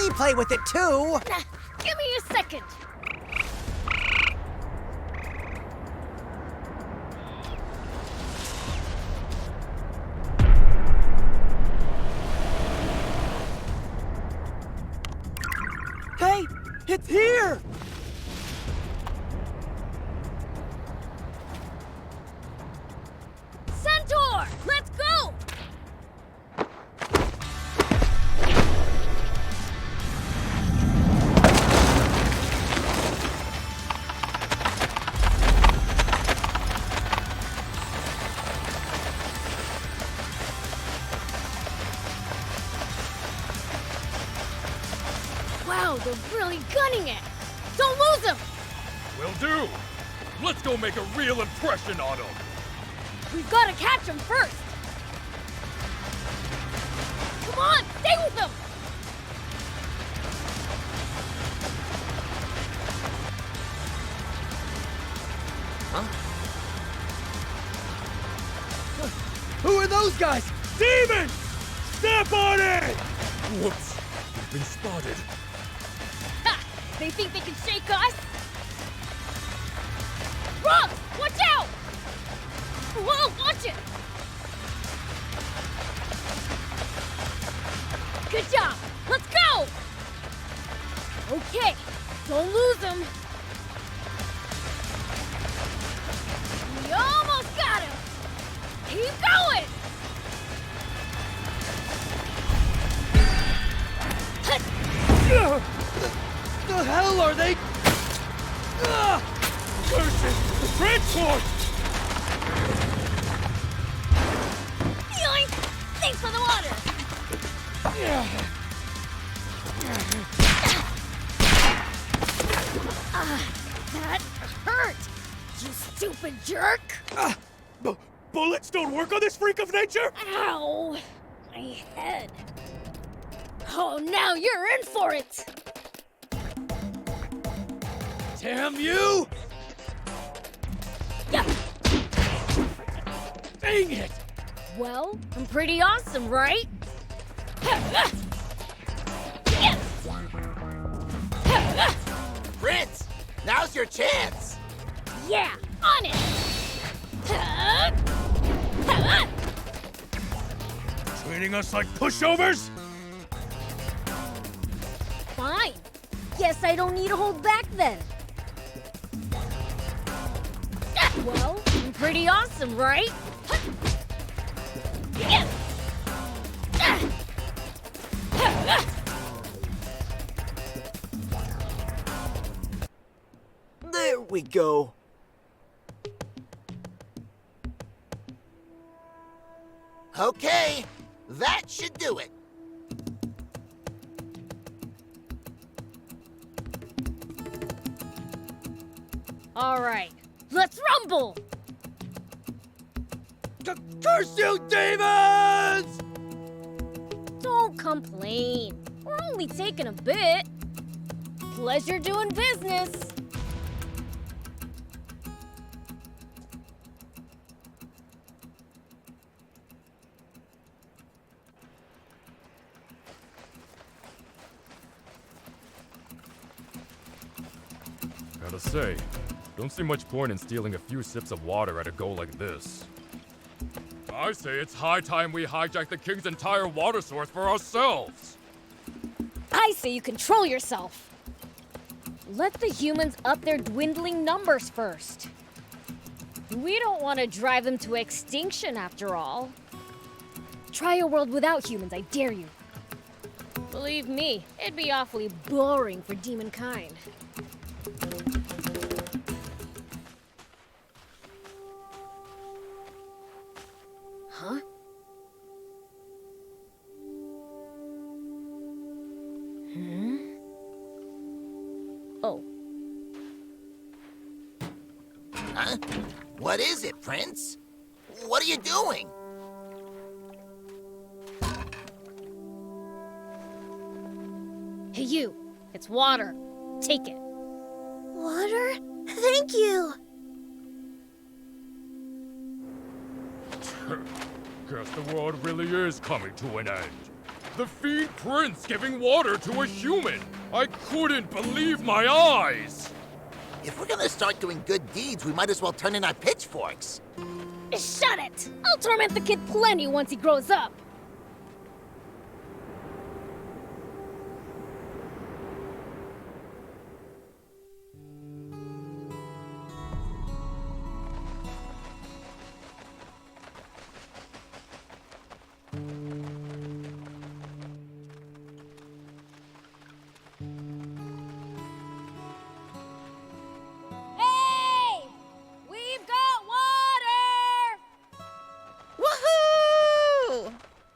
plea play with it too. Give me a second. Hey, it's here! Centaur, let's go! Wow, they're really gunning it! Don't lose them! Will do. Let's go make a real impression on them. We've got to catch them first! Come on, stay with them! Who are those guys? Demon! Step on it! Whoops. We've been spotted. Ha! They think they can shake us? Rob, watch out! Whoa, watch it! Good job! Let's go! Okay, don't lose them. We almost got him! Keep going! The hell are they? Curses! Transport! Yoink! Thanks for the water! That hurt! You stupid jerk! Bullets don't work on this freak of nature? Ow! My head. Oh, now you're in for it! Damn you! Yeah. Dang it! Well, I'm pretty awesome, right? Prince, now's your chance. Yeah, on it! Treating us like pushovers? Fine. Guess I don't need to hold back then. Well, I'm pretty awesome, right? There we go. Okay, that should do it. All right, let's rumble! Curse you, demons! Don't complain. We're only taking a bit. Pleasure doing business. Gotta say, don't see much point in stealing a few sips of water at a go like this. I say it's high time we hijack the king's entire water source for ourselves. I say you control yourself. Let the humans up their dwindling numbers first. We don't want to drive them to extinction after all. Try a world without humans, I dare you. Believe me, it'd be awfully boring for demonkind. Huh? Oh. Huh? What is it, Prince? What are you doing? Hey, you. It's water. Take it. Water? Thank you. Guess the world really is coming to an end. The Fiend Prince giving water to a human! I couldn't believe my eyes! If we're gonna start doing good deeds, we might as well turn in our pitchforks. Shut it! I'll torment the kid plenty once he grows up. Hey! We've got water! Woohoo!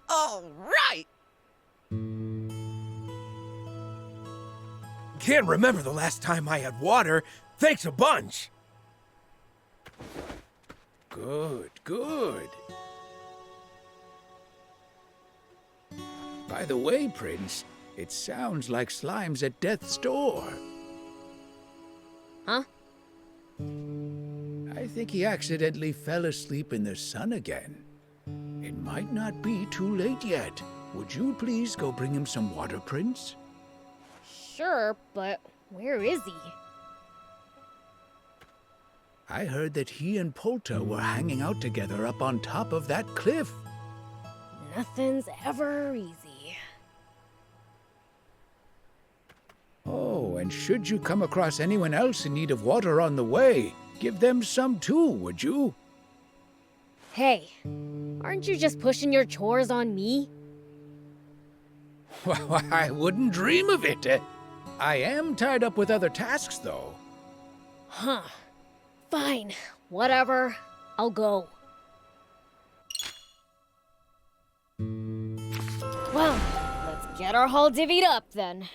All right! Can't remember the last time I had water. Thanks a bunch. Good, good. By the way, Prince, it sounds like Slime's at death's door. Huh? I think he accidentally fell asleep in the sun again. It might not be too late yet. Would you please go bring him some water, Prince? Sure, but where is he? I heard that he and Polta were hanging out together up on top of that cliff. Nothing's ever easy. Oh, and should you come across anyone else in need of water on the way, give them some too, would you? Hey, aren't you just pushing your chores on me? Well, I wouldn't dream of it. I am tied up with other tasks, though. Huh. Fine. Whatever. I'll go. Well, let's get our haul divvied up then.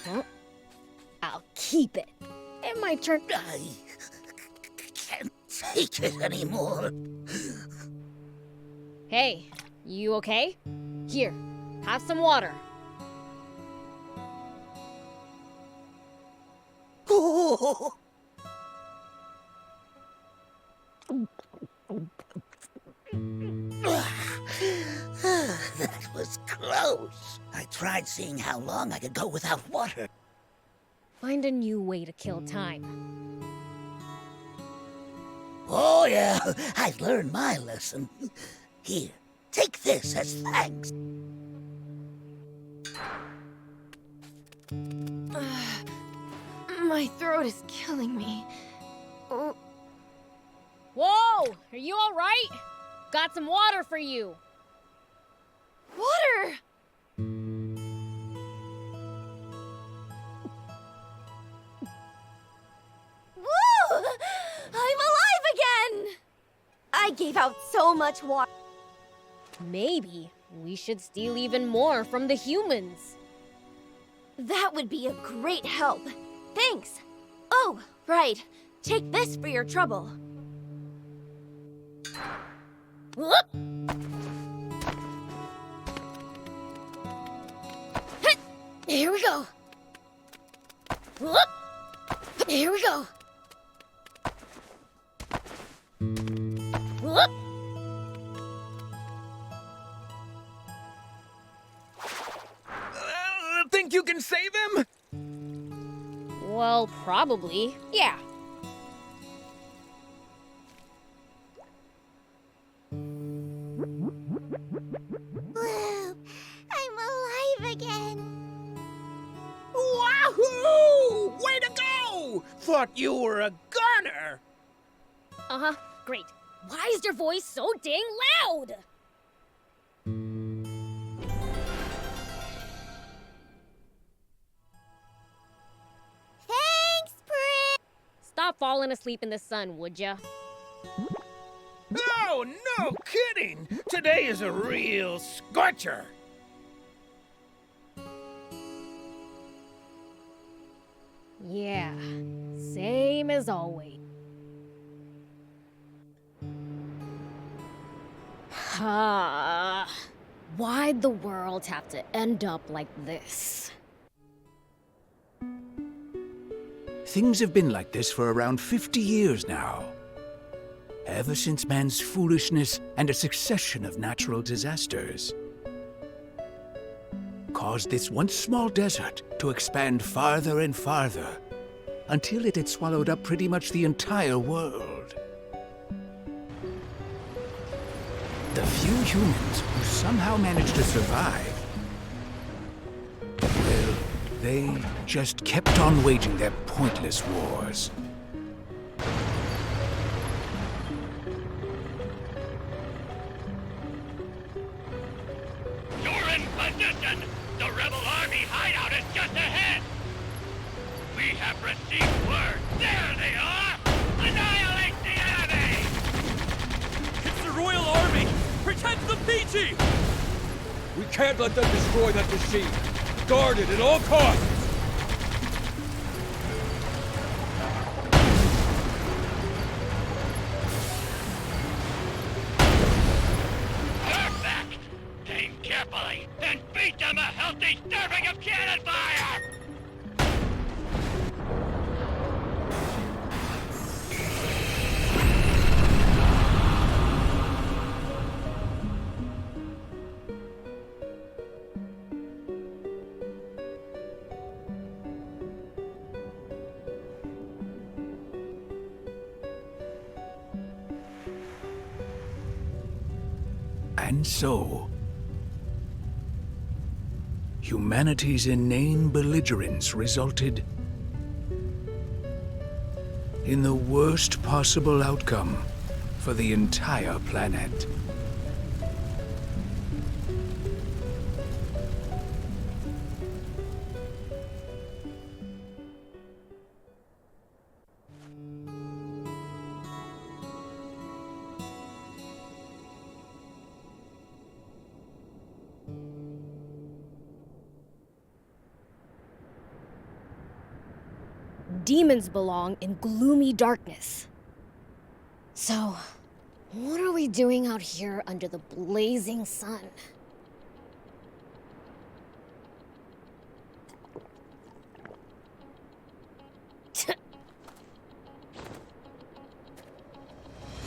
Huh? I'll keep it. It might turn. I can't take it anymore. Hey, you okay? Here, have some water. Oh. That was close. I tried seeing how long I could go without water. Find a new way to kill time. Oh, yeah, I've learned my lesson. Here, take this as thanks. My throat is killing me. Oh, Whoa! Are you alright? Got some water for you. water! Woo! I'm alive again! I gave out so much water. Maybe we should steal even more from the humans. That would be a great help. Thanks. Oh, right. Take this for your trouble. Whoop! Hit! Here we go. Whoop! Here we go. Whoop! Think you can save him? Well, probably, yeah. Woo! I'm alive again. Wahoo! Way to go! Thought you were a goner. Uh-huh, great. Why is your voice so dang loud? Thanks, Prince. Stop falling asleep in the sun, would ya? Oh, no kidding! Today is a real scorcher. Yeah, same as always. Why'd the world have to end up like this? Things have been like this for around 50 years now. Ever since man's foolishness and a succession of natural disasters caused this once small desert to expand farther and farther until it had swallowed up pretty much the entire world. The few humans who somehow managed to survive, well, they just kept on waging their pointless wars. You're in position! The rebel army hideout is just ahead! We have received word! There they are! Annihilate the enemy! It's the Royal Army! Protect the Peachy! We can't let them destroy that machine. Guard it at all costs! Perfect! Aim carefully, then beat them a healthy serving of cannon fire! And so, humanity's inane belligerence resulted in the worst possible outcome for the entire planet. Demons belong in gloomy darkness. So, what are we doing out here under the blazing sun?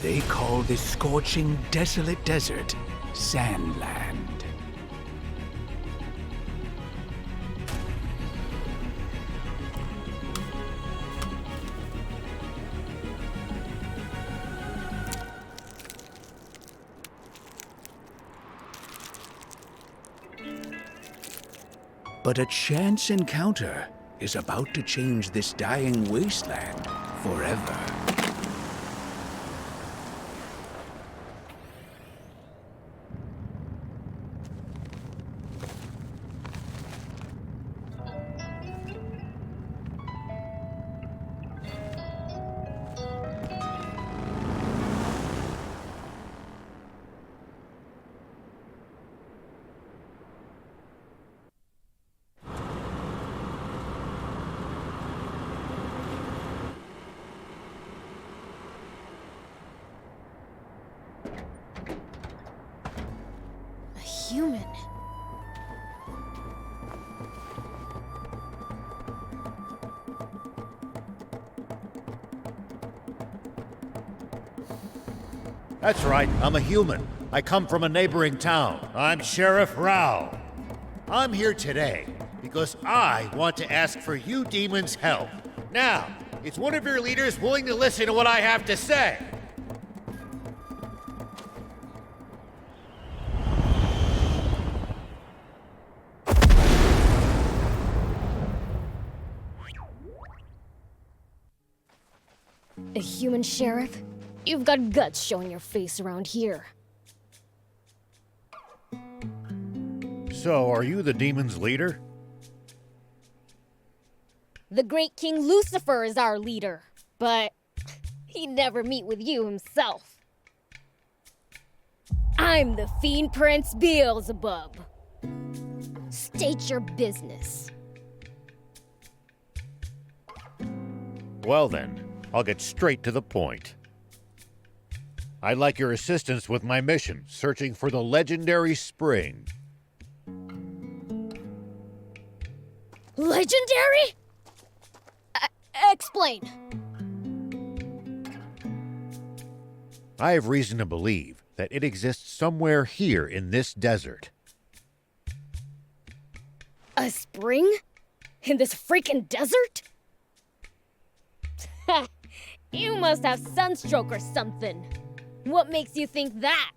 They call this scorching, desolate desert Sandland. But a chance encounter is about to change this dying wasteland forever. Human. That's right, I'm a human. I come from a neighboring town. I'm Sheriff Rao. I'm here today because I want to ask for you demons' help. Now, is one of your leaders willing to listen to what I have to say? A human sheriff? You've got guts showing your face around here. So, are you the demons' leader? The great King Lucifer is our leader, but he'd never meet with you himself. I'm the Fiend Prince Beelzebub. State your business. Well then, I'll get straight to the point. I'd like your assistance with my mission, searching for the legendary spring. Legendary? Explain. I have reason to believe that it exists somewhere here in this desert. A spring? In this freaking desert? You must have sunstroke or something. What makes you think that?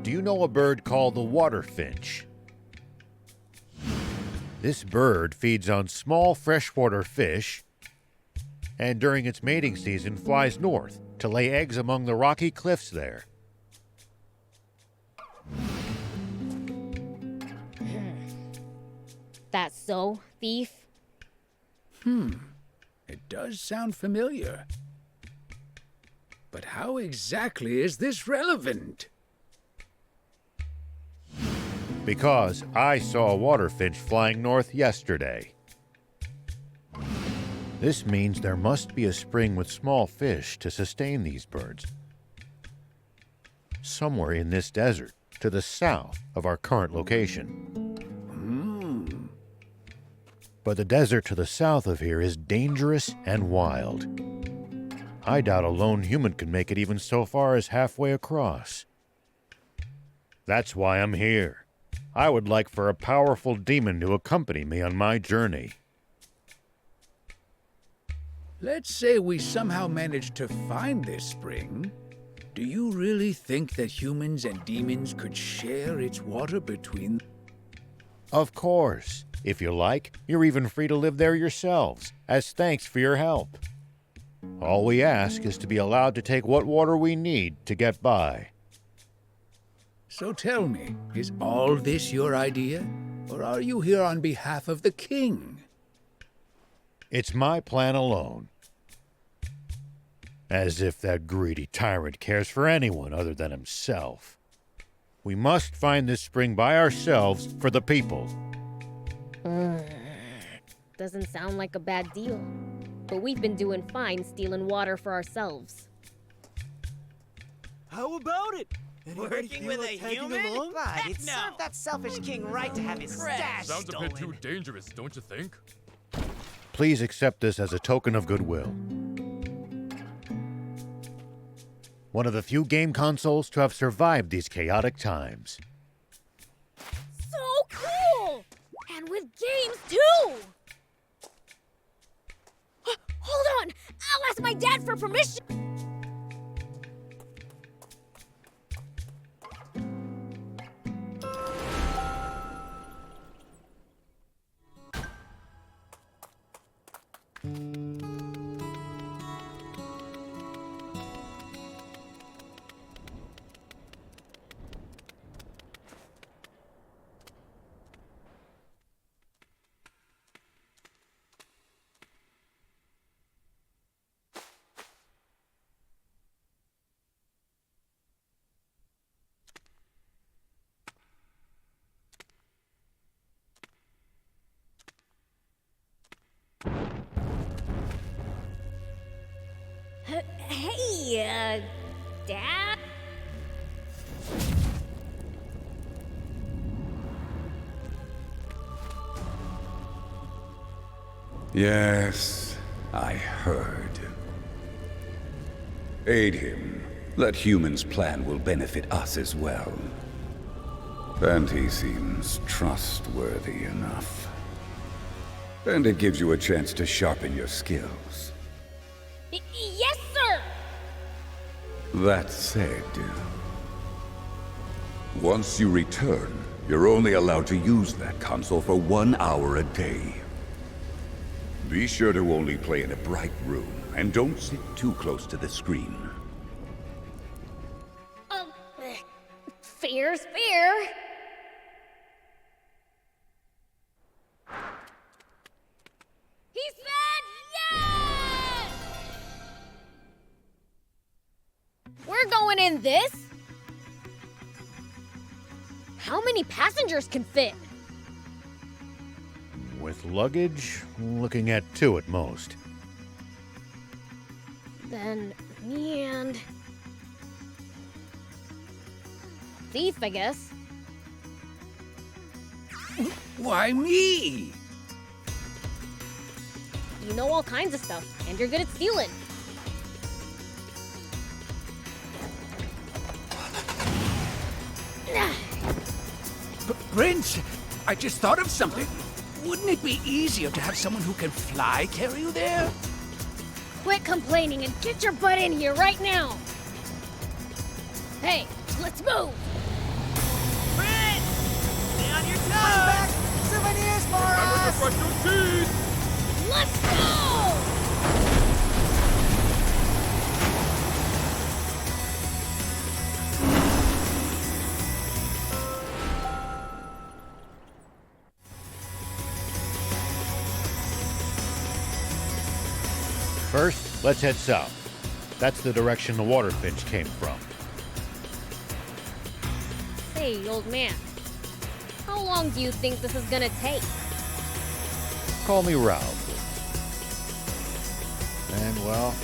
Do you know a bird called the water finch? This bird feeds on small freshwater fish, and during its mating season flies north to lay eggs among the rocky cliffs there. That's so, thief? It does sound familiar. But how exactly is this relevant? Because I saw a water finch flying north yesterday. This means there must be a spring with small fish to sustain these birds. Somewhere in this desert, to the south of our current location. But the desert to the south of here is dangerous and wild. I doubt a lone human could make it even so far as halfway across. That's why I'm here. I would like for a powerful demon to accompany me on my journey. Let's say we somehow managed to find this spring. Do you really think that humans and demons could share its water between them? Of course. If you like, you're even free to live there yourselves, as thanks for your help. All we ask is to be allowed to take what water we need to get by. So tell me, is all this your idea? Or are you here on behalf of the king? It's my plan alone. As if that greedy tyrant cares for anyone other than himself. We must find this spring by ourselves for the people. Doesn't sound like a bad deal. But we've been doing fine stealing water for ourselves. How about it? Working with a human? Heck It served that selfish king right to have his stash Sounds a stolen. bit too dangerous, don't you think? Please accept this as a token of goodwill. One of the few game consoles to have survived these chaotic times. So cool! And with games, too! Hold on! I'll ask my dad for permission! Hey, Dad? Yes, I heard. Aid him. That human's plan will benefit us as well. And he seems trustworthy enough. And it gives you a chance to sharpen your skills. Yes, sir! That said, once you return, you're only allowed to use that console for 1 hour a day. Be sure to only play in a bright room, and don't sit too close to the screen. Fair's fair. He said yes! We're going in this? How many passengers can fit? With luggage, looking at 2 at most. Then me and... Thief, I guess. Why me? You know all kinds of stuff, and you're good at stealing. Prince, I just thought of something. Wouldn't it be easier to have someone who can fly carry you there? Quit complaining and get your butt in here right now! Hey, let's move! Prince! Stay on your toes! Bring back souvenirs for us! Brush your teeth! Let's go! First, let's head south. That's the direction the water finch came from. Hey, old man. How long do you think this is gonna take? Call me Ralph. And, well,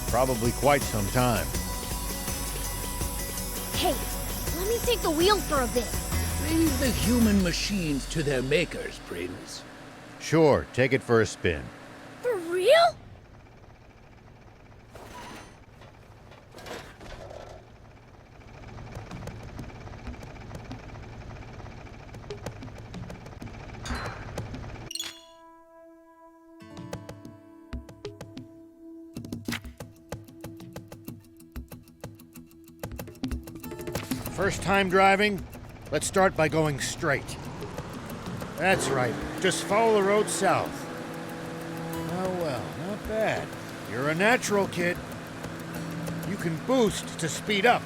probably quite some time. Hey, let me take the wheel for a bit. Leave the human machines to their makers, Prince. Sure, take it for a spin. For real? First time driving? Let's start by going straight. That's right. Just follow the road south. Oh well, not bad. You're a natural, kid. You can boost to speed up.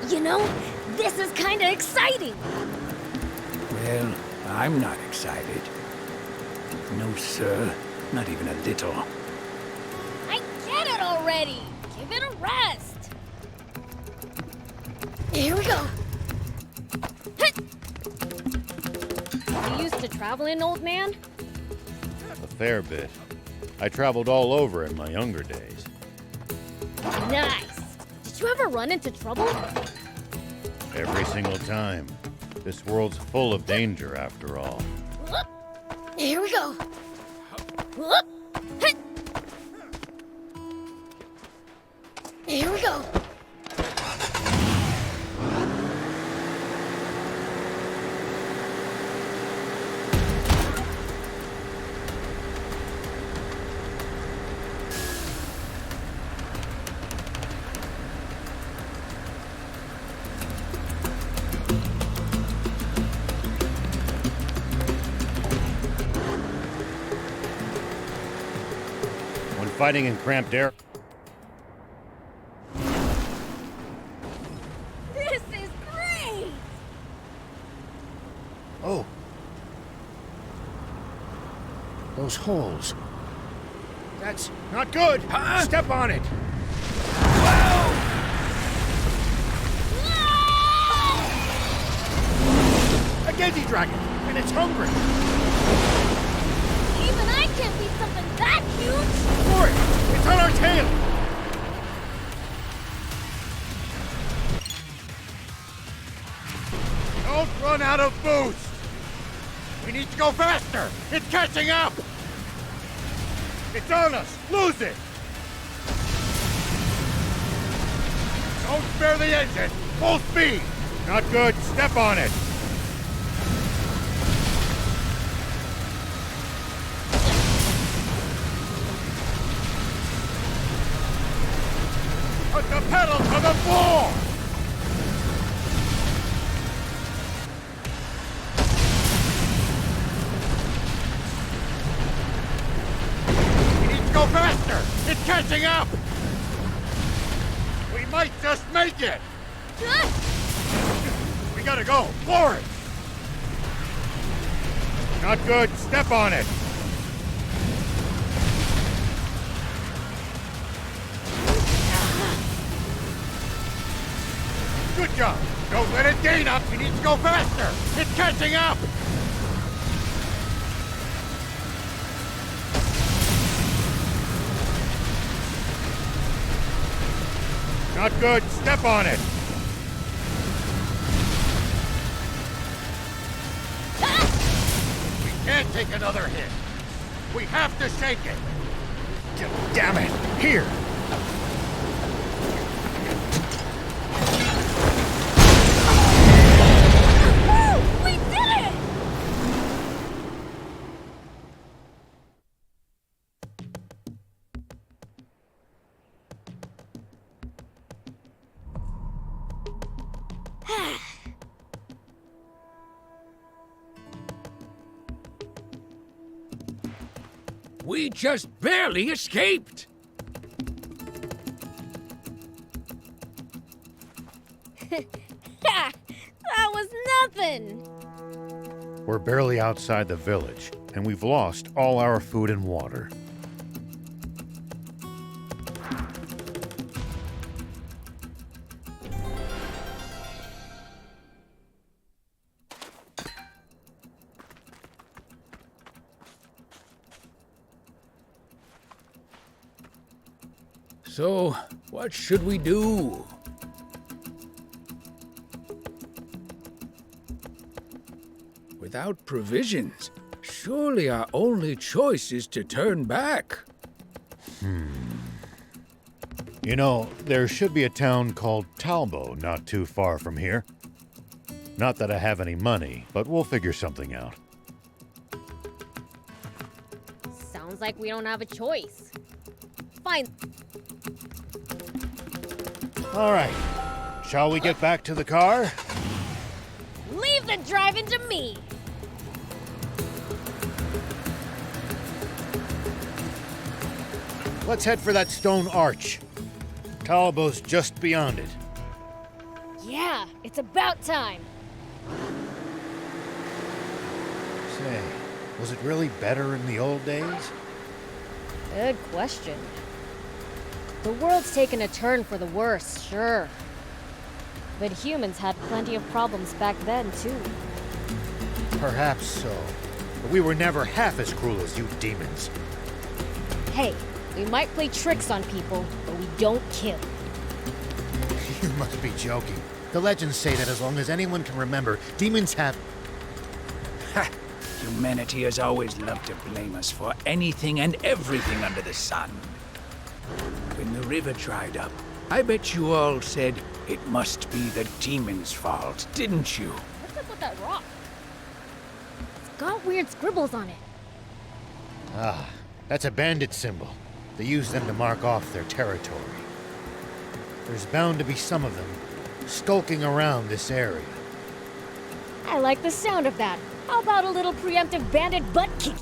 You know, this is kinda exciting! Well, I'm not excited. No, sir. Not even a little. I get it already! Give it a rest! Here we go! You used to travel in, old man? A fair bit. I traveled all over in my younger days. Nice! Did you ever run into trouble? Every single time. This world's full of danger, after all. Whoop. Here we go! Whoop. Here we go! Fighting in cramped air. This is great! Oh. Those holes. That's not good. Huh? Step on it. A Genji dragon, and it's hungry. Even I can't beat something that huge! For it! It's on our tail! Don't run out of boost! We need to go faster! It's catching up! It's on us! Lose it! Don't spare the engine! Full speed! Not good. Step on it! Put the pedal to the floor! We need to go faster! It's catching up! We might just make it! We gotta go! For it! Not good. Step on it! Good job. Don't let it gain up. You need to go faster. It's catching up. Not good. Step on it. We can't take another hit. We have to shake it. Damn it. Here. Woo! We did it! We just barely escaped! Ha! That was nothing! We're barely outside the village, and we've lost all our food and water. So, what should we do? Without provisions, surely our only choice is to turn back. You know, there should be a town called Talbo not too far from here. Not that I have any money, but we'll figure something out. Sounds like we don't have a choice. Fine. All right. Shall we get back to the car? Leave the driving to me! Let's head for that stone arch. Talbo's just beyond it. Yeah, it's about time. Say, was it really better in the old days? Good question. The world's taken a turn for the worse, sure. But humans had plenty of problems back then, too. Perhaps so. But we were never half as cruel as you demons. Hey, we might play tricks on people, but we don't kill. You must be joking. The legends say that as long as anyone can remember, demons have... Ha! Humanity has always loved to blame us for anything and everything under the sun. When the river dried up, I bet you all said it must be the demon's fault, didn't you? What's up with that rock? It's got weird scribbles on it. Ah, that's a bandit symbol. They use them to mark off their territory. There's bound to be some of them skulking around this area. I like the sound of that. How about a little preemptive bandit butt kick?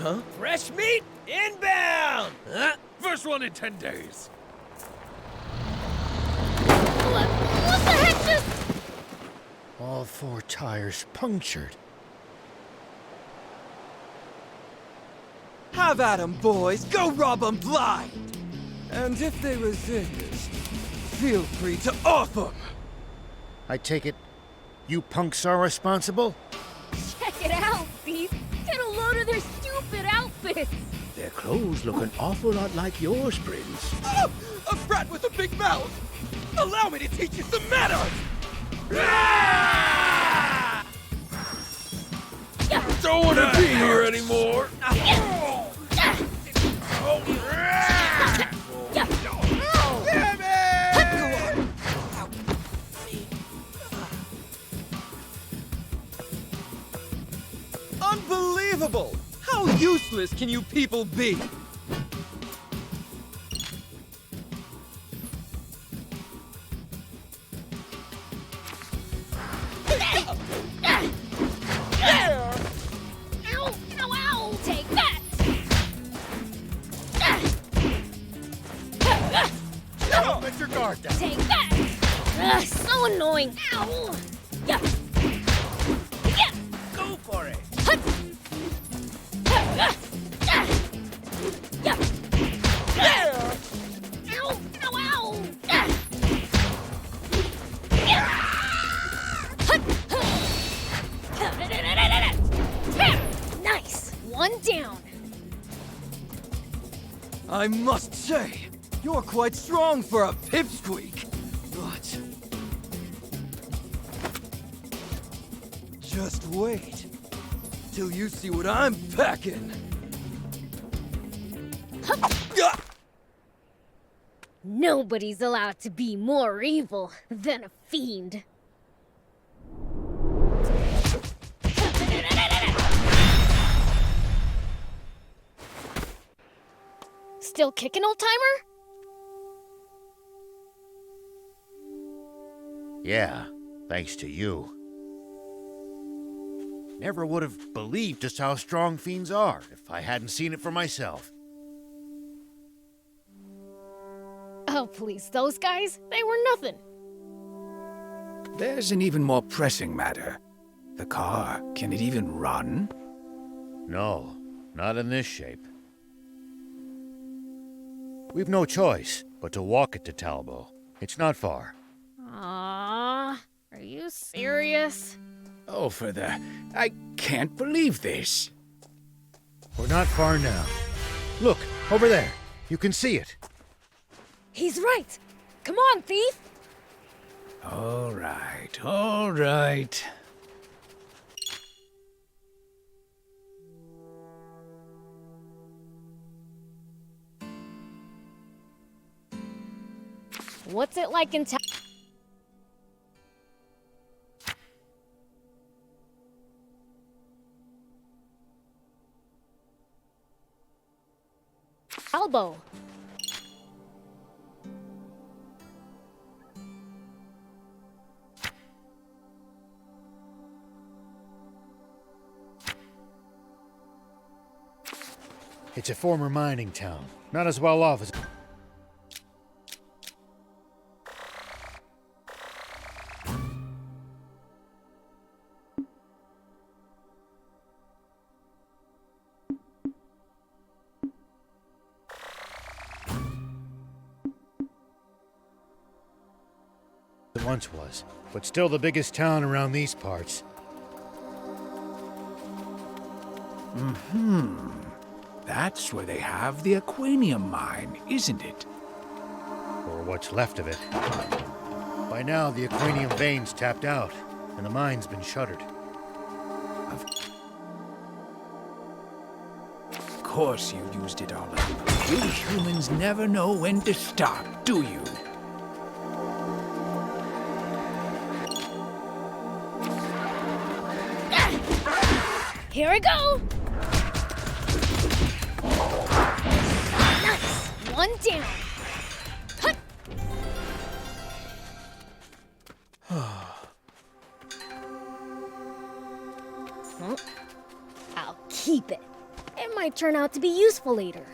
Huh? Fresh meat inbound! Huh? First one in 10 days. What the heck just... All 4 tires punctured. Have at 'em, boys. Go rob 'em blind. And if they resist, feel free to off 'em. I take it you punks are responsible? Check it out, Beef. Get a load of their stupid outfits. Their clothes look an awful lot like yours, Prince. Oh, a brat with a big mouth. Allow me to teach you some manners. Don't want to be here anymore. Unbelievable! How useless can you people be? Ow! Ow, ow! Take that! Don't let your guard down. Take that! Ugh, so annoying! Ow! Yeah! Yeah! Go for it! Hut! Yeah! Ow! Ow, ow! Yeah! I must say, you're quite strong for a pipsqueak. But... just wait. Till you see what I'm packing. Nobody's allowed to be more evil than a fiend. Still kicking, old-timer? Yeah, thanks to you. Never would have believed just how strong fiends are if I hadn't seen it for myself. Oh, please, those guys, they were nothing. There's an even more pressing matter. The car, can it even run? No, not in this shape. We've no choice but to walk it to Talbo. It's not far. Aww, are you serious? Oh, I can't believe this. We're not far now. Look, over there. You can see it. He's right. Come on, thief. All right, all right. What's it like in Talbo? It's a former mining town. Not as well off as... it once was, but still the biggest town around these parts. That's where they have the Aquanium mine, isn't it? Or what's left of it. By now, the Aquanium vein's tapped out, and the mine's been shuttered. Of course you used it all up. You humans never know when to stop, do you? Here we go! Nice! One down. Hut. I'll keep it. It might turn out to be useful later.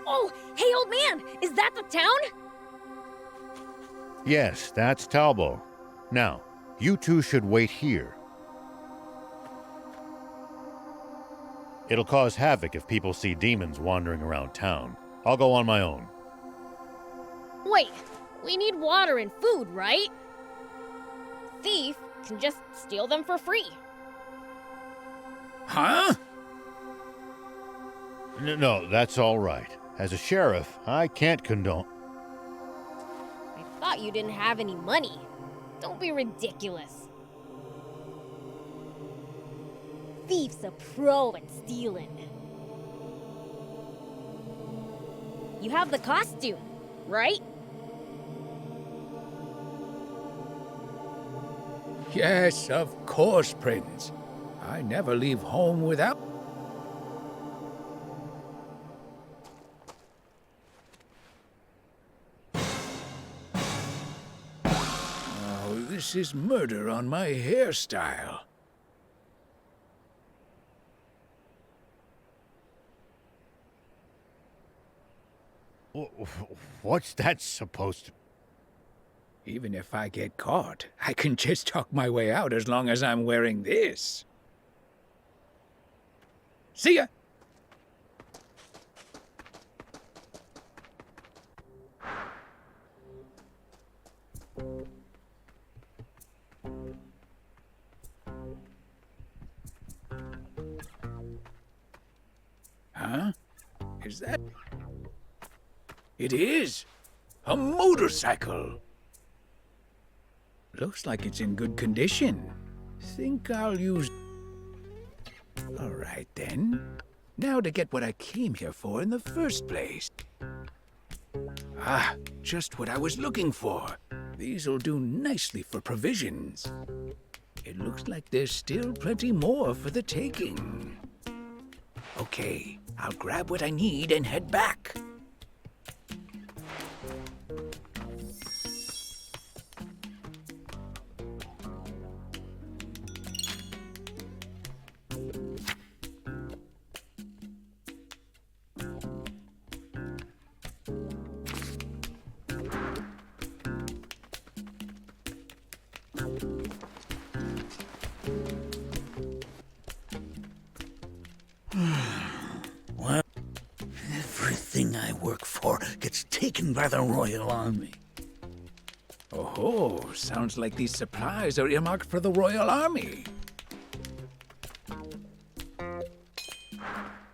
Oh, hey old man! Is that the town? Yes, that's Talbo. Now, you two should wait here. It'll cause havoc if people see demons wandering around town. I'll go on my own. Wait, we need water and food, right? Thief can just steal them for free. Huh? No, that's all right. As a sheriff, I can't condone... I thought you didn't have any money. Don't be ridiculous. Thief's a pro at stealing. You have the costume, right? Yes, of course, Prince. I never leave home without... Oh, this is murder on my hairstyle. What's that supposed to... Even if I get caught, I can just talk my way out as long as I'm wearing this. See ya! Is that... It is! A motorcycle! Looks like it's in good condition. Think I'll use... All right, then. Now to get what I came here for in the first place. Ah, just what I was looking for. These'll do nicely for provisions. It looks like there's still plenty more for the taking. Okay, I'll grab what I need and head back. Well, everything I work for gets taken by the Royal Army. Oh, sounds like these supplies are earmarked for the Royal Army.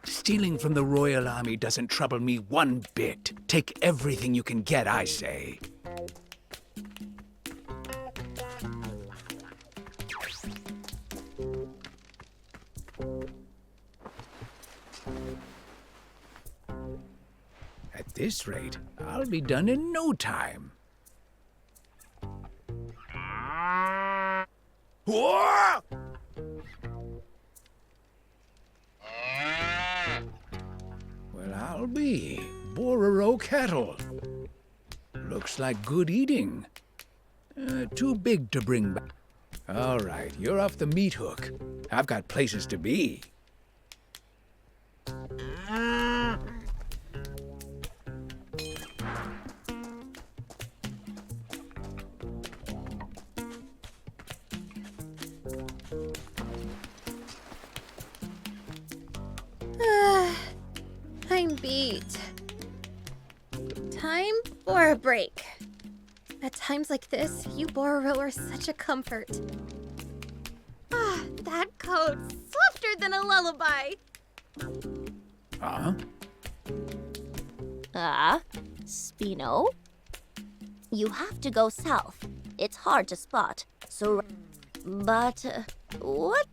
Stealing from the Royal Army doesn't trouble me one bit. Take everything you can get, I say. At this rate, I'll be done in no time. Whoa! Well, I'll be. Bororo cattle. Looks like good eating. Too big to bring back. All right, you're off the meat hook. I've got places to be. I'm beat. Time for a break. At times like this, you Bororo are such a comfort. Ah, that coat's softer than a lullaby. Huh? Spino? You have to go south. It's hard to spot, so... But, what?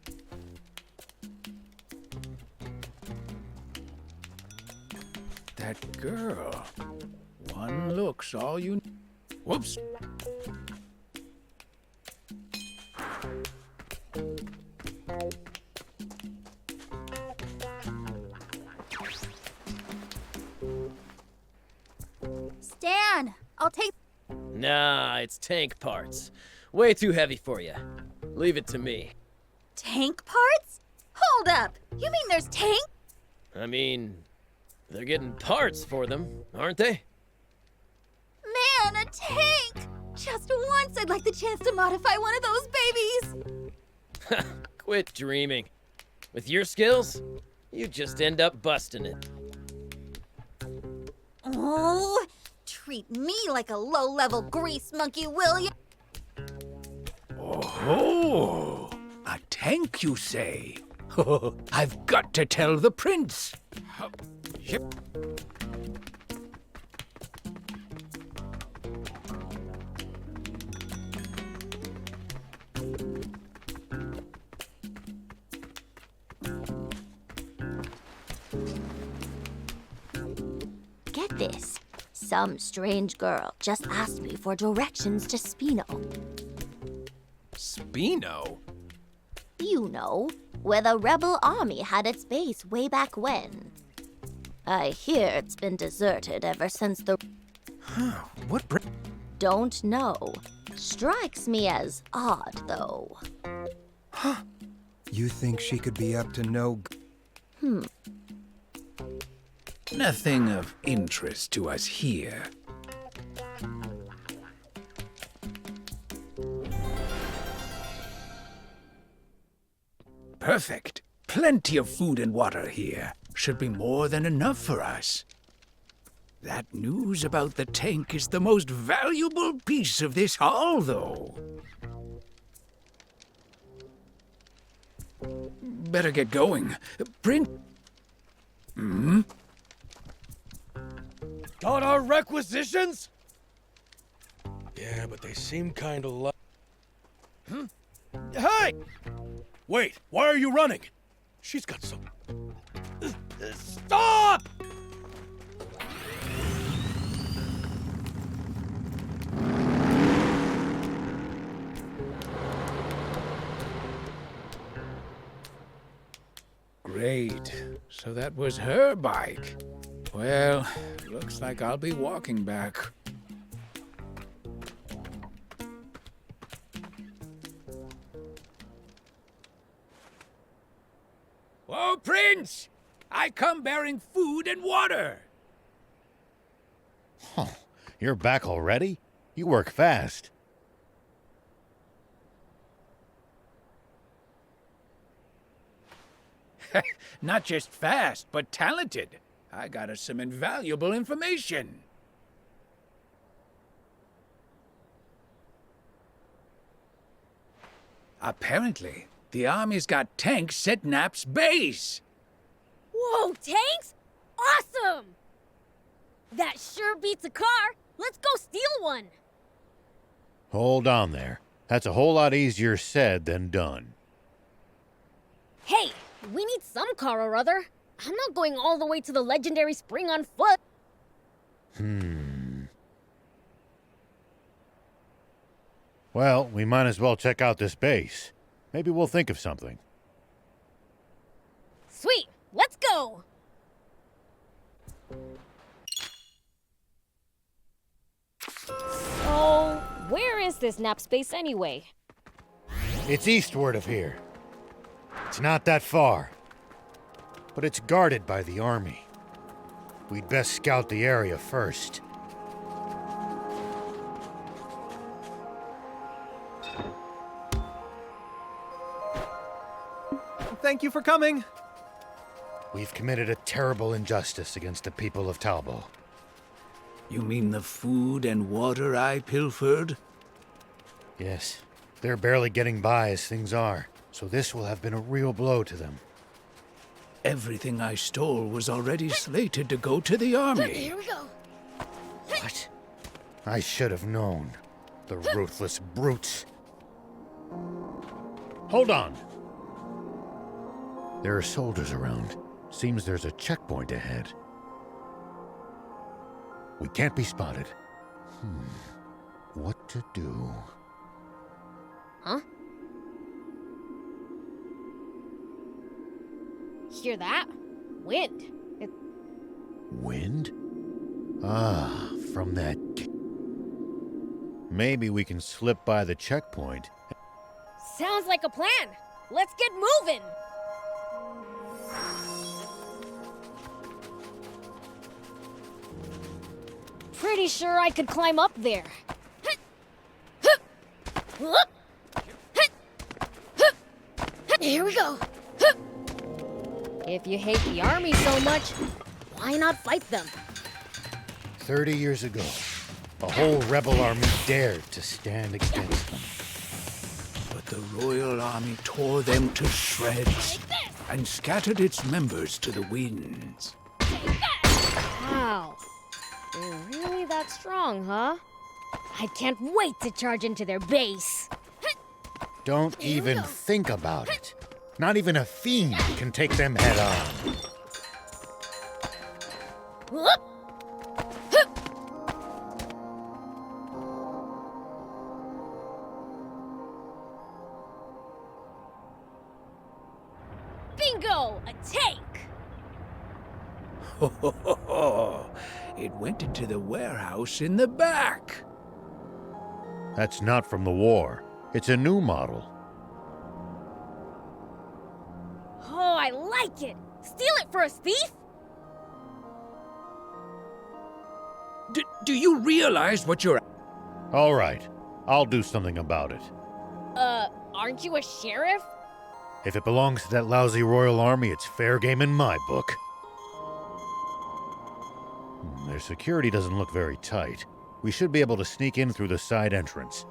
That girl. One look's all you... Whoops. Stan, I'll take... Nah, it's tank parts. Way too heavy for you. Leave it to me. Tank parts? Hold up! You mean there's tank? I mean, they're getting parts for them, aren't they? Man, a tank! Just once I'd like the chance to modify one of those babies! Quit dreaming. With your skills, you just end up busting it. Oh, treat me like a low-level grease monkey, will you? Oh, a tank, you say? I've got to tell the prince. Yep. Get this. Some strange girl just asked me for directions to Spino. Spino? You know, where the rebel army had its base way back when. I hear it's been deserted ever since the... What Don't know. Strikes me as odd, though. You think she could be up to no... Nothing of interest to us here. Perfect. Plenty of food and water here. Should be more than enough for us. That news about the tank is the most valuable piece of this haul, though. Better get going. Print... Got our requisitions? Yeah, but they seem kinda low. Hey! Wait, why are you running? She's got some... Stop! Great. So that was her bike. Well, looks like I'll be walking back. Whoa, Prince! I come bearing food and water. Huh. You're back already? You work fast. Not just fast, but talented. I got us some invaluable information. Apparently, the army's got tanks at Nap's base. Whoa, tanks? Awesome! That sure beats a car. Let's go steal one. Hold on there. That's a whole lot easier said than done. Hey, we need some car or other. I'm not going all the way to the legendary spring on foot. Well, we might as well check out this base. Maybe we'll think of something. Sweet, let's go! So, where is this nap space anyway? It's eastward of here. It's not that far. But it's guarded by the army. We'd best scout the area first. Thank you for coming. We've committed a terrible injustice against the people of Talbo. You mean the food and water I pilfered? Yes, they're barely getting by as things are, so this will have been a real blow to them. Everything I stole was already slated to go to the army. Here we go. What? I should have known. The ruthless brutes. Hold on! There are soldiers around. Seems there's a checkpoint ahead. We can't be spotted. What to do? Huh? Hear that? Wind. Wind? Ah, from that... Maybe we can slip by the checkpoint. Sounds like a plan. Let's get moving. Pretty sure I could climb up there. Here we go. If you hate the army so much, why not fight them? 30 years ago, a whole rebel army dared to stand against them. But the Royal Army tore them to shreds and scattered its members to the winds. Wow. They're really that strong, huh? I can't wait to charge into their base. Don't even think about it. Not even a fiend can take them head on. Bingo! A tank! Ho, ho, ho, ho. It went into the warehouse in the back. That's not from the war. It's a new model. Oh, I like it! Steal it for a thief? Do you realize what you're... All right, I'll do something about it. Aren't you a sheriff? If it belongs to that lousy Royal Army, it's fair game in my book. Their security doesn't look very tight. We should be able to sneak in through the side entrance.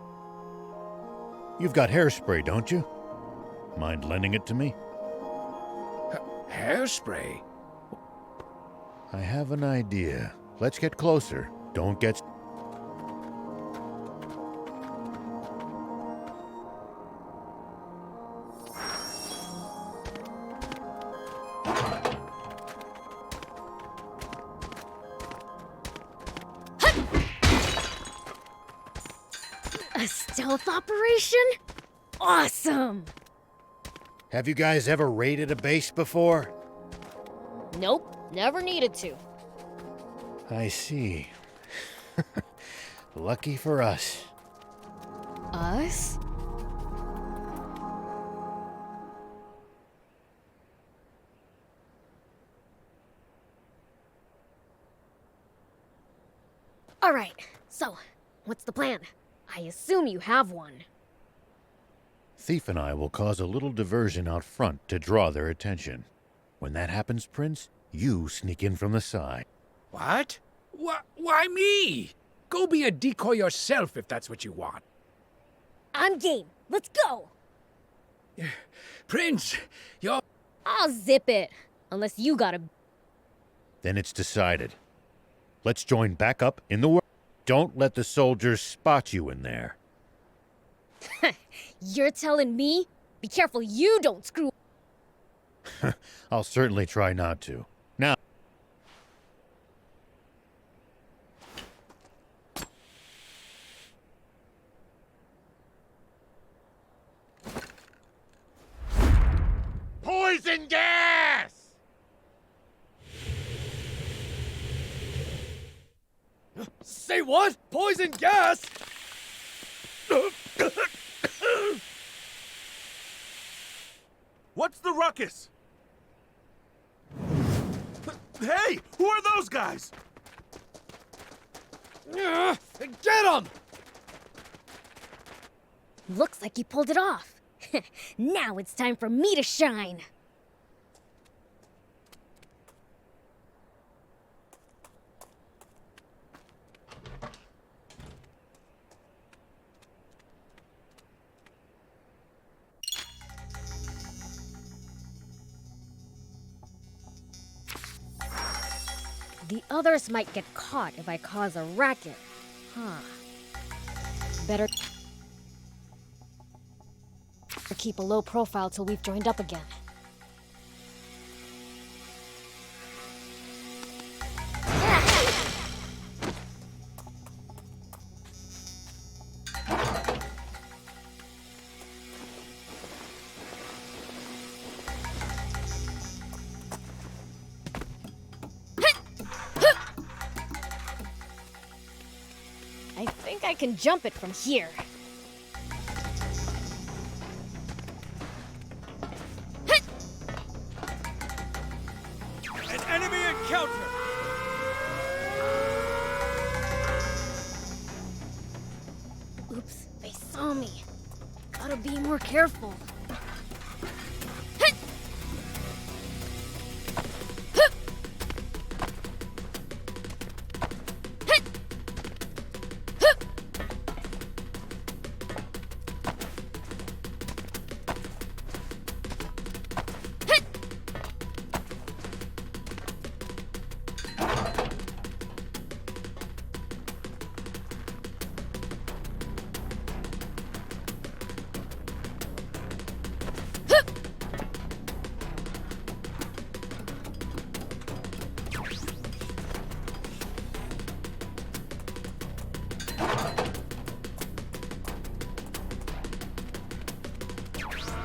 You've got hairspray, don't you? Mind lending it to me? Hairspray? I have an idea. Let's get closer. Don't get... A stealth operation? Awesome! Have you guys ever raided a base before? Nope, never needed to. I see. Lucky for us. Us? Alright, so, what's the plan? I assume you have one. Thief and I will cause a little diversion out front to draw their attention. When that happens, Prince, you sneak in from the side. What? Why me? Go be a decoy yourself if that's what you want. I'm game. Let's go! Prince, you're... I'll zip it. Unless you got a... Then it's decided. Let's join back up in the world. Don't let the soldiers spot you in there. You're telling me? Be careful you don't screw... I'll certainly try not to. Now... Poison gas! Say what? Poison gas? What's the ruckus? Hey, who are those guys? Get him! Looks like you pulled it off. Now it's time for me to shine. The others might get caught if I cause a racket. Huh. Better keep a low profile till we've joined up again. I think I can jump it from here. An enemy encounter! Oops, they saw me. Gotta be more careful.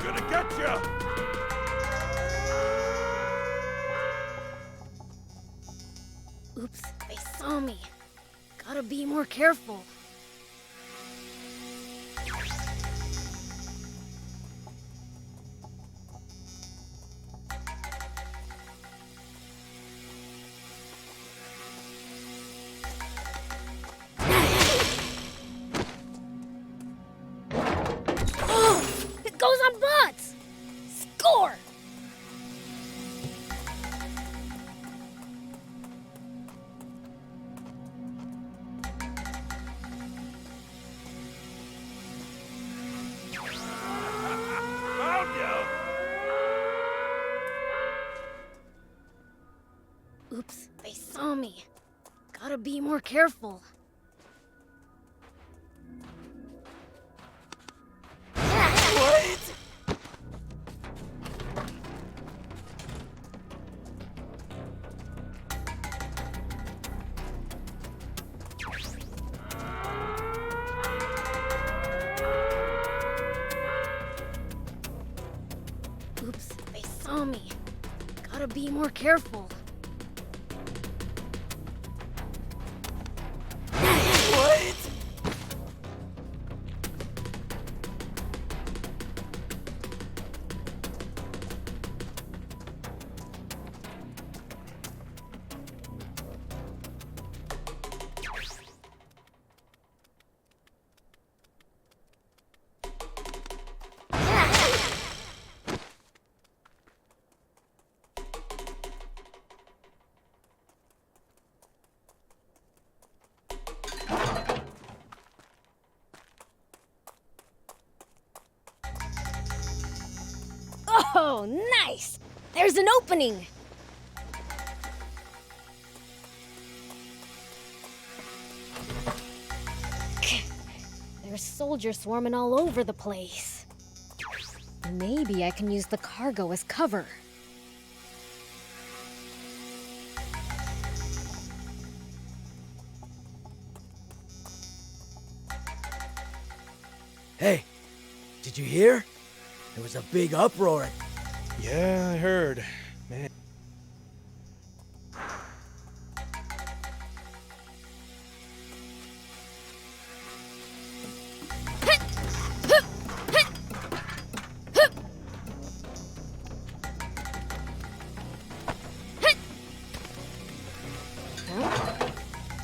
Gonna get ya! Oops, they saw me. Gotta be more careful. Oh, it goes on bots! Score! be more careful. What? Oops, they saw me. Gotta be more careful. What? Oh, nice! There's an opening! There's soldiers swarming all over the place. Maybe I can use the cargo as cover. Hey, did you hear? There was a big uproar. Yeah, I heard. Man.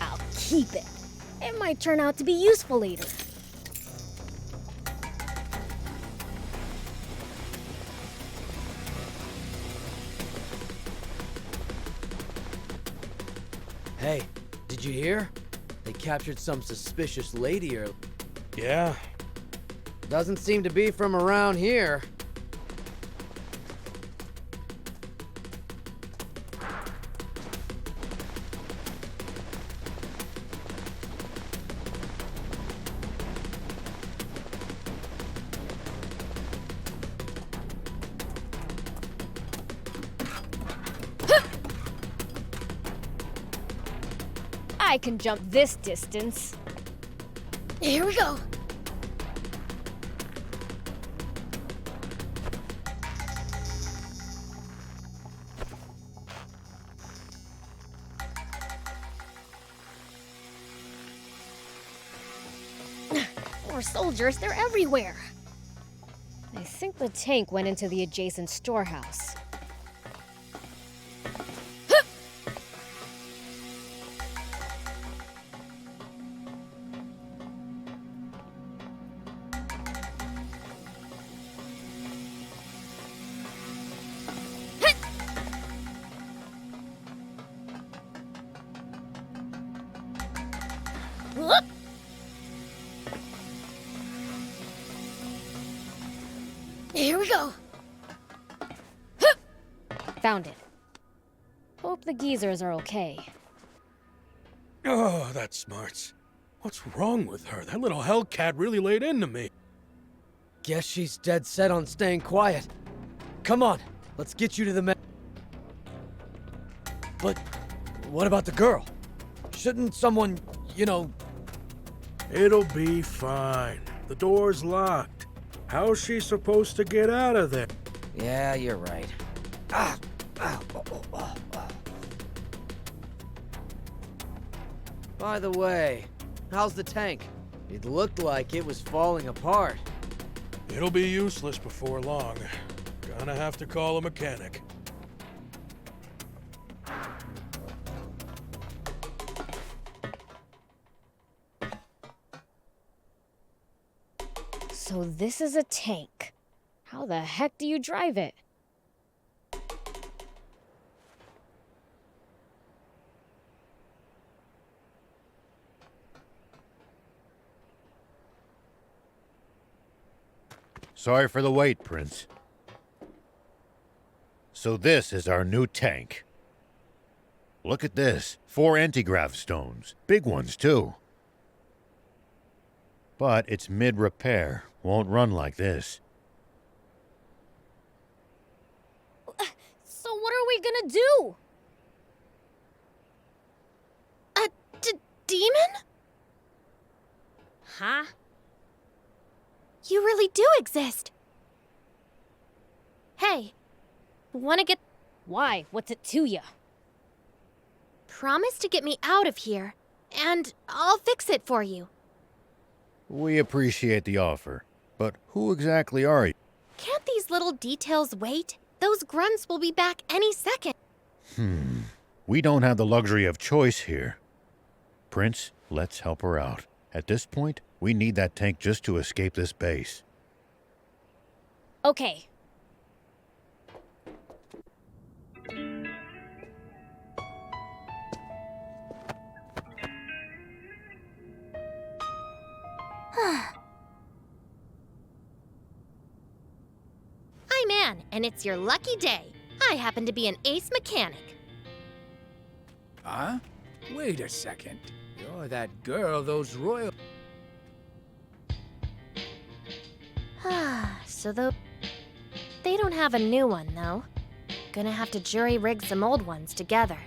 I'll keep it. It might turn out to be useful later. Hey, did you hear? They captured some suspicious lady or... Yeah. Doesn't seem to be from around here. I can jump this distance. Here we go. More soldiers, they're everywhere. I think the tank went into the adjacent storehouse. Here we go. Found it. Hope the geezers are okay. Oh, that smarts. What's wrong with her? That little hellcat really laid into me. Guess she's dead set on staying quiet. Come on, let's get you to the men. But what about the girl? Shouldn't someone, you know... It'll be fine. The door's locked. How's she supposed to get out of there? Yeah, you're right. By the way, how's the tank? It looked like it was falling apart. It'll be useless before long. Gonna have to call a mechanic. So this is a tank. How the heck do you drive it? Sorry for the wait, Prince. So this is our new tank. Look at this. 4 anti-grav stones. Big ones, too. But it's mid-repair. Won't run like this. So what are we gonna do? A demon? Huh? You really do exist. Hey, wanna get... Why? What's it to ya? Promise to get me out of here, and I'll fix it for you. We appreciate the offer, but who exactly are you? Can't these little details wait? Those grunts will be back any second. We don't have the luxury of choice here. Prince, let's help her out. At this point, we need that tank just to escape this base. Okay. I'm Anne, and it's your lucky day. I happen to be an ace mechanic. Huh? Wait a second. You're that girl those royal... So they don't have a new one, though. Gonna have to jury-rig some old ones together.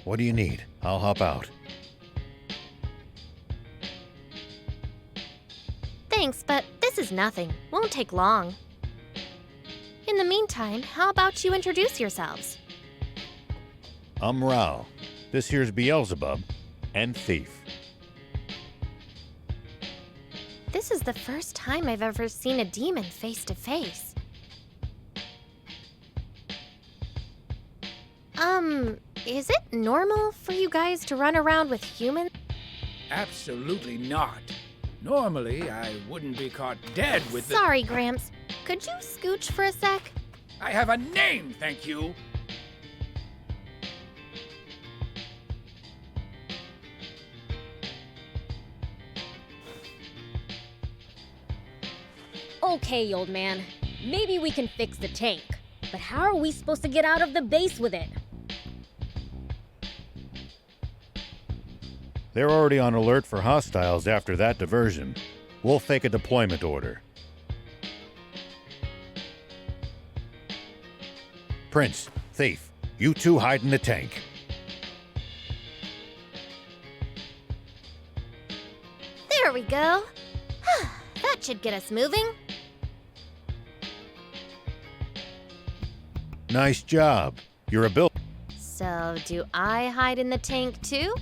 What do you need? I'll hop out. Thanks, but this is nothing. Won't take long. In the meantime, how about you introduce yourselves? I'm Rao. This here's Beelzebub and Thief. This is the first time I've ever seen a demon face to face. Is it normal for you guys to run around with humans? Absolutely not. Normally, I wouldn't be caught dead with the... Sorry, Gramps. Could you scooch for a sec? I have a name, thank you. Okay, old man. Maybe we can fix the tank. But how are we supposed to get out of the base with it? They're already on alert for hostiles after that diversion. We'll fake a deployment order. Prince, Thief, you two hide in the tank. There we go. That should get us moving. Nice job. Your ability. So, do I hide in the tank too?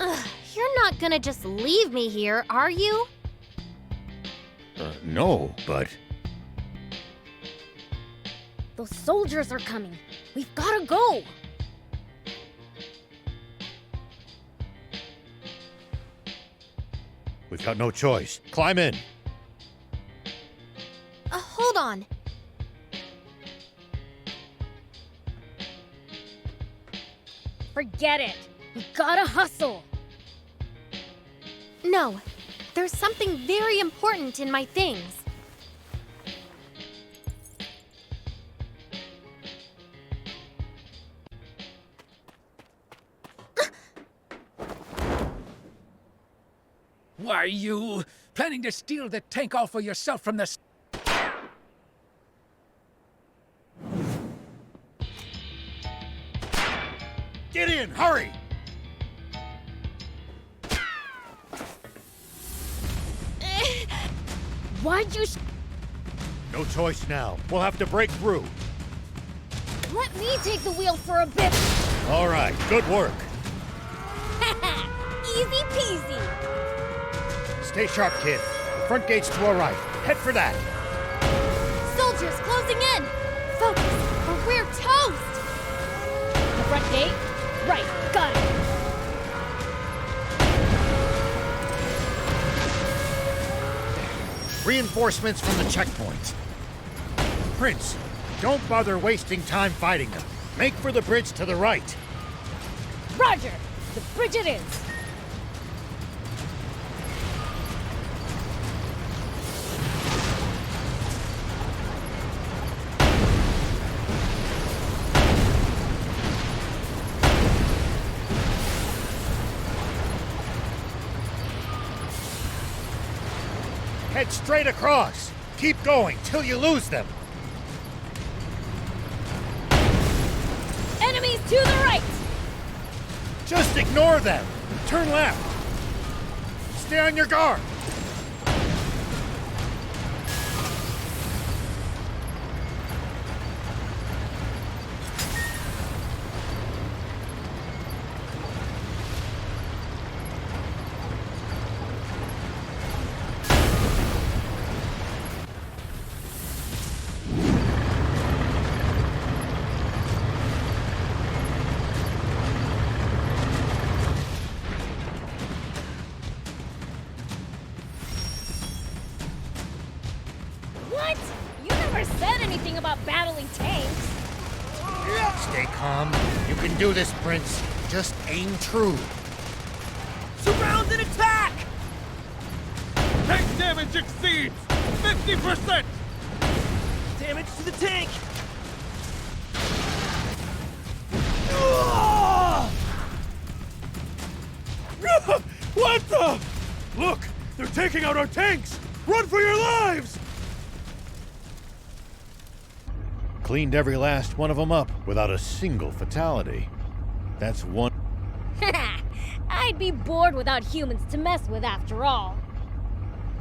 Ugh, you're not gonna just leave me here, are you? No, but... Those soldiers are coming. We've gotta go. We've got no choice. Climb in. Hold on. Forget it. We gotta hustle. No, there's something very important in my things. Why, you planning to steal the tank all for yourself from the... Get in! Hurry! Why'd you... No choice now. We'll have to break through. Let me take the wheel for a bit. All right, good work. Easy peasy. Stay sharp, kid. The front gate's to our right. Head for that. Soldiers closing in! Focus, or we're toast! The front gate? Right, got it. Reinforcements from the checkpoint. Prince, don't bother wasting time fighting them. Make for the bridge to the right. Roger. The bridge it is. Head straight across. Keep going till you lose them. Enemies to the right! Just ignore them. Turn left. Stay on your guard. What? You never said anything about battling tanks. Stay calm. You can do this, Prince. Just aim true. Surround and attack! Tank damage exceeds 50%! Damage to the tank! What the? Look! They're taking out our tanks! Run for your lives! Cleaned every last one of them up without a single fatality. That's one. I'd be bored without humans to mess with after all.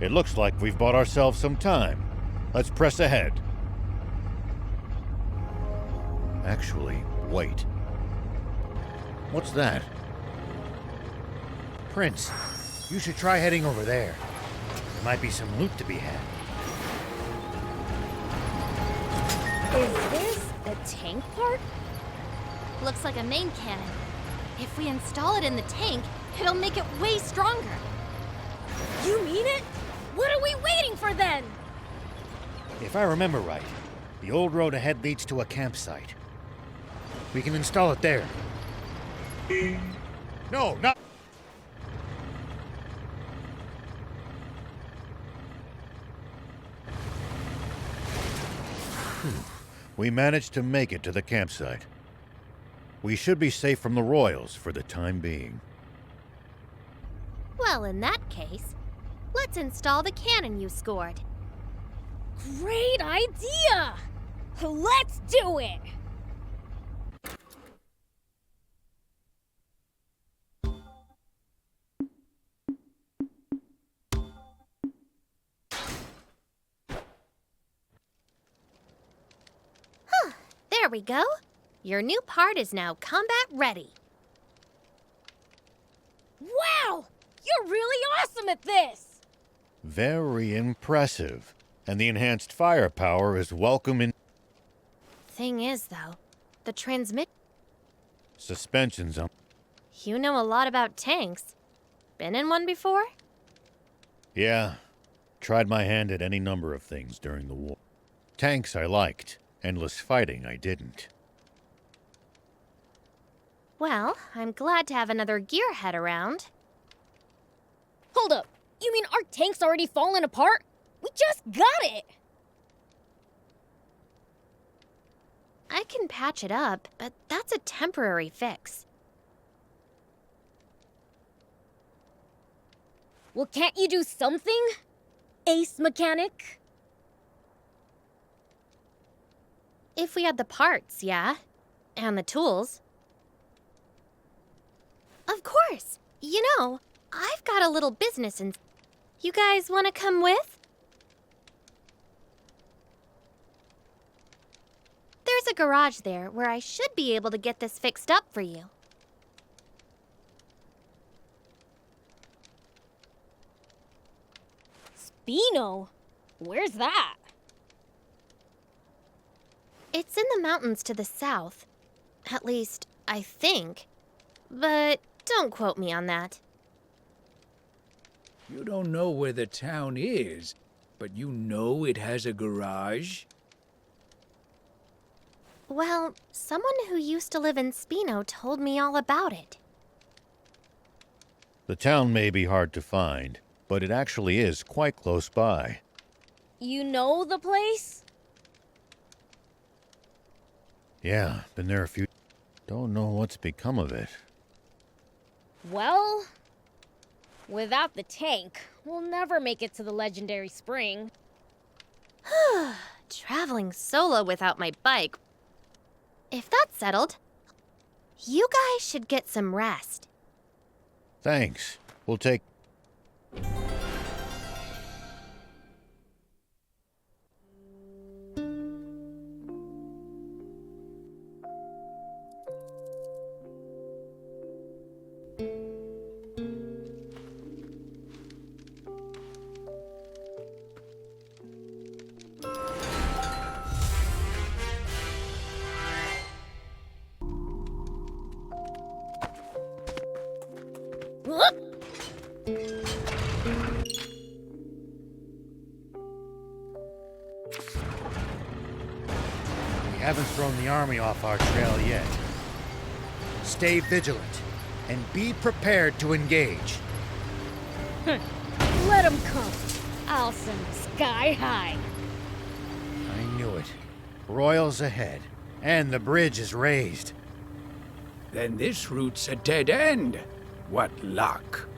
It looks like we've bought ourselves some time. Let's press ahead. Actually, wait. What's that? Prince, you should try heading over there. There might be some loot to be had. Is this a tank part? Looks like a main cannon. If we install it in the tank, it'll make it way stronger. You mean it? What are we waiting for then? If I remember right, the old road ahead leads to a campsite. We can install it there. No, not... We managed to make it to the campsite. We should be safe from the royals for the time being. Well, in that case, let's install the cannon you scored. Great idea! Let's do it! There we go. Your new part is now combat ready. Wow! You're really awesome at this! Very impressive. And the enhanced firepower is welcome in... Thing is, though, the transmit... Suspensions on... You know a lot about tanks. Been in one before? Yeah. Tried my hand at any number of things during the war. Tanks I liked. Endless fighting I didn't. Well, I'm glad to have another gearhead around. Hold up. You mean our tank's already fallen apart? We just got it! I can patch it up, but that's a temporary fix. Well, can't you do something? Ace mechanic? If we had the parts, yeah. And the tools. Of course! You know, I've got a little business and... You guys want to come with? There's a garage there where I should be able to get this fixed up for you. Spino? Where's that? It's in the mountains to the south. At least, I think. But don't quote me on that. You don't know where the town is, but you know it has a garage? Well, someone who used to live in Spino told me all about it. The town may be hard to find, but it actually is quite close by. You know the place? Yeah, been there a few... Don't know what's become of it. Well, Without the tank, we'll never make it to the legendary spring. Traveling solo without my bike. If that's settled, you guys should get some rest. Thanks. We'll take... We haven't thrown the army off our trail yet. Stay vigilant, and be prepared to engage. Let them come. I'll send them sky high. I knew it. Royals ahead, and the bridge is raised. Then this route's a dead end. What luck.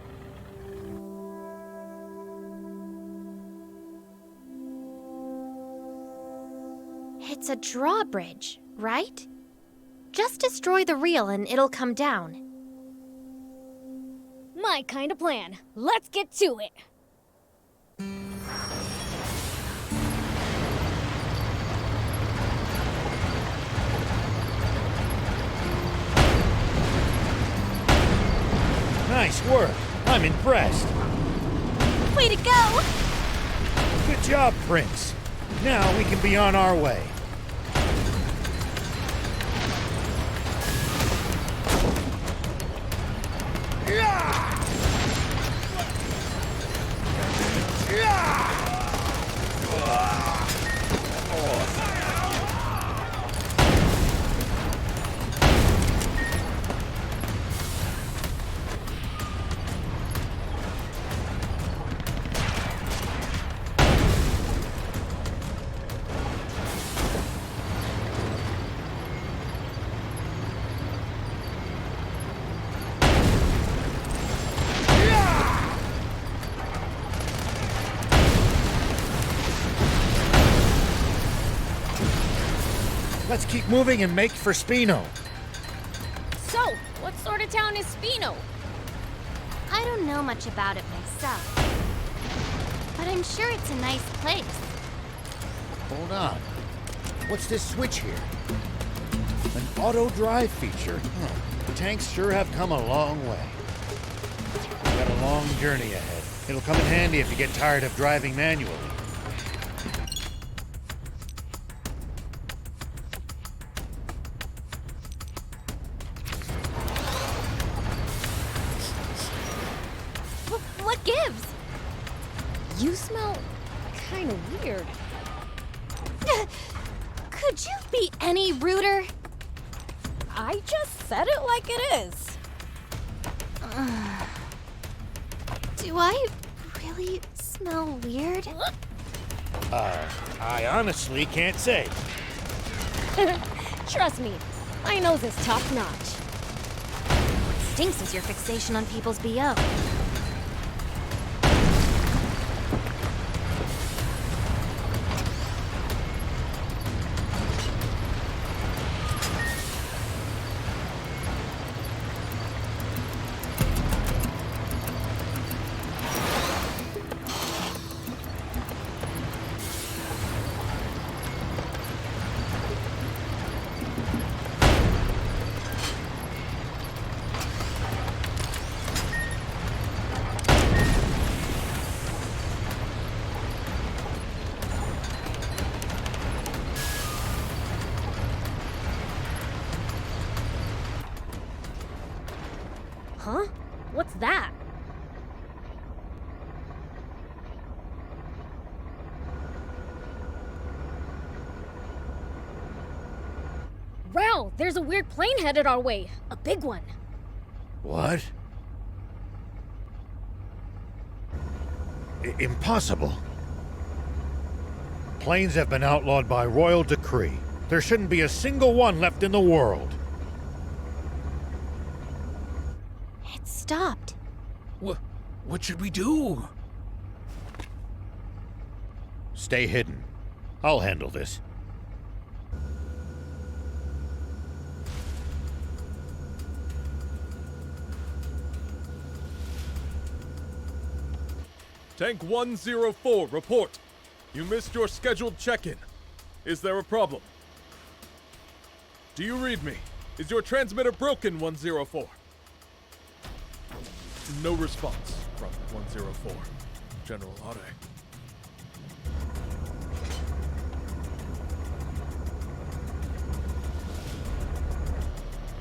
It's a drawbridge, right? Just destroy the reel and it'll come down. My kind of plan. Let's get to it. Nice work. I'm impressed. Way to go! Good job, Prince. Now we can be on our way. Let's keep moving and make for Spino. So, what sort of town is Spino? I don't know much about it myself, but I'm sure it's a nice place. Hold on. What's this switch here? An auto-drive feature? The tanks sure have come a long way. We've got a long journey ahead. It'll come in handy if you get tired of driving manually. What gives? You smell kind of weird. Could you be any ruder? I just said it like it is. Do I really smell weird? I honestly can't say. Trust me, my nose is top notch. What stinks is your fixation on people's BO. Huh? What's that? Wow, there's a weird plane headed our way. A big one. What? Impossible. Planes have been outlawed by royal decree. There shouldn't be a single one left in the world. It stopped. What should we do? Stay hidden. I'll handle this. Tank 104, report. You missed your scheduled check-in. Is there a problem? Do you read me? Is your transmitter broken, 104? No response from 104. General Ade.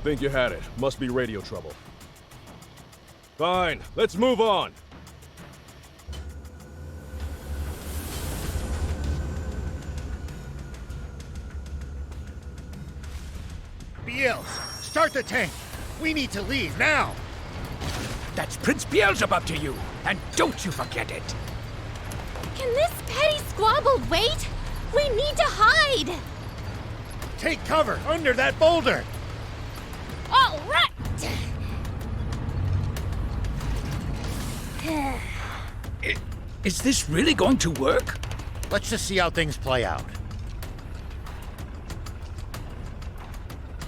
Think you had it. Must be radio trouble. Fine, let's move on. Beels, start the tank. We need to leave now. That's Prince Beelzebub to you, and don't you forget it. Can this petty squabble wait? We need to hide! Take cover under that boulder. All right! Is this really going to work? Let's just see how things play out.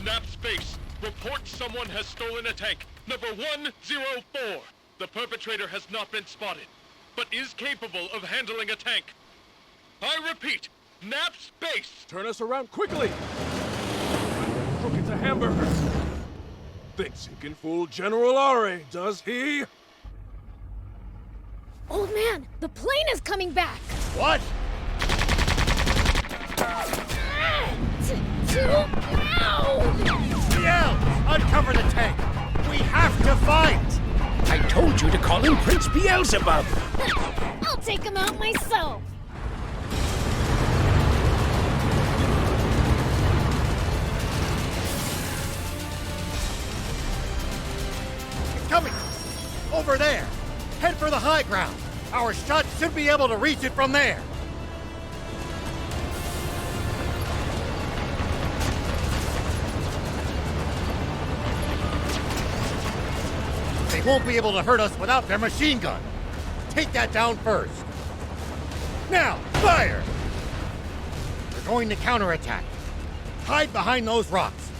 Nap Space, report someone has stolen a tank. Number 104. The perpetrator has not been spotted, but is capable of handling a tank. I repeat, Nap Space! Turn us around quickly! Crooked to hamburger. Thinks he can fool General Ari, does he? Old man, the plane is coming back! What? Beels, uncover the tank. We have to fight. I told you to call him Prince Beelzebub. I'll take him out myself! It's coming. Over there. Head for the high ground. Our shots should be able to reach it from there. They won't be able to hurt us without their machine gun. Take that down first. Now, fire! They're going to counterattack. Hide behind those rocks.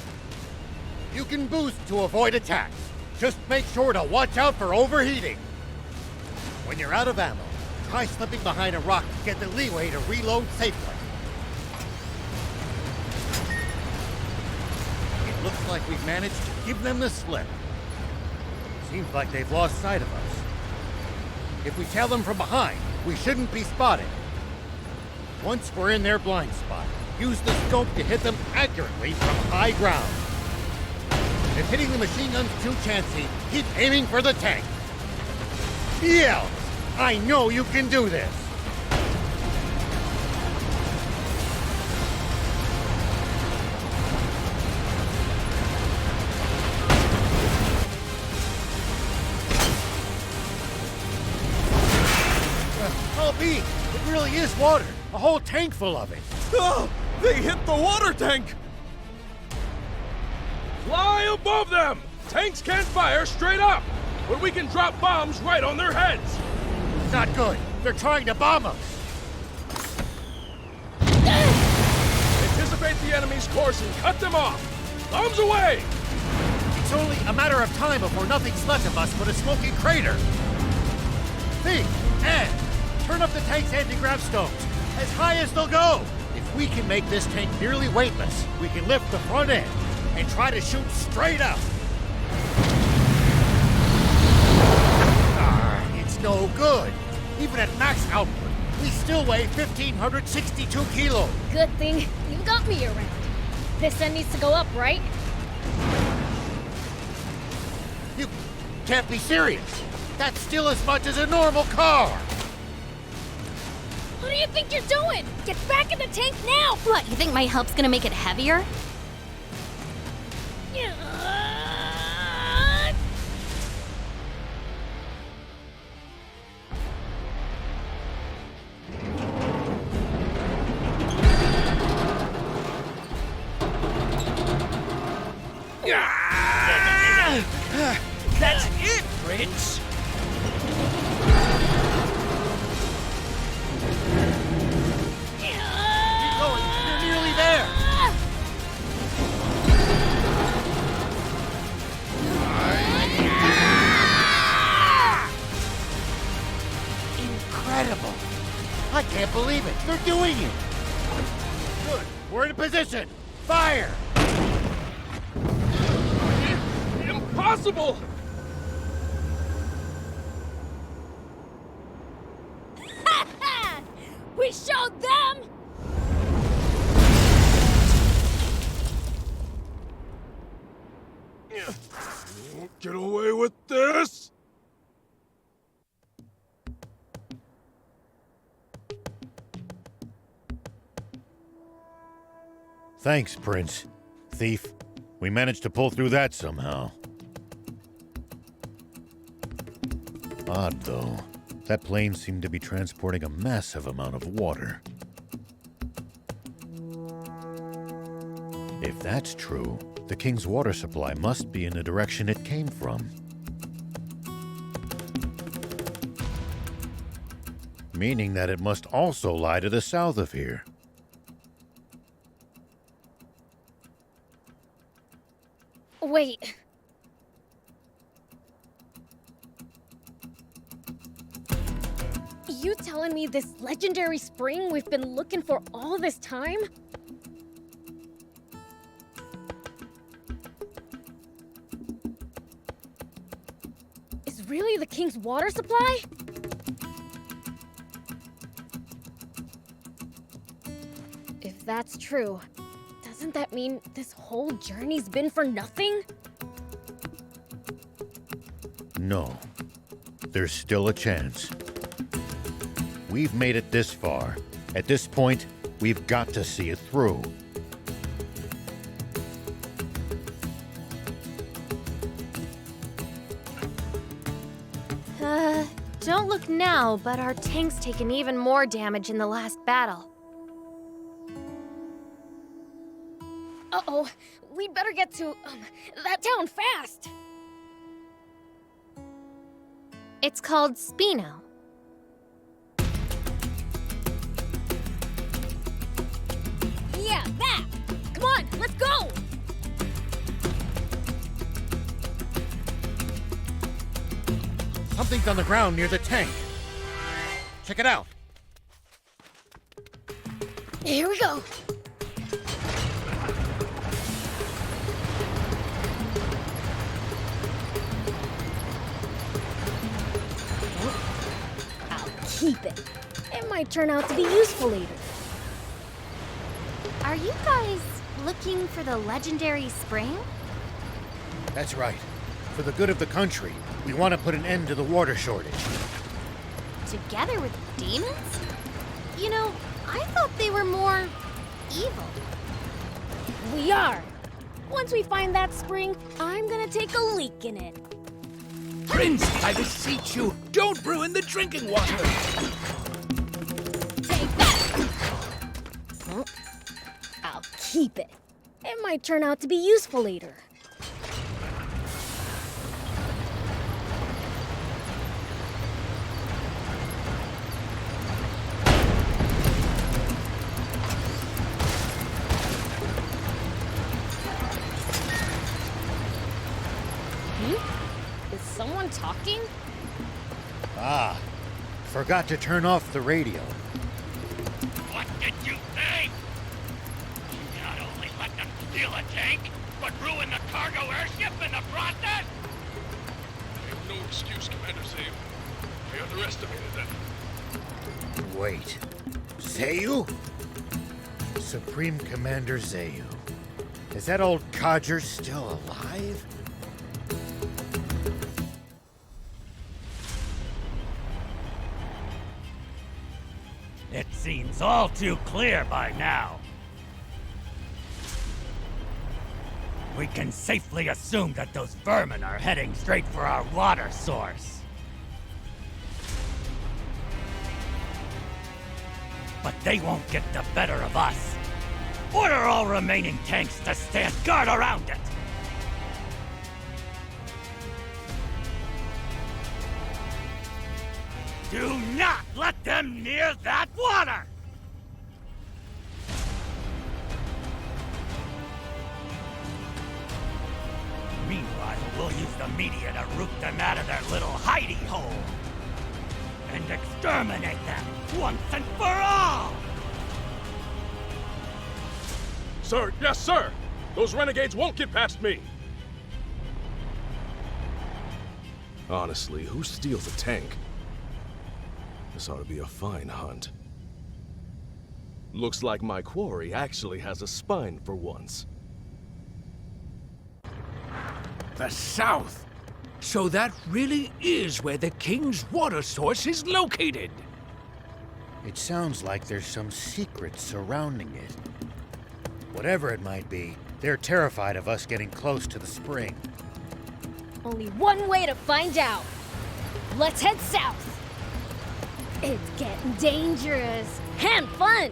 You can boost to avoid attacks. Just make sure to watch out for overheating. When you're out of ammo, try slipping behind a rock to get the leeway to reload safely. It looks like we've managed to give them the slip. Seems like they've lost sight of us. If we tail them from behind, we shouldn't be spotted. Once we're in their blind spot, use the scope to hit them accurately from high ground. If hitting the machine gun's too chancy, keep aiming for the tank. Beels, I know you can do this. I'll be. It really is water. A whole tank full of it. Oh, they hit the water tank! Fly above them! Tanks can't fire straight up, but we can drop bombs right on their heads! Not good. They're trying to bomb us. Anticipate the enemy's course and cut them off! Bombs away! It's only a matter of time before nothing's left of us but a smoking crater. Think, and turn up the tank's anti-grav stones as high as they'll go. If we can make this tank nearly weightless, we can lift the front end and try to shoot straight up. It's no good. Even at max output, we still weigh 1,562 kilos. Good thing you got me around. This end needs to go up, right? You can't be serious. That's still as much as a normal car. What do you think you're doing? Get back in the tank now! What, you think my help's gonna make it heavier? That's it, Prince. Good. We're in position. Fire! Impossible! We showed them! You won't get away with this! Thanks, Prince. Thief. We managed to pull through that somehow. Odd, though. That plane seemed to be transporting a massive amount of water. If that's true, the king's water supply must be in the direction it came from. Meaning that it must also lie to the south of here. Wait. You telling me this legendary spring we've been looking for all this time? Is really the king's water supply? If that's true, doesn't that mean this whole journey's been for nothing? No. There's still a chance. We've made it this far. At this point, we've got to see it through. Don't look now, but our tank's taken even more damage in the last battle. Uh-oh, we'd better get to, that town fast! It's called Spino. Yeah, that! Come on, let's go! Something's on the ground near the tank. Check it out. Here we go. I'll keep it. It might turn out to be useful later. Are you guys looking for the legendary spring? That's right. For the good of the country, we want to put an end to the water shortage. Together with demons? You know, I thought they were more evil. We are. Once we find that spring, I'm gonna take a leak in it. Prince, I beseech you, don't ruin the drinking water! Take that! Oh, I'll keep it. It might turn out to be useful later. Is someone talking? Ah, forgot to turn off the radio. What did you think? You not only let them steal a tank, but ruin the cargo airship in the process? I have no excuse, Commander Zayu. I underestimated them. Wait. Zayu? Supreme Commander Zayu. Is that old codger still alive? It seems all too clear by now. We can safely assume that those vermin are heading straight for our water source. But they won't get the better of us. Order all remaining tanks to stand guard around it. Do not let them near that water! Meanwhile, we'll use the media to root them out of their little hidey hole. And exterminate them once and for all! sir! Yes, sir! Those renegades won't get past me! Honestly, who steals a tank? This ought to be a fine hunt. Looks like my quarry actually has a spine for once. The south! So that really is where the king's water source is located! It sounds like there's some secret surrounding it. Whatever it might be, they're terrified of us getting close to the spring. Only one way to find out. Let's head south. It's getting dangerous and fun.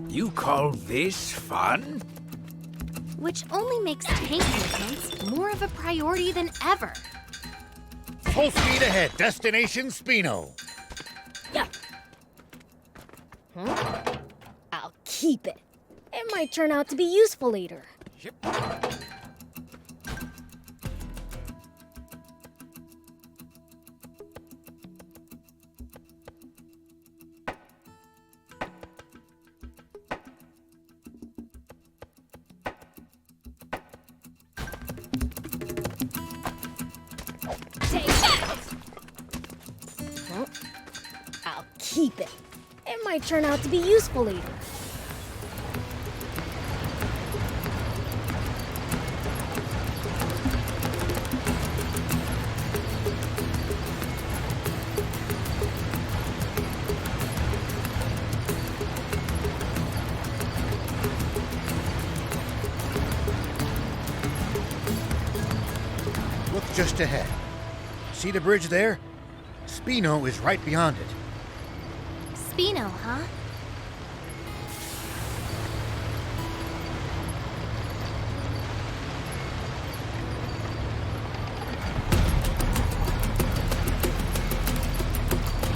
You call this fun? Which only makes tank movements more of a priority than ever. Full speed ahead, destination Spino. Yeah. Huh? I'll keep it. It might turn out to be useful later. Take that! Huh? I'll keep it. It might turn out to be useful later. Look just ahead. See the bridge there? Spino is right beyond it. Spino, huh?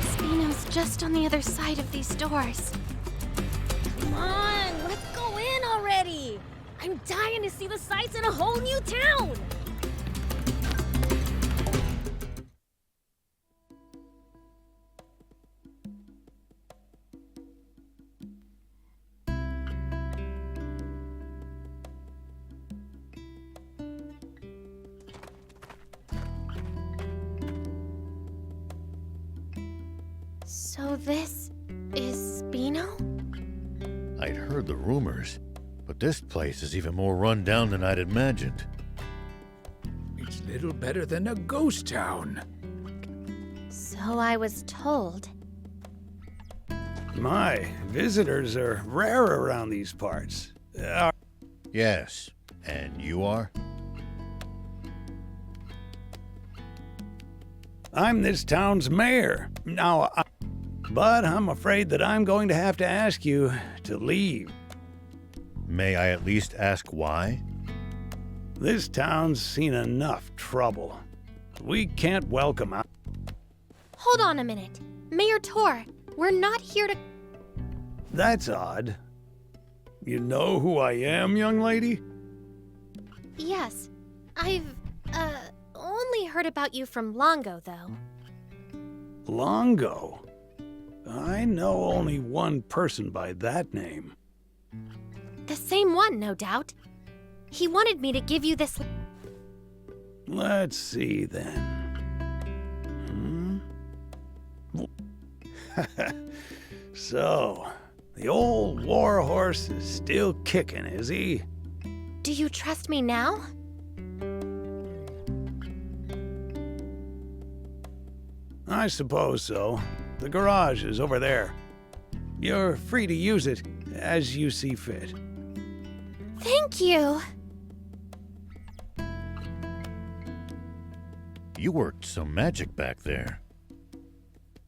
Spino's just on the other side of these doors. Come on, let's go in already. I'm dying to see the sights in a whole new town. So this is Spino? I'd heard the rumors, but this place is even more run down than I'd imagined. It's little better than a ghost town. So I was told. My, visitors are rare around these parts. Yes, and you are? I'm this town's mayor. But I'm afraid that I'm going to have to ask you to leave. May I at least ask why? This town's seen enough trouble. We can't welcome out. Hold on a minute. Mayor Tor, we're not here to... That's odd. You know who I am, young lady? Yes. I've, only heard about you from Longo, though. Longo? I know only one person by that name. The same one, no doubt. He wanted me to give you this... Let's see, then. So, the old warhorse is still kicking, is he? Do you trust me now? I suppose so. The garage is over there. You're free to use it as you see fit. Thank you. You worked some magic back there.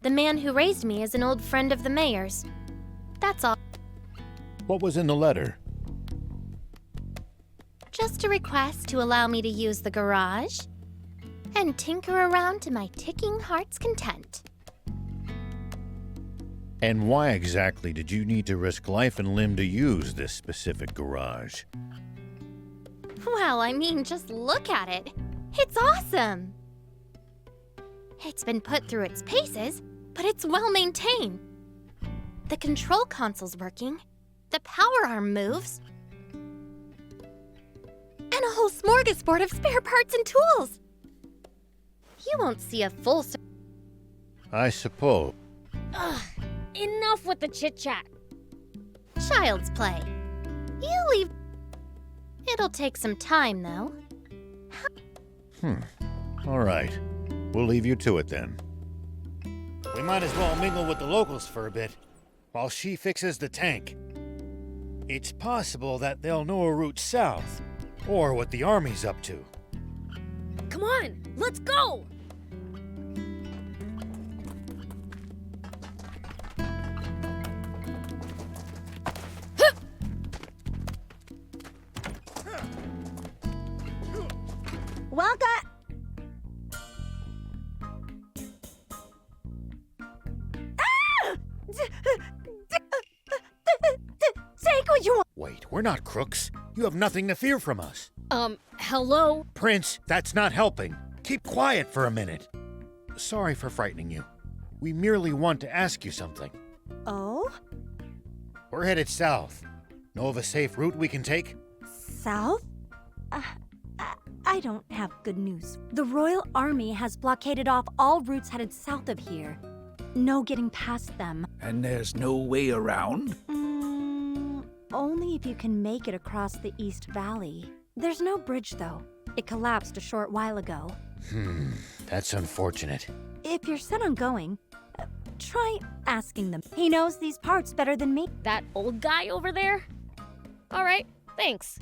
The man who raised me is an old friend of the mayor's. That's all. What was in the letter? Just a request to allow me to use the garage and tinker around to my ticking heart's content. And why exactly did you need to risk life and limb to use this specific garage? Well, I mean, just look at it. It's awesome. It's been put through its paces, but it's well maintained. The control console's working, the power arm moves, And a whole smorgasbord of spare parts and tools. You won't see a full I suppose. Ugh, enough with the chit-chat. child's play. You leave. It'll take some time, though. All right. We'll leave you to it then. We might as well mingle with the locals for a bit, while she fixes the tank. It's possible that they'll know a route south, or what the army's up to. Come on, let's go! Welcome. Take what you want. Wait, we're not crooks. You have nothing to fear from us. Hello? Prince, that's not helping. Keep quiet for a minute. Sorry for frightening you. We merely want to ask you something. Oh? We're headed south. Know of a safe route we can take? South? I don't have good news. The Royal Army has blockaded off all routes headed south of here. No getting past them. And there's no way around? Only if you can make it across the East Valley. There's no bridge, though. It collapsed a short while ago. That's unfortunate. If you're set on going, try asking them. He knows these parts better than me. That old guy over there? All right, thanks.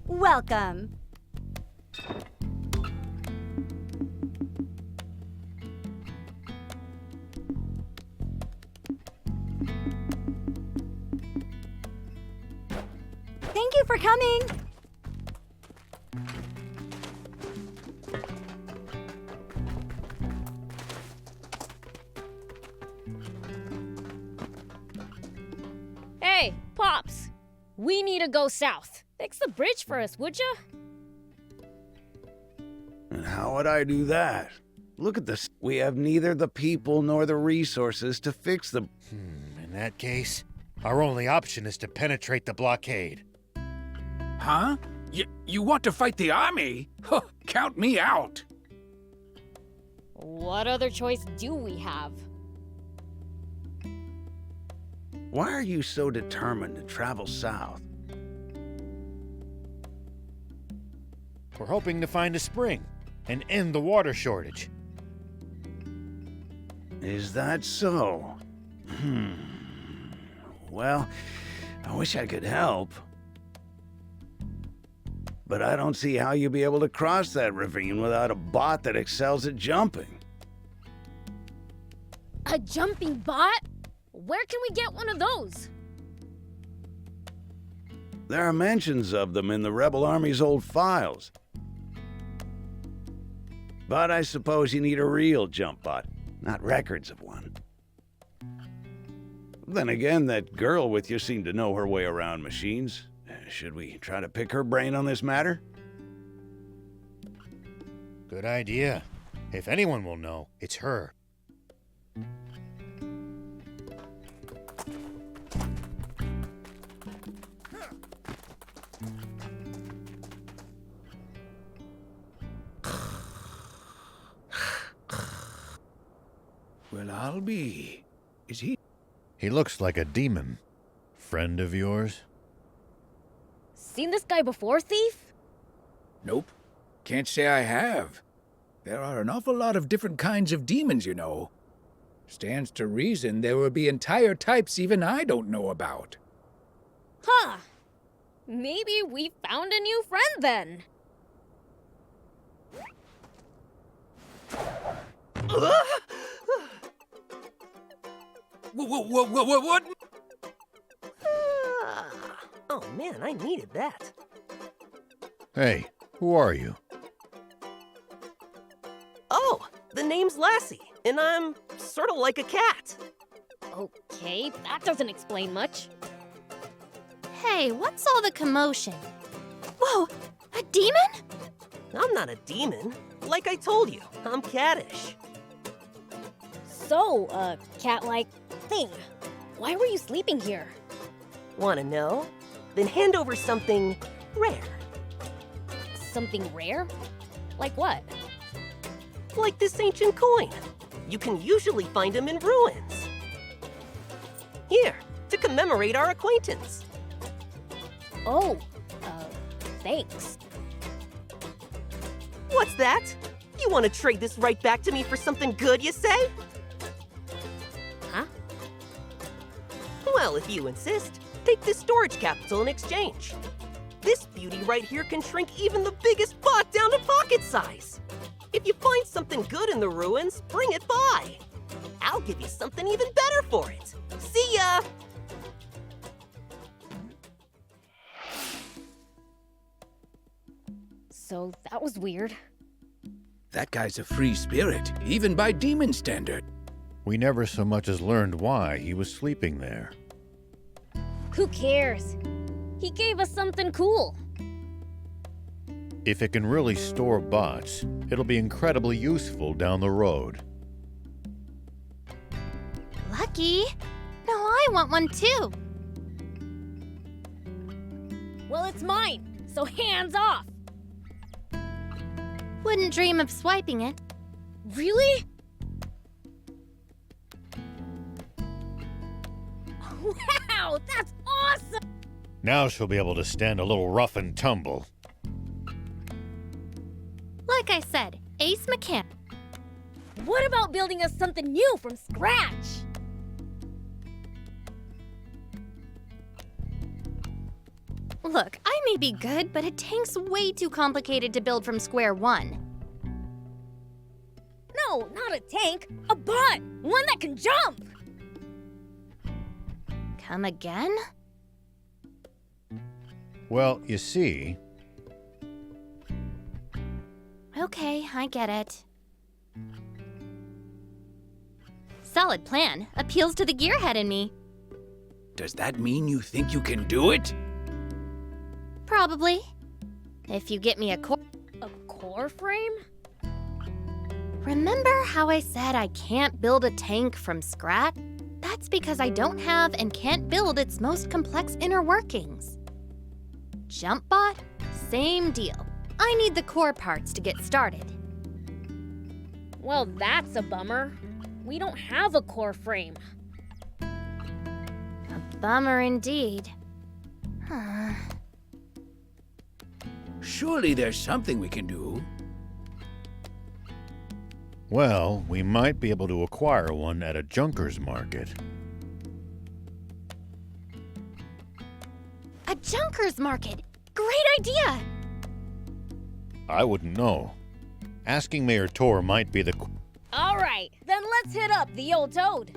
Welcome. Thank you for coming. Hey, Pops. We need to go south. Fix the bridge for us, would ya? And how would I do that? Look at this. We have neither the people nor the resources to fix them. In that case, our only option is to penetrate the blockade. Huh? You want to fight the army? Huh, count me out. What other choice do we have? Why are you so determined to travel south? We're hoping to find a spring and end the water shortage. Is that so? Well, I wish I could help. But I don't see how you'll be able to cross that ravine without a bot that excels at jumping. A jumping bot? Where can we get one of those? There are mentions of them in the Rebel Army's old files. But I suppose you need a real jump bot, not records of one. Then again, that girl with you seemed to know her way around machines. Should we try to pick her brain on this matter? Good idea. If anyone will know, it's her. Well, I'll be. Is he? He looks like a demon. Friend of yours? Seen this guy before, thief? Nope. Can't say I have. There are an awful lot of different kinds of demons, you know. Stands to reason there will be entire types even I don't know about. Huh. Maybe we found a new friend then. What? Oh man, I needed that. Hey, who are you? Oh, the name's Lassie, and I'm sort of like a cat. Okay, that doesn't explain much. Hey, what's all the commotion? Whoa, a demon? I'm not a demon. Like I told you, I'm cattish. So, cat-like thing. Why were you sleeping here? Wanna know? then hand over something rare. Something rare? Like what? Like this ancient coin. You can usually find them in ruins. Here, to commemorate our acquaintance. Oh, thanks. What's that? You want to trade this right back to me for something good, you say? Huh? Well, if you insist, take this storage capsule in exchange. This beauty right here can shrink even the biggest bot down to pocket size. If you find something good in the ruins, bring it by. I'll give you something even better for it. See ya! So that was weird. That guy's a free spirit, even by demon standard. We never so much as learned why he was sleeping there. Who cares? He gave us something cool. If it can really store bots, it'll be incredibly useful down the road. Lucky. No, I want one too. Well, it's mine, so hands off. Wouldn't dream of swiping it. Really? Wow, that's awesome! Now she'll be able to stand a little rough and tumble. Like I said, ace mechanic. What about building us something new from scratch? Look, I may be good, but a tank's way too complicated to build from square one. No, not a tank. A bot! One that can jump! Come again? Well, you see... Okay, I get it. Solid plan. Appeals to the gearhead in me. Does that mean you think you can do it? Probably. If you get me a core... A core frame? Remember how I said I can't build a tank from scratch? That's because I don't have and can't build its most complex inner workings. JumpBot? Same deal. I need the core parts to get started. Well, that's a bummer. We don't have a core frame. A bummer indeed. Huh. Surely there's something we can do. Well, we might be able to acquire one at a junker's market. A junker's market! Great idea! I wouldn't know. Asking Mayor Tor might be the... All right, then let's hit up the old toad.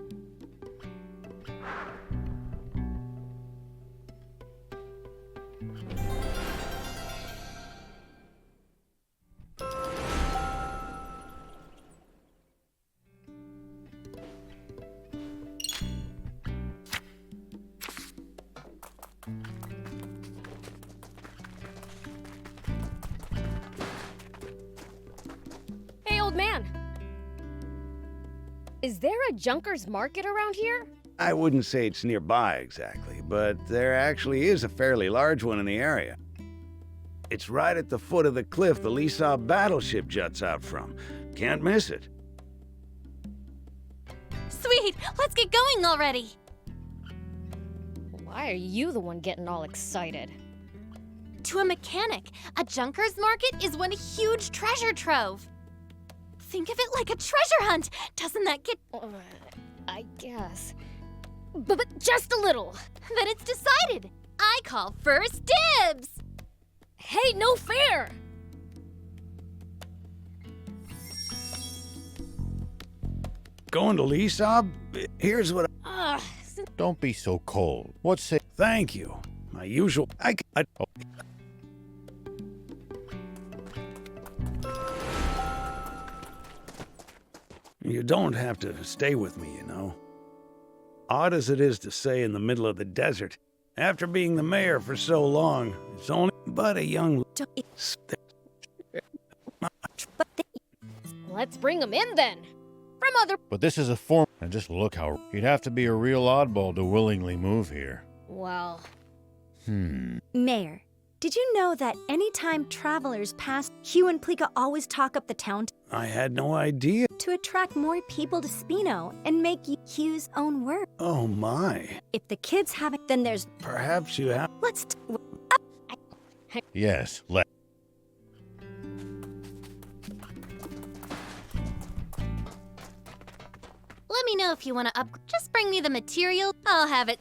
Hey, old man. Is there a junker's market around here? I wouldn't say it's nearby exactly, but there actually is a fairly large one in the area. It's right at the foot of the cliff the Lisa Battleship juts out from. Can't miss it. Sweet! Let's get going already! Why are you the one getting all excited? To a mechanic, a junker's market is one huge treasure trove. Think of it like a treasure hunt. Doesn't that get... I guess. But just a little. Then it's decided. I call first dibs. Hey, no fair! Going to Lisa? Here's what Don't be so cold. What's it? Thank you. My usual... Oh. You don't have to stay with me, you know. Odd as it is to say in the middle of the desert, after being the mayor for so long, it's only but a young... Let's bring him in then. From other... But this is a form... And just look how... You'd have to be a real oddball to willingly move here. Well... Mayor, did you know that anytime travelers pass, Hugh and Plea always talk up the town I had no idea. to attract more people to Spino and make Hugh's own work? Oh my. If the kids haven't, then there's... Perhaps you have. Let's... Yes, Let me know if you want to Just bring me the material. I'll have it.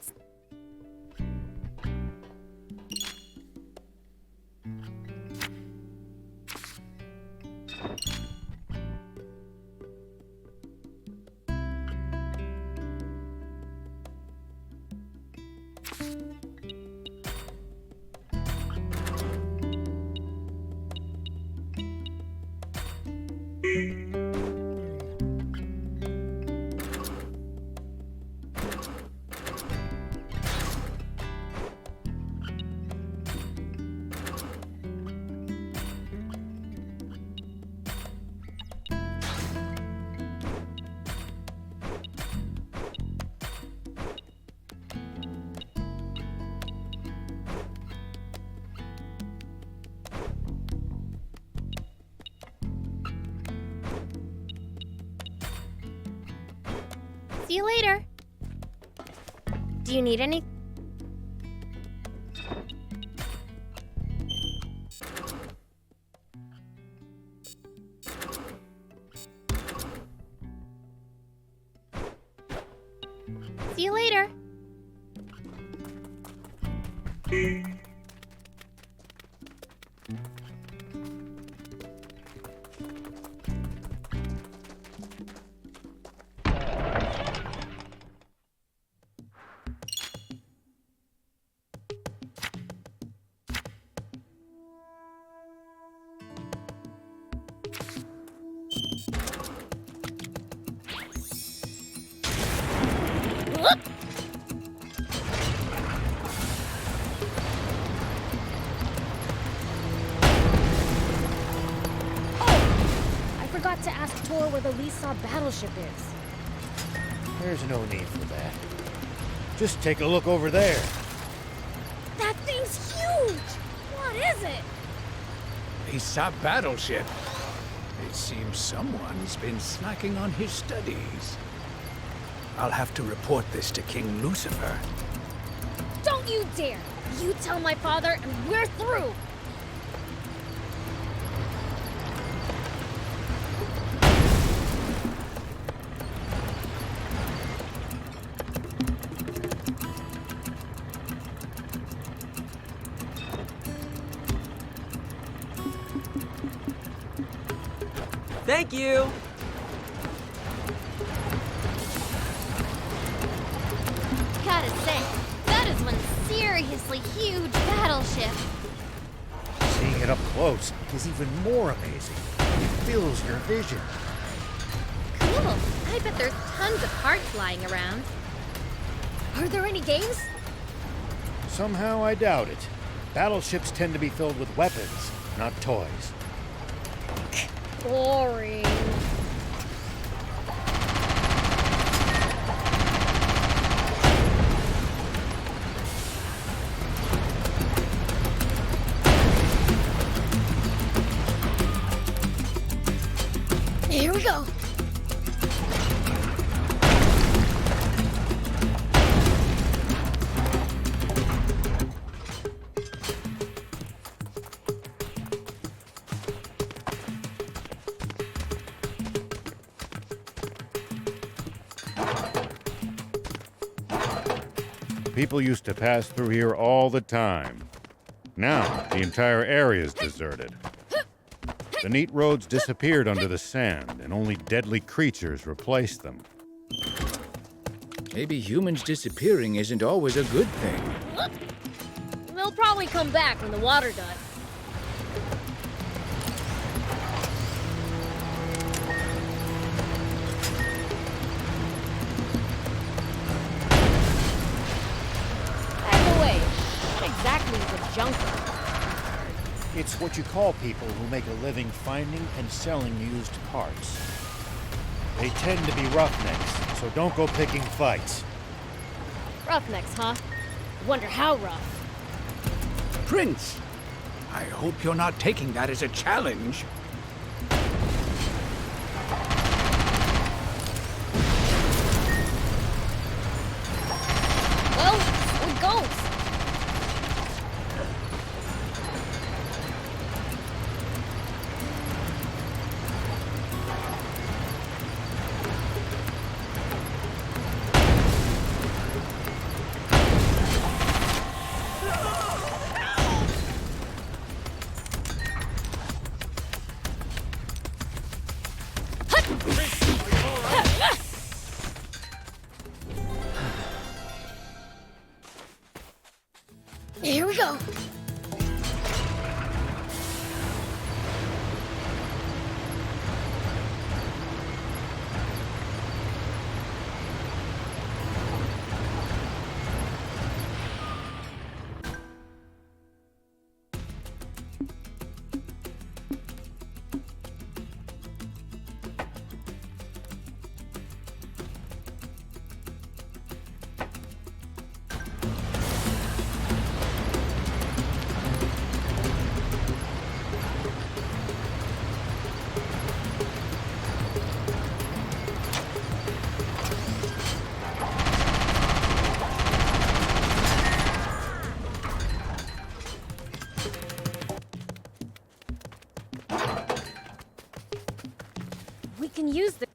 See you later. Do you need any? See you later. To ask Tor where the Lisa Battleship is. There's no need for that. Just take a look over there. That thing's huge! What is it? Lisa Battleship. It seems someone's been slacking on his studies. I'll have to report this to King Lucifer. Don't you dare! You tell my father and we're through! Thank you! Gotta say, that is one seriously huge battleship. Seeing it up close is even more amazing. It fills your vision. Cool. I bet there's tons of parts lying around. Are there any games? Somehow I doubt it. Battleships tend to be filled with weapons, not toys. Boring. Here we go. People used to pass through here all the time. Now, the entire area is deserted. The neat roads disappeared under the sand, and only deadly creatures replaced them. Maybe humans disappearing isn't always a good thing. They'll probably come back when the water does. Exactly the Junction. It's what you call people who make a living finding and selling used parts. They tend to be roughnecks, so don't go picking fights. Roughnecks, huh? Wonder how rough. Prince. I hope you're not taking that as a challenge. Well, so it goes. Here we go. We can use the...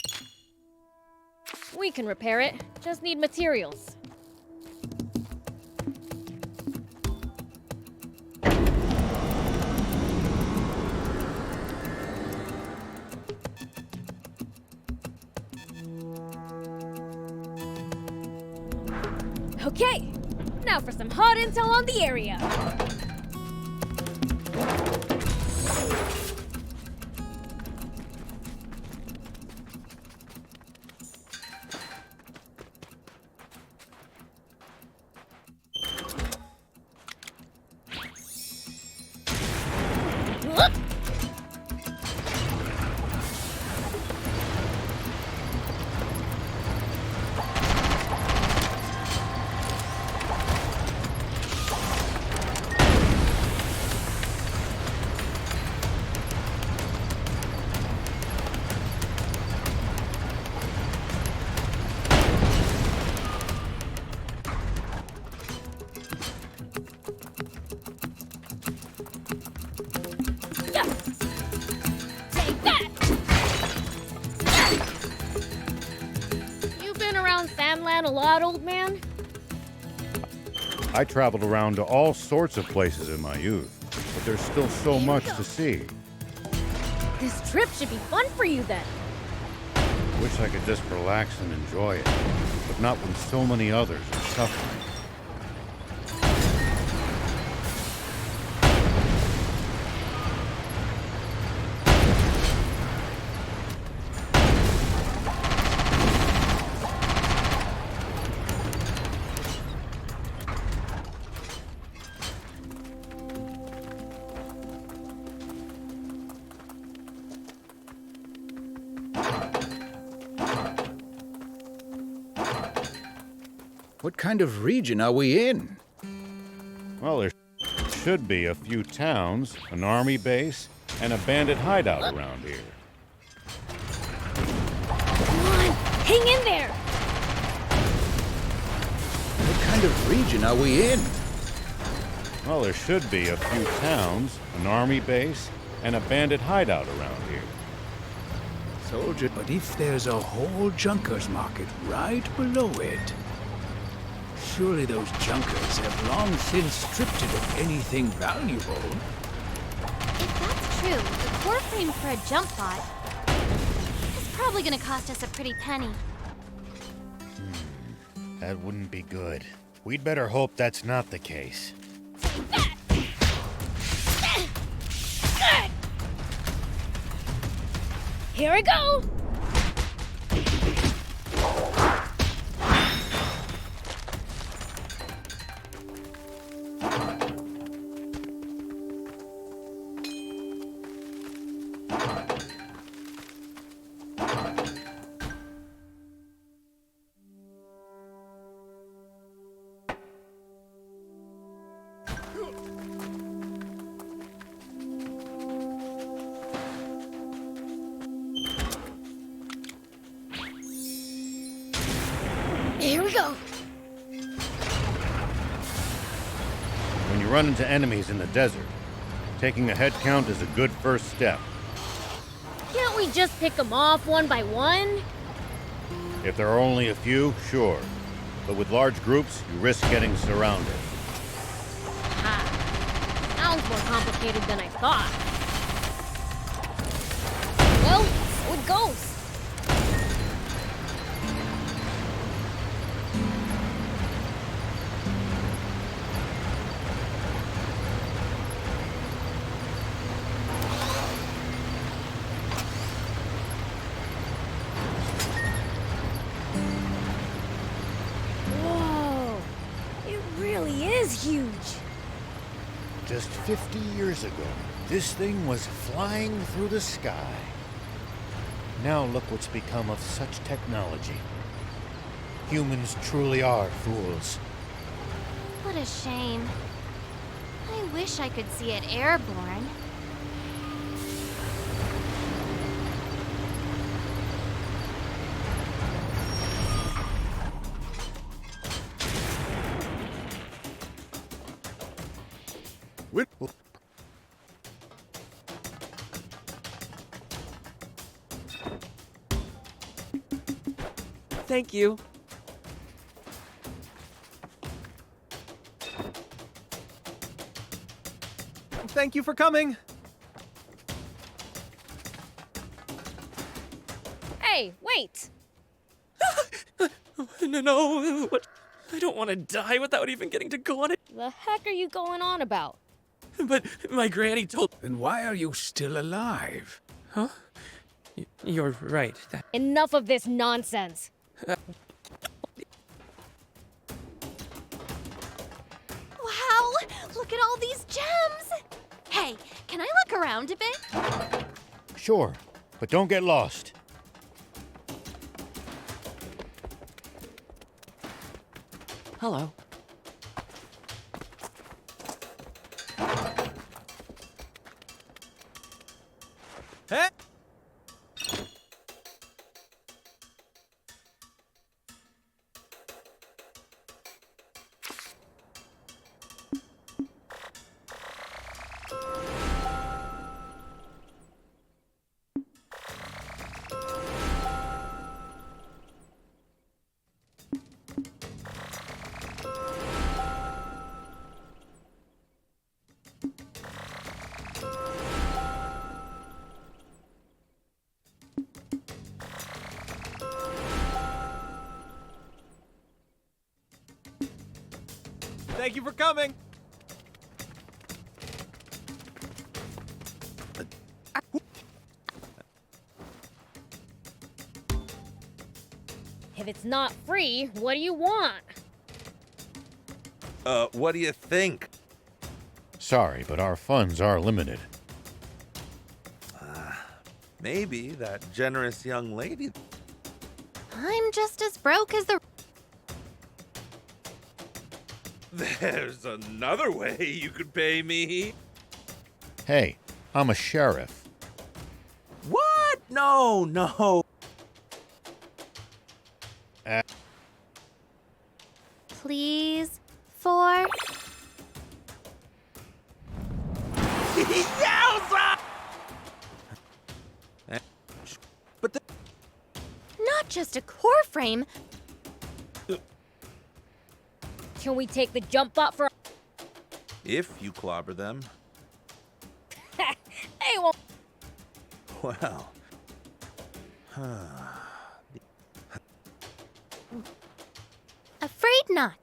We can repair it. Just need materials. Okay, now for some hot intel on the area. A lot, old man? I traveled around to all sorts of places in my youth, but there's still so much to see. This trip should be fun for you then. Wish I could just relax and enjoy it, but not when so many others are suffering. What kind of region are we in? Well, there should be a few towns, an army base, and a bandit hideout around here. Come on, hang in there! What kind of region are we in? Well, there should be a few towns, an army base, and a bandit hideout around here. Soldier, but if there's a whole junker's market right below it, surely those junkers have long since stripped it of anything valuable. If that's true, the core frame for a jump bot is probably gonna cost us a pretty penny. That wouldn't be good. We'd better hope that's not the case. Here we go! we go. When you run into enemies in the desert, taking a head count is a good first step. Can't we just pick them off one by one? If there are only a few, sure. But with large groups, you risk getting surrounded. Sounds more complicated than I thought. Well, so it goes. Whoa, it really is huge. Just 50 years ago, this thing was flying through the sky. Now look what's become of such technology. Humans truly are fools. What a shame. I wish I could see it airborne. Thank you. Thank you for coming. Hey, wait! No, what? I don't want to die without even getting to go on it. The heck are you going on about? But my granny told. Then why are you still alive? Huh? You're right. Enough of this nonsense. Wow! Look at all these gems! Hey, can I look around a bit? Sure, but don't get lost. Hello. Hey! Thank you for coming. If it's not free, what do you want? What do you think? Sorry, but our funds are limited. Maybe that generous young lady. I'm just as broke as the... There's another way you could pay me. Hey, I'm a sheriff. What? No. Please, for... Yowza! But Not just a core frame. Can we take the jump bot for... if you clobber them, Hey, well... well. Afraid not.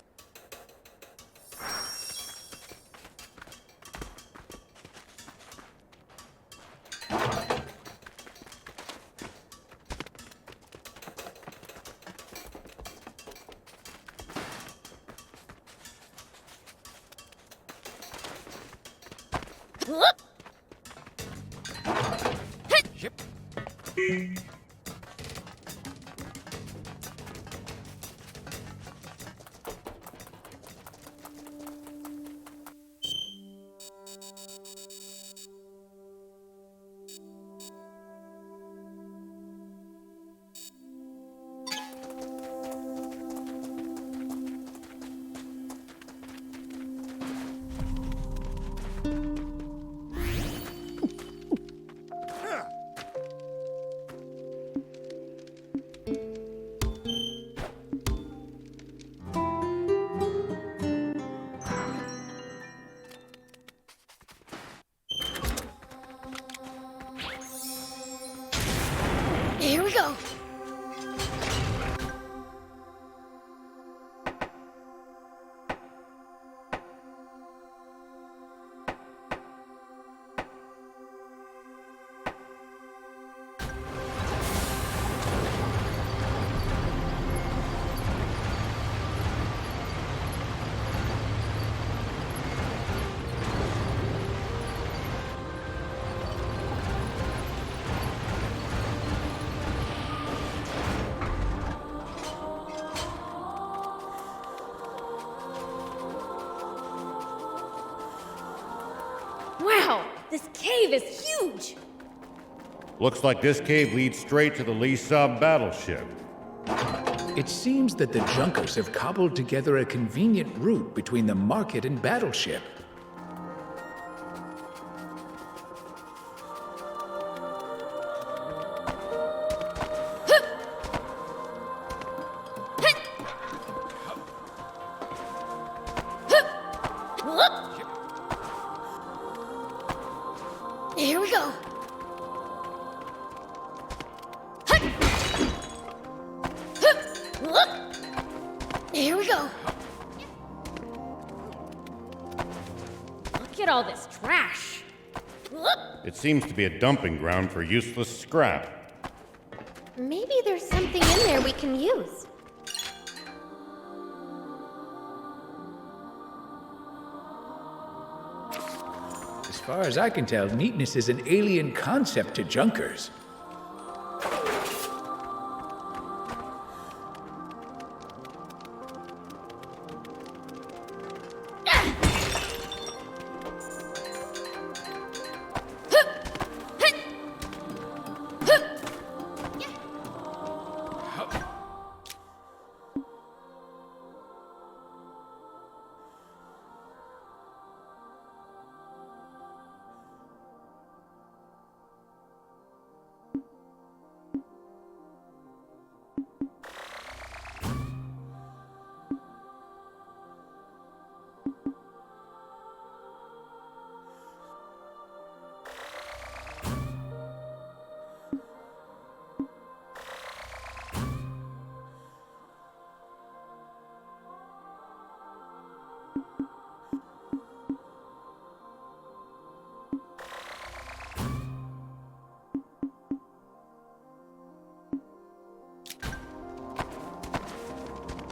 This cave is huge! Looks like this cave leads straight to the Lisa Battleship. It seems that the Junkers have cobbled together a convenient route between the market and Battleship. Here we go. Here we go. Look at all this trash. It seems to be a dumping ground for useless scrap. Maybe there's something in there we can use. As far as I can tell, neatness is an alien concept to Junkers.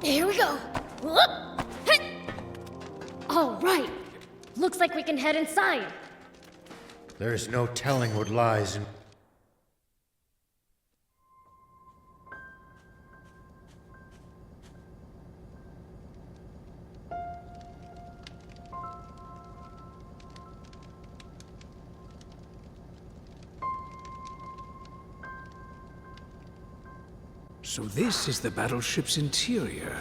Here we go. All right. Looks like we can head inside. There's no telling what lies in... So this is the battleship's interior.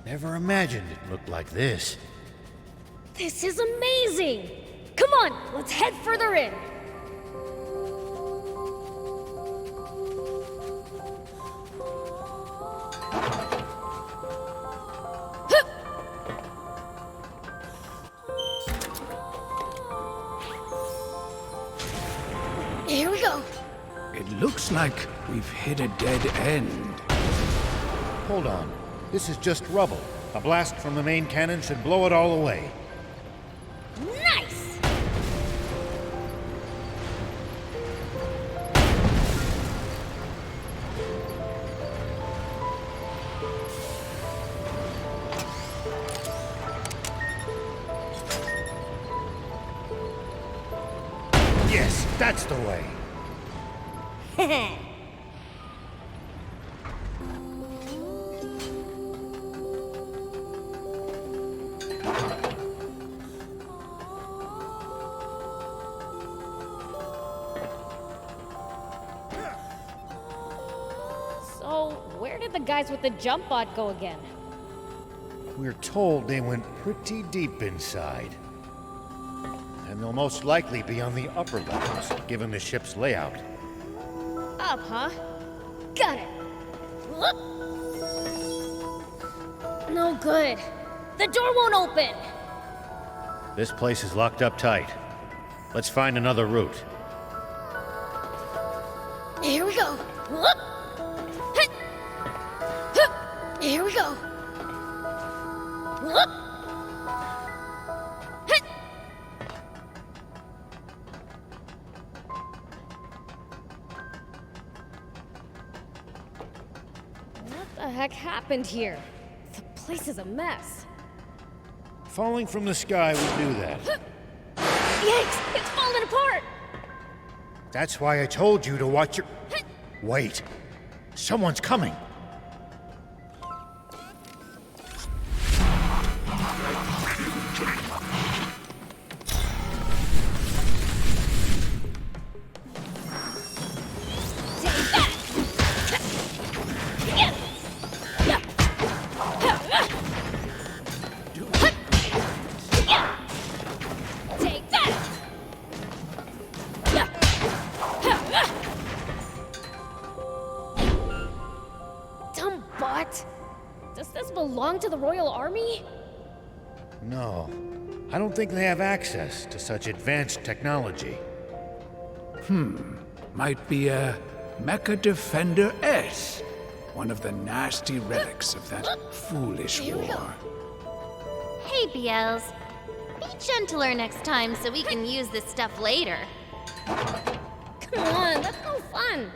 Never imagined it looked like this. This is amazing! Come on, let's head further in. Here we go. It looks like we've hit a dead end. Hold on. This is just rubble. A blast from the main cannon should blow it all away. Nice! Yes, that's the way. So, where did the guys with the jump bot go again? We're told they went pretty deep inside. And they'll most likely be on the upper levels, given the ship's layout. Up, huh? Got it. No good. The door won't open. This place is locked up tight. Let's find another route. Here we go. Here we go. What the heck happened here? The place is a mess. Falling from the sky would do that. Yikes! It's falling apart! That's why I told you to watch your... Wait. Someone's coming. belong to the Royal Army? No, I don't think they have access to such advanced technology. Might be a Mecha Defender S. One of the nasty relics of that foolish war. Hey, Beelz. Be gentler next time so we can use this stuff later. Come on, that's no fun.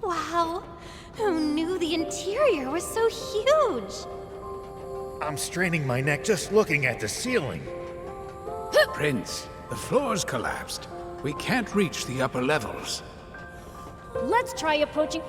Wow, who knew the interior was so huge? I'm straining my neck just looking at the ceiling. Prince, the floor's collapsed. We can't reach the upper levels. Let's try approaching.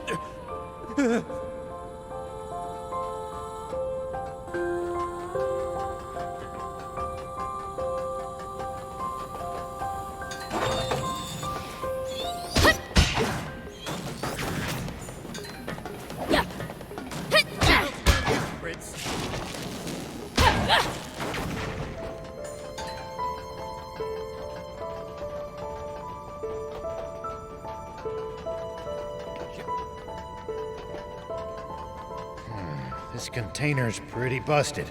This container's pretty busted.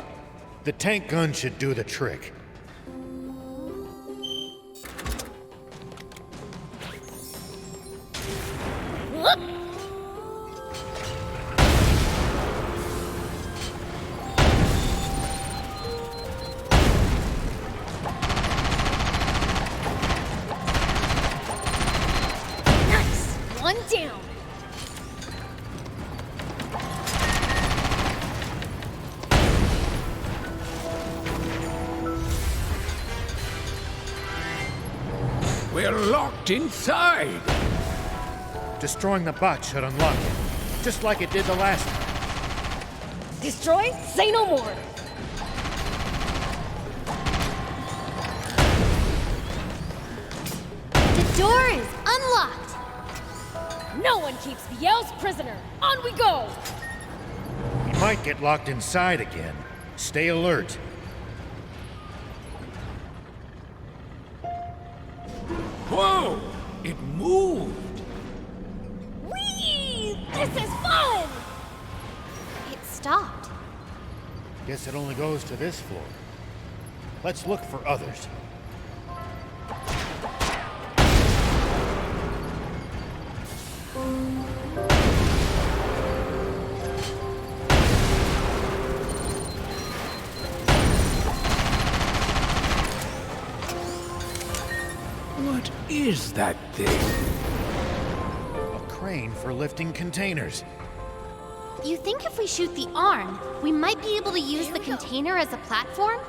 The tank gun should do the trick. Nice! One down. We're locked inside! Destroying the box should unlock it, just like it did the last time. Destroy? Say no more. The door is unlocked. No one keeps Beelz prisoner. On we go. We might get locked inside again. Stay alert. Whoa! It moved! Whee! This is fun! It stopped. Guess it only goes to this floor. Let's look for others. What is that thing? A crane for lifting containers. You think if we shoot the arm, we might be able to use the container as a platform?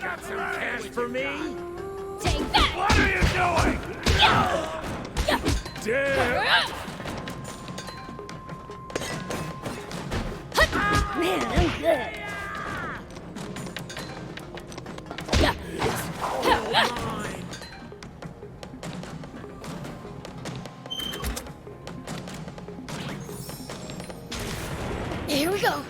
Got some cash for me? Take that! What are you doing? Damn! Man, I'm good. Here we go.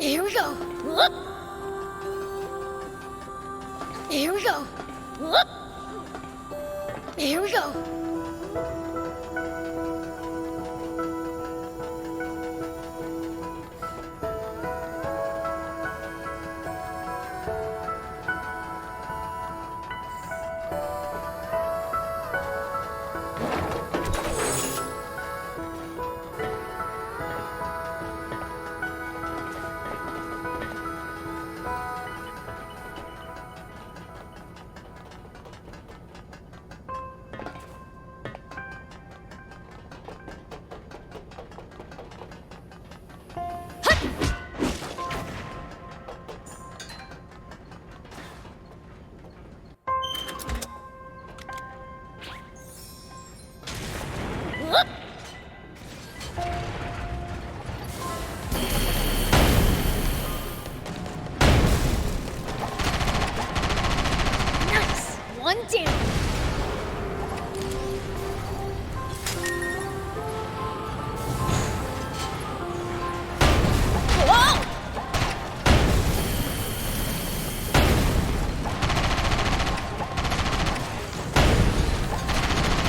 Here we go. Whoop. Here we go. Whoop. Here we go. Nice! One down. Whoa!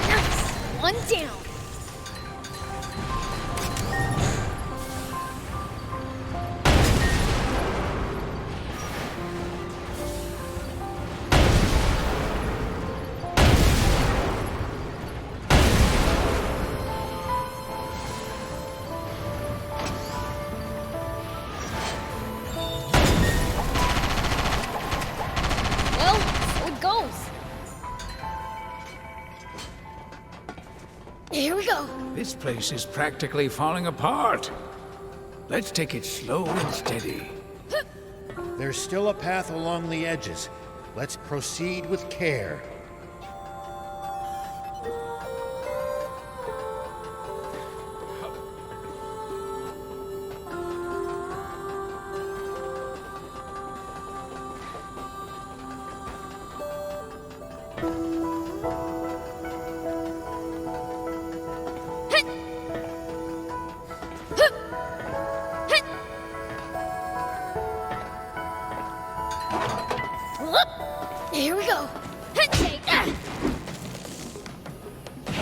Nice! One down. Well, so it goes. Here we go. This place is practically falling apart. Let's take it slow and steady. There's still a path along the edges. Let's proceed with care. Here we go. Take that.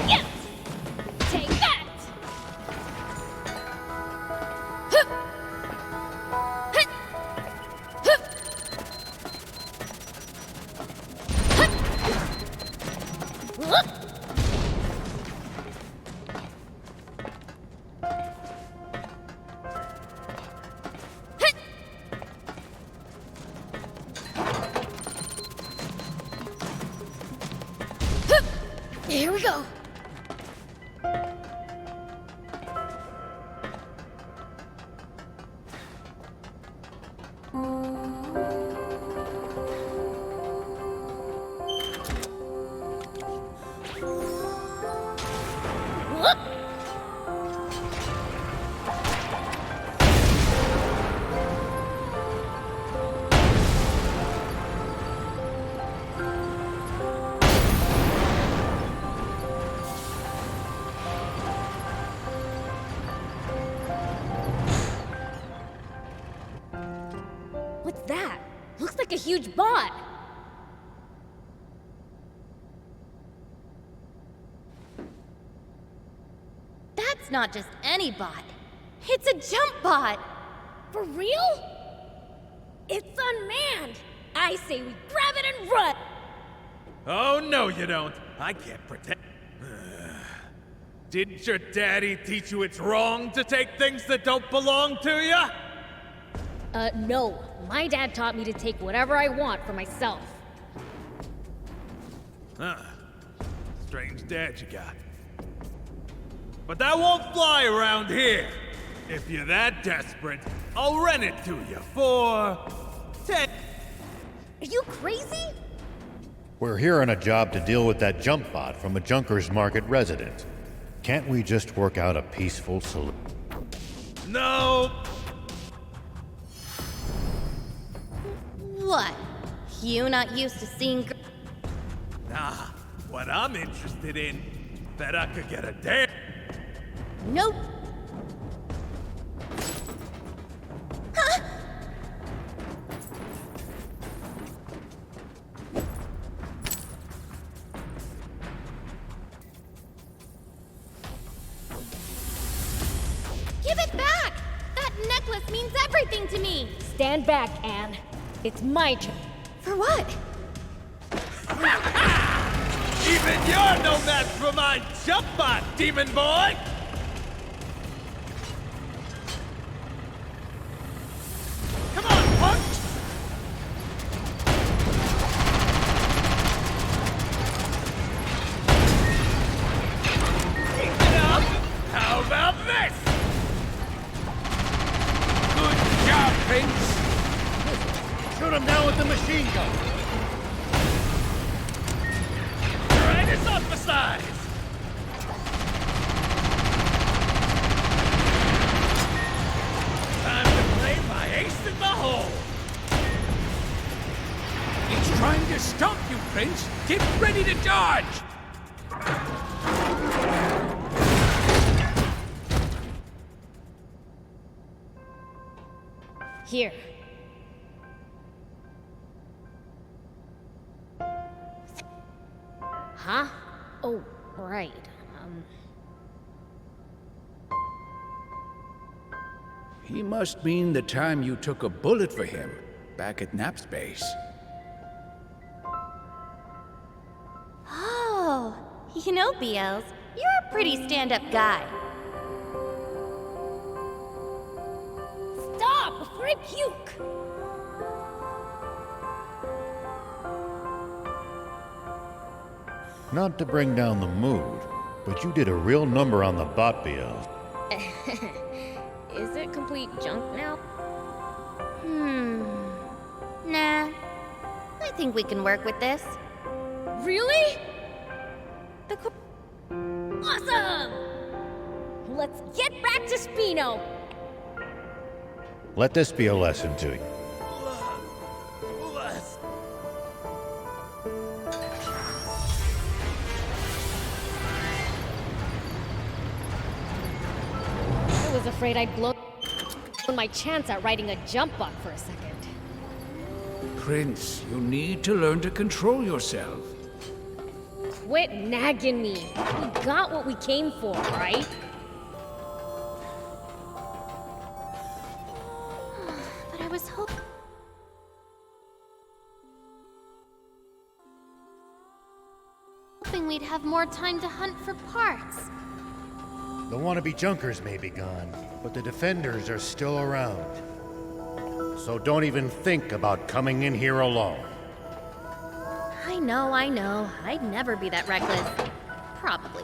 Yes. Take that. Here we go. Whoop. What's that? Looks like a huge bot. That's not just any bot. It's a jump bot. For real? It's unmanned. I say we grab it and run. Oh, no, you don't. I can't protect. Didn't your daddy teach you it's wrong to take things that don't belong to you? No. My dad taught me to take whatever I want for myself. Huh. Strange dad you got. But that won't fly around here. If you're that desperate, I'll rent it to you for 10. Are you crazy? We're here on a job to deal with that jump bot from a Junkers Market resident. Can't we just work out a peaceful solution? No! What? You not used to seeing Nah, what I'm interested in, bet I could get a damn. Nope. Huh? Give it back! That necklace means everything to me! Stand back, Anne. It's my turn. For what? Even you're no match for my jump bot, demon boy! Come on, punk! Keep it up! How about this? Good job, Prince! Shoot him down with the machine gun! Right, it's off the sides! Time to play my ace in the hole! He's trying to stomp you, Prince! Get ready to dodge! Here. Huh? Oh, right. He must mean the time you took a bullet for him back at Nap's base. Oh, you know, Beels, you're a pretty stand-up guy. Stop before I puke! Not to bring down the mood, but you did a real number on the bot, Beels. Is it complete junk now? Nah. I think we can work with this. Really? Awesome! Let's get back to Spino! Let this be a lesson to you. I was afraid I'd blow my chance at riding a jump bot for a second. Prince, you need to learn to control yourself. Quit nagging me. We got what we came for, right? But I was hoping we'd have more time to hunt for parts. The wannabe Junkers may be gone, but the defenders are still around. So don't even think about coming in here alone. I know. I'd never be that reckless. Probably.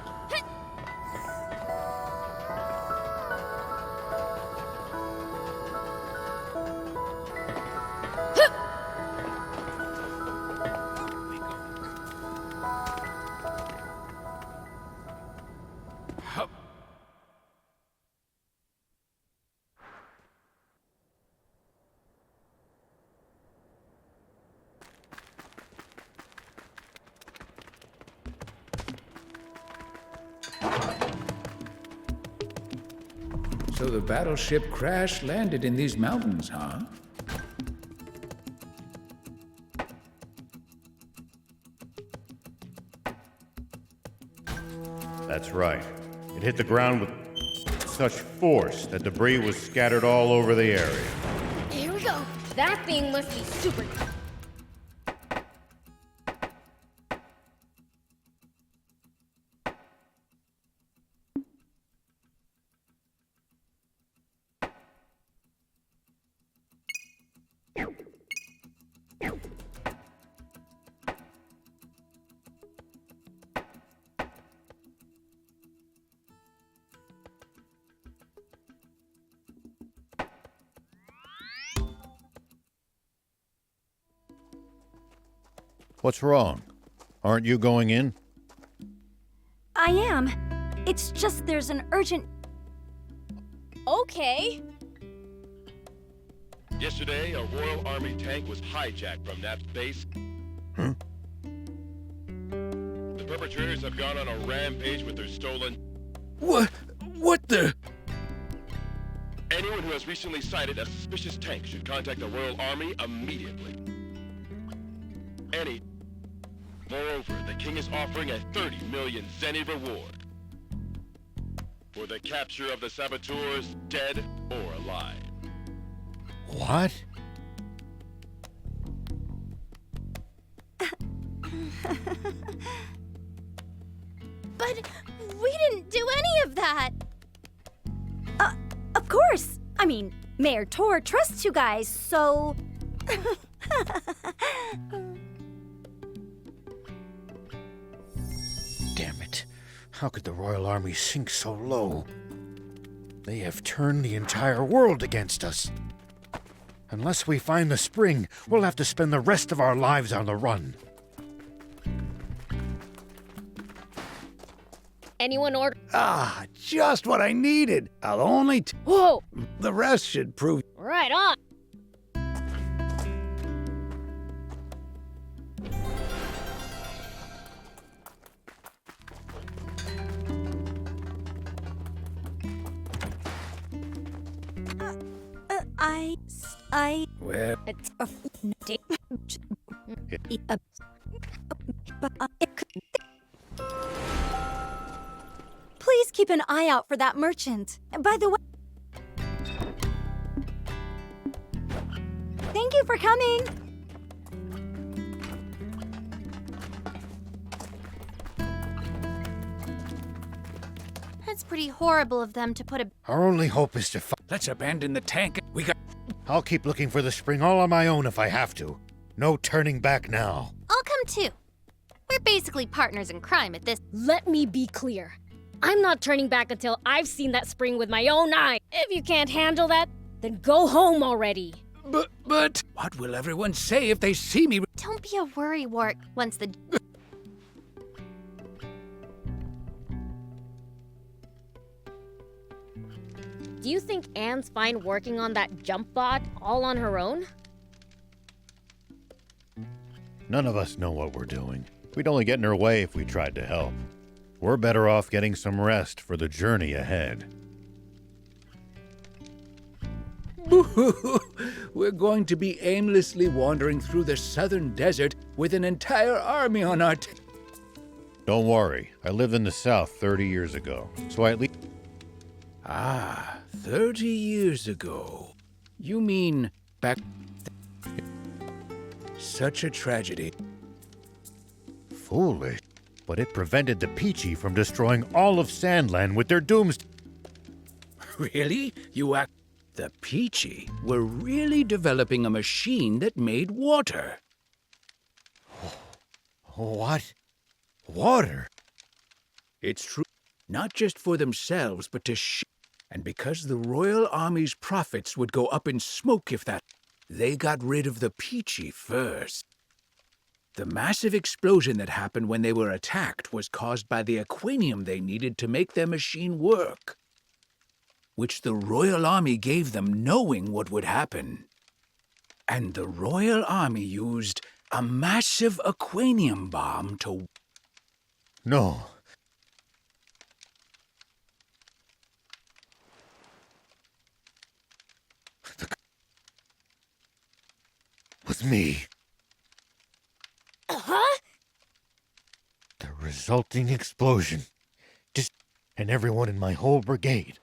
So the battleship crash-landed in these mountains, huh? That's right. It hit the ground with such force that debris was scattered all over the area. Here we go. That thing must be super. What's wrong? Aren't you going in? I am. It's just there's an urgent... Okay. Yesterday, a Royal Army tank was hijacked from Nap's base. Huh? The perpetrators have gone on a rampage with their stolen... What the... Anyone who has recently sighted a suspicious tank should contact the Royal Army immediately. Moreover, the king is offering a 30 million zenny reward for the capture of the saboteurs, dead or alive. What? But we didn't do any of that! Of course! I mean, Mayor Tor trusts you guys, so... Damn it. How could the Royal Army sink so low? They have turned the entire world against us. Unless we find the spring, we'll have to spend the rest of our lives on the run. Anyone order? Ah, just what I needed. I'll only... Whoa! The rest should prove... Right on. Well... It's Please keep an eye out for that merchant. And by the way... Thank you for coming! That's pretty horrible of them to put a... Our only hope is to Let's abandon the tank. We got... I'll keep looking for the spring all on my own if I have to. No turning back now. I'll come too. We're basically partners in crime at this... Let me be clear. I'm not turning back until I've seen that spring with my own eye. If you can't handle that, then go home already. But... What will everyone say if they see me? Don't be a worrywart once the... Do you think Anne's fine working on that jump bot all on her own? None of us know what we're doing. We'd only get in her way if we tried to help. We're better off getting some rest for the journey ahead. We're going to be aimlessly wandering through the southern desert with an entire army on our Don't worry, I lived in the south 30 years ago, so I at least... 30 years ago. You mean back... Such a tragedy. Foolish, but it prevented the Peachy from destroying all of Sandland with their dooms... Really? The Peachy were really developing a machine that made water. What? Water? It's true. Not just for themselves, but to And because the Royal Army's profits would go up in smoke if they got rid of the Peachy first. The massive explosion that happened when they were attacked was caused by the aquanium they needed to make their machine work, which the Royal Army gave them knowing what would happen. And the Royal Army used a massive aquanium bomb to... No. Was me. Huh? The resulting explosion. And everyone in my whole brigade,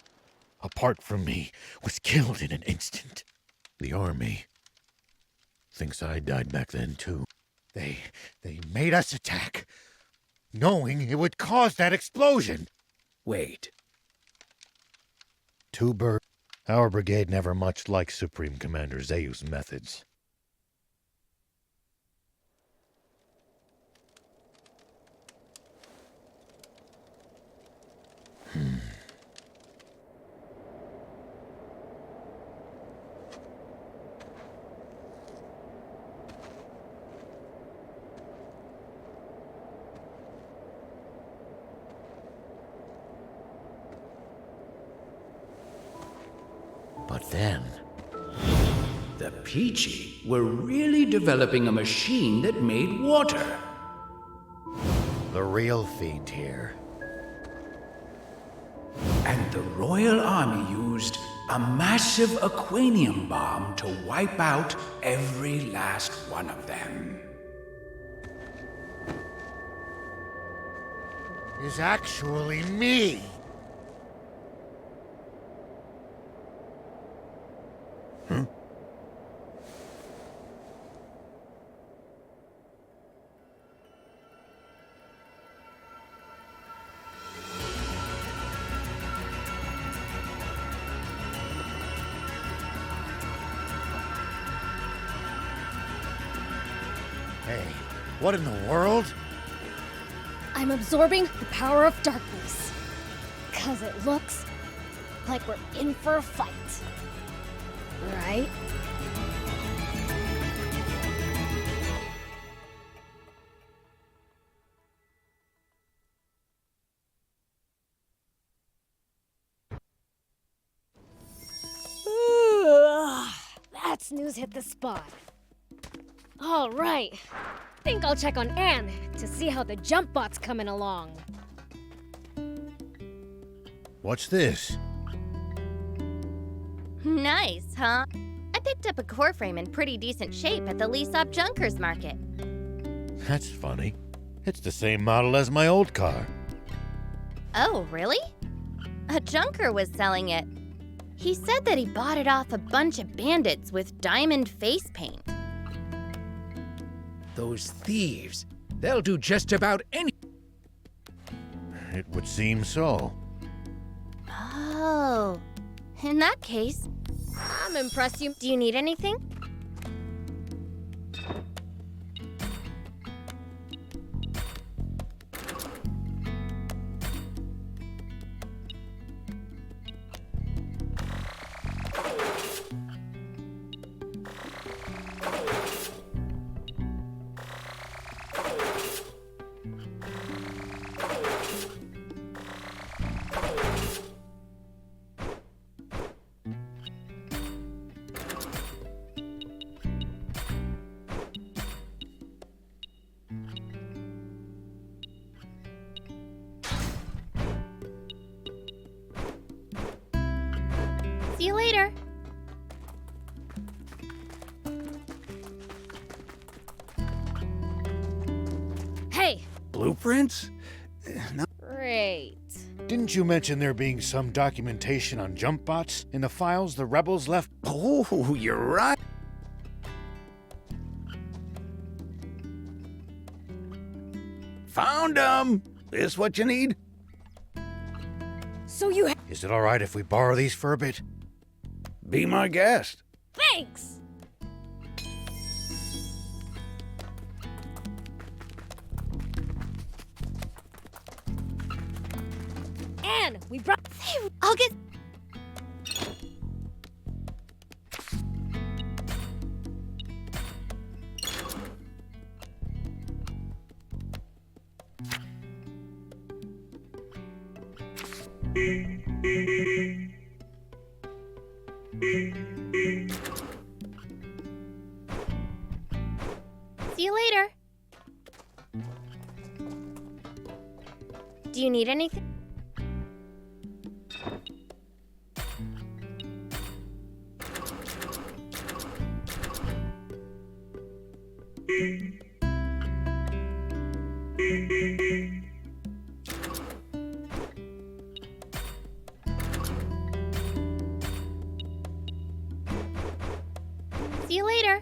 apart from me, was killed in an instant. The army thinks I died back then, too. They made us attack, knowing it would cause that explosion. Wait. Two birds. Our brigade never much liked Supreme Commander Zeu's methods. then? The Peachy were really developing a machine that made water. The real Fiend here. And the Royal Army used a massive aquanium bomb to wipe out every last one of them. Is actually me. Hey, what in the world? I'm absorbing the power of darkness. 'Cause it looks like we're in for a fight. Right? That snooze hit the spot. All right. Think I'll check on Anne to see how the jump bot's coming along. What's this? Nice, huh? I picked up a core frame in pretty decent shape at the Leasop Junkers Market. That's funny. It's the same model as my old car. Oh, really? A junker was selling it. He said that he bought it off a bunch of bandits with diamond face paint. Those thieves, they'll do just about any. It would seem so. Oh, in that case, I'm impressed you. Do you need anything? See you later. Hey! Blueprints? No. Great. Didn't you mention there being some documentation on jump bots in the files the rebels left? Oh, you're right. Found them. This what you need? So you Is it all right if we borrow these for a bit? Be my guest. Thanks! Anne, we brought... I'll get... See you later. Do you need anything? See you later.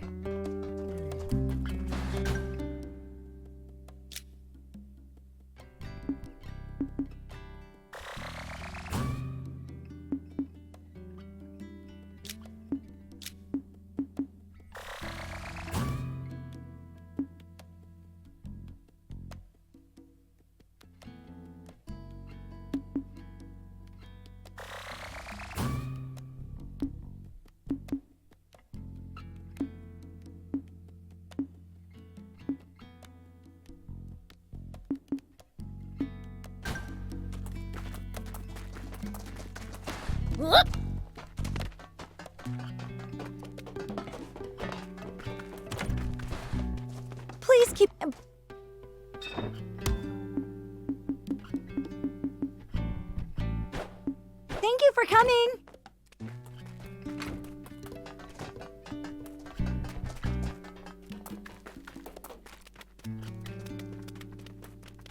Thank you for coming.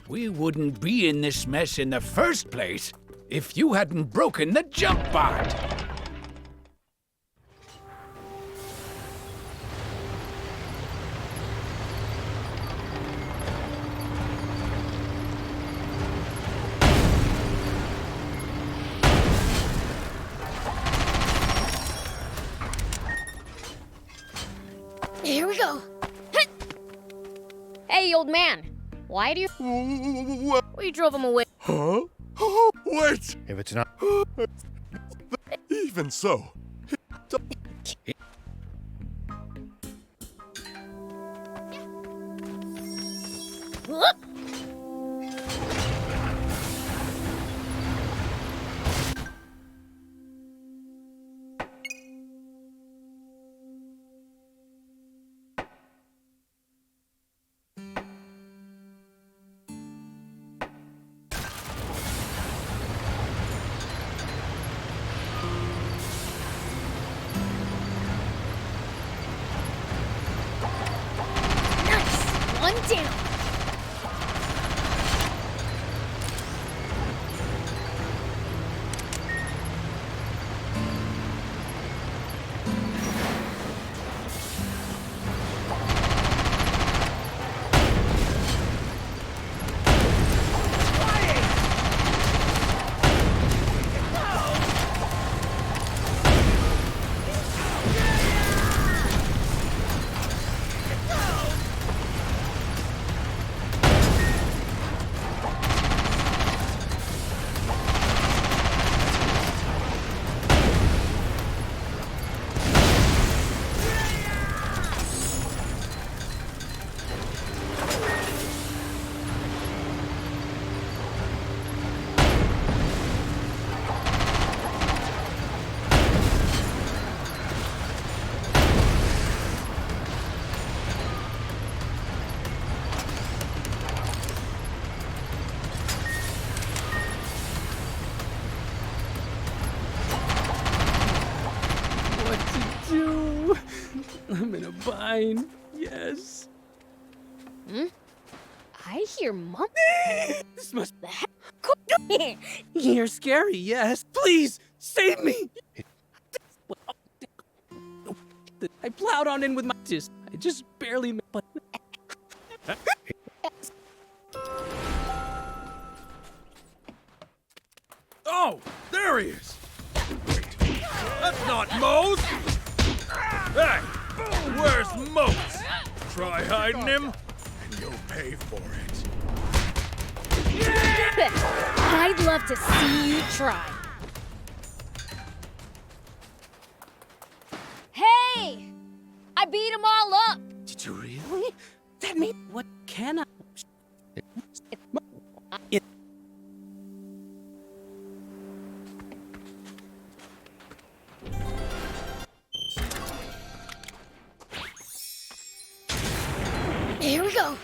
We wouldn't be in this mess in the first place if you hadn't broken the jump bot. Here we go. Hey, old man. Why do you... We drove him away. Huh? Oh, wait! If it's not... Even so... Whoop. One down. I'm in a bind. Yes. Hmm? I hear mom. This must be. You're scary, yes. Please, save me. I plowed on in with my disc. I just barely made. Oh, there he is. That's not Mose. Hey, where's Mose? Try hiding him, and you'll pay for it. I'd love to see you try. Hey! I beat them all up! Did you really? That means what can I? Here we go.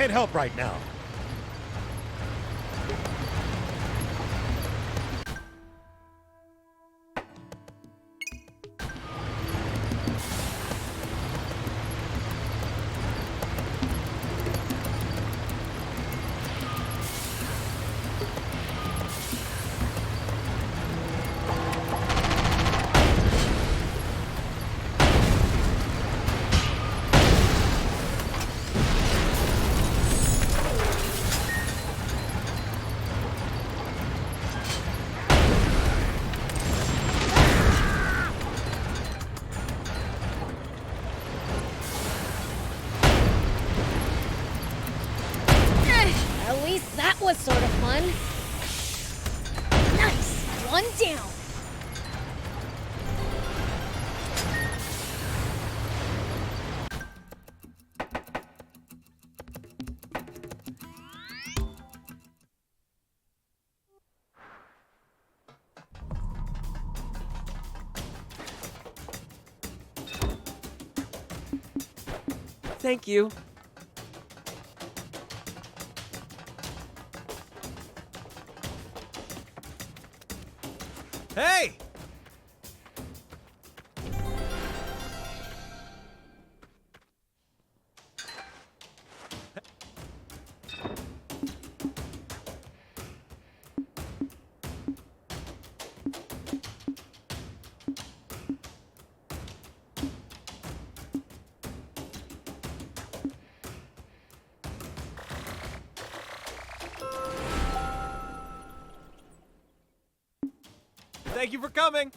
can't help right now. At least that was sort of fun. Nice! One down. Thank you. Hey! Thank you for coming.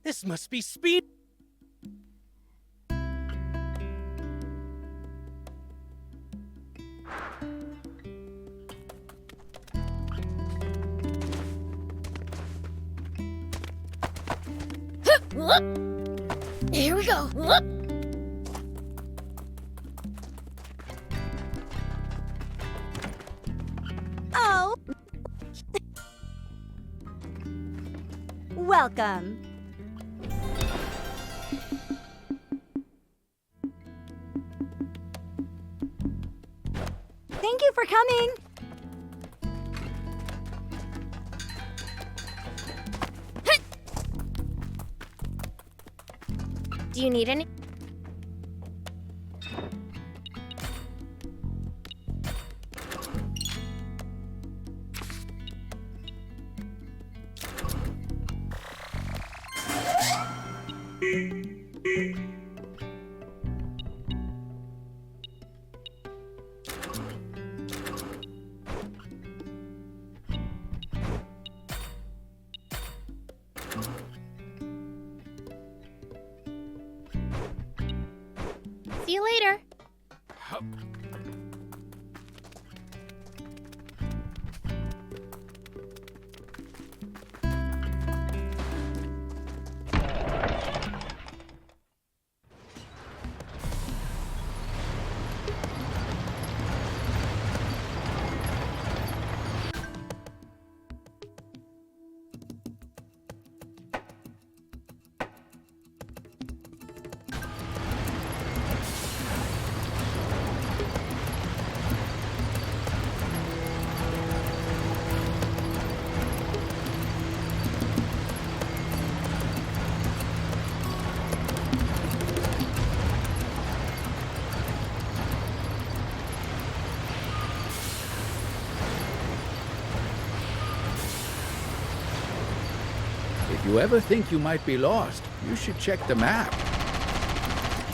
This must be Speed. Here we go. Oh! Welcome. Thank you for coming. Do you need any? See you later. If you ever think you might be lost, you should check the map.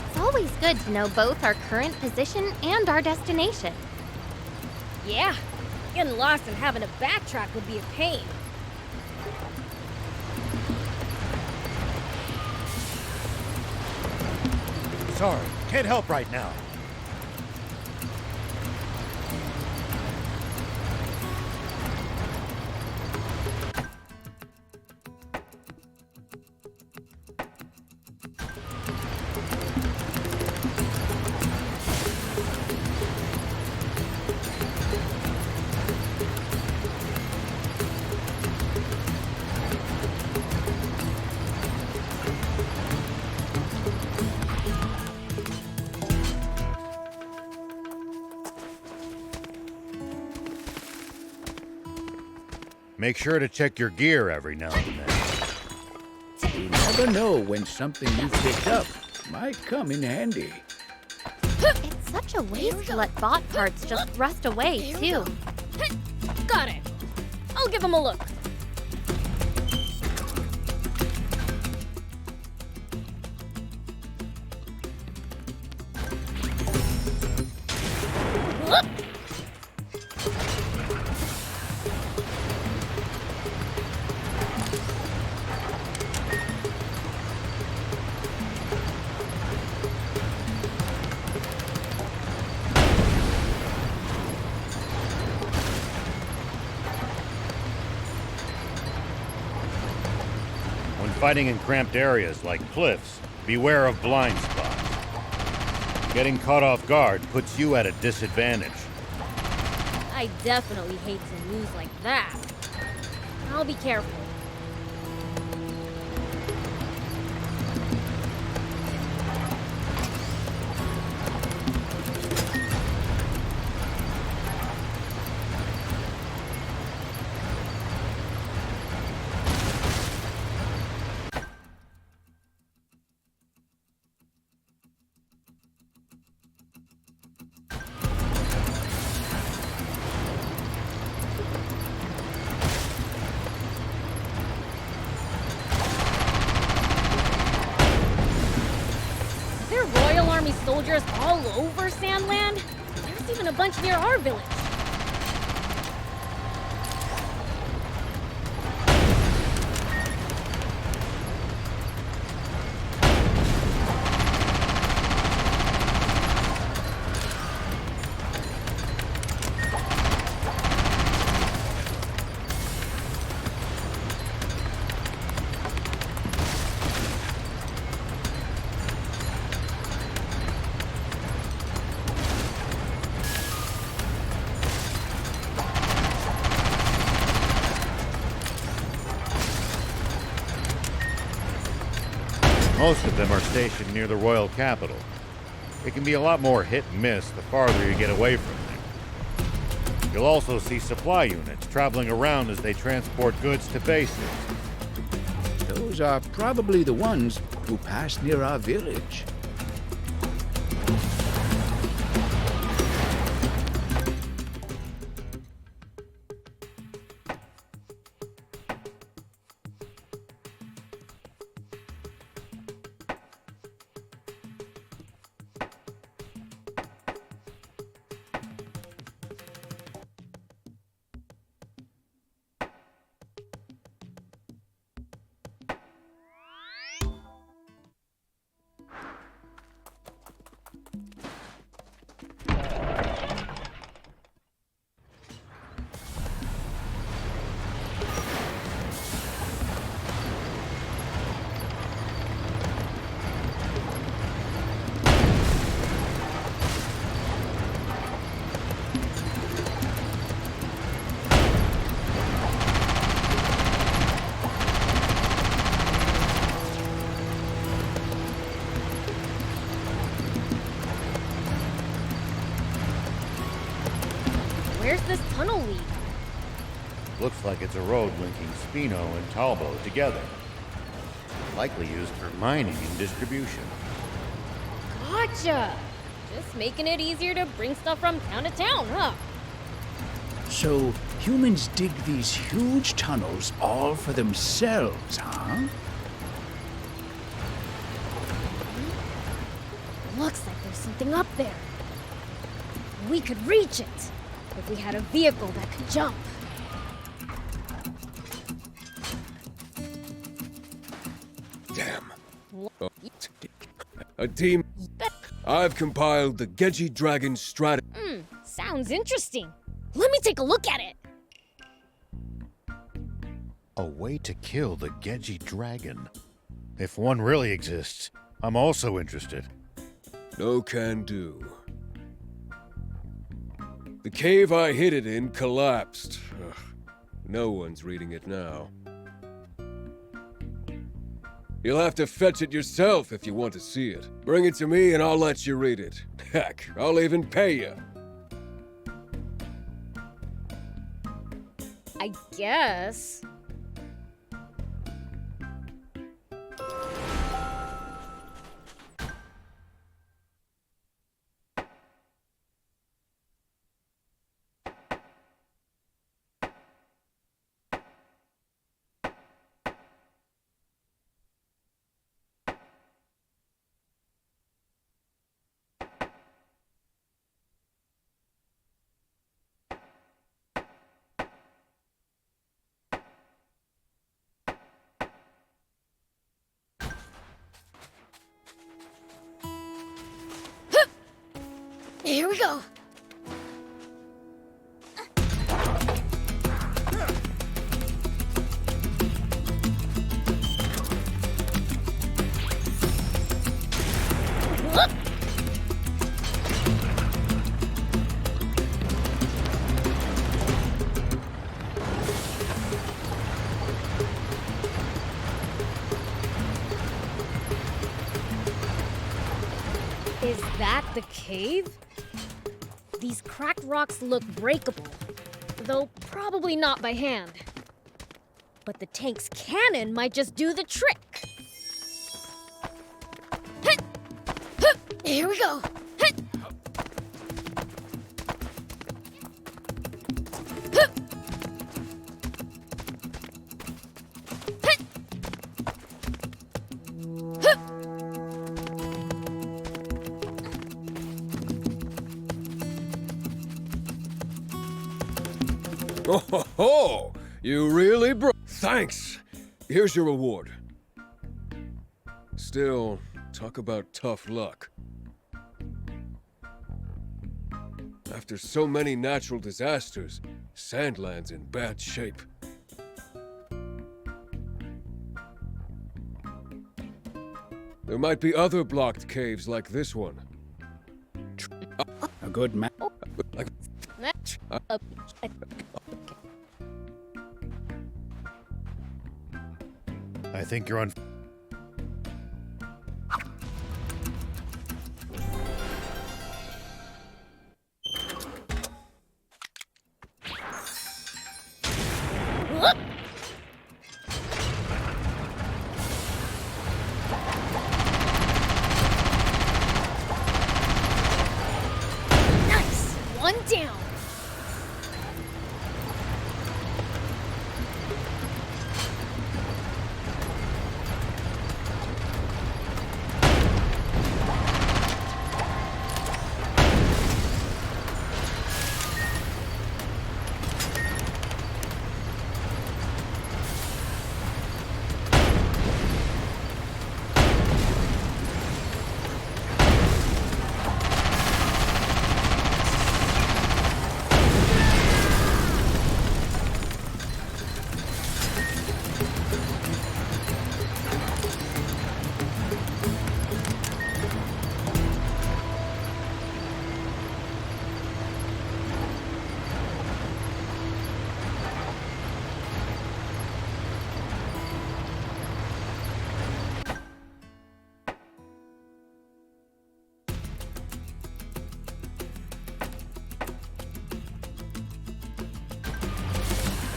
It's always good to know both our current position and our destination. Yeah, getting lost and having to backtrack would be a pain. Sorry, can't help right now. Make sure to check your gear every now and then. You never know when something you've picked up might come in handy. It's such a waste to let bot parts just rust away, too. Got it. I'll give him a look. Whoop. When fighting in cramped areas like cliffs, beware of blind spots. Getting caught off guard puts you at a disadvantage. I definitely hate to lose like that. I'll be careful. Soldiers all over Sandland? There's even a bunch near our village. Most of them are stationed near the royal capital. It can be a lot more hit and miss the farther you get away from there. You'll also see supply units traveling around as they transport goods to bases. Those are probably the ones who pass near our village. Where's this tunnel lead? Looks like it's a road linking Spino and Talbo together. Likely used for mining and distribution. Gotcha! Just making it easier to bring stuff from town to town, huh? So, humans dig these huge tunnels all for themselves, huh? Looks like there's something up there. We could reach it if we had a vehicle that could jump. Damn. A team. I've compiled the Genji Dragon strategy. Sounds interesting. Let me take a look at it. A way to kill the Genji dragon. If one really exists, I'm also interested. No can do. The cave I hid it in collapsed. Ugh. No one's reading it now. You'll have to fetch it yourself if you want to see it. Bring it to me and I'll let you read it. Heck, I'll even pay you. I guess. Here we go. Is that the cave? These cracked rocks look breakable, though probably not by hand. But the tank's cannon might just do the trick. Here we go. Oh, ho, ho. You really broke. Thanks. Here's your reward. Still, talk about tough luck. After so many natural disasters, Sandland's in bad shape. There might be other blocked caves like this one. A good man. I think you're on. Nice! One down.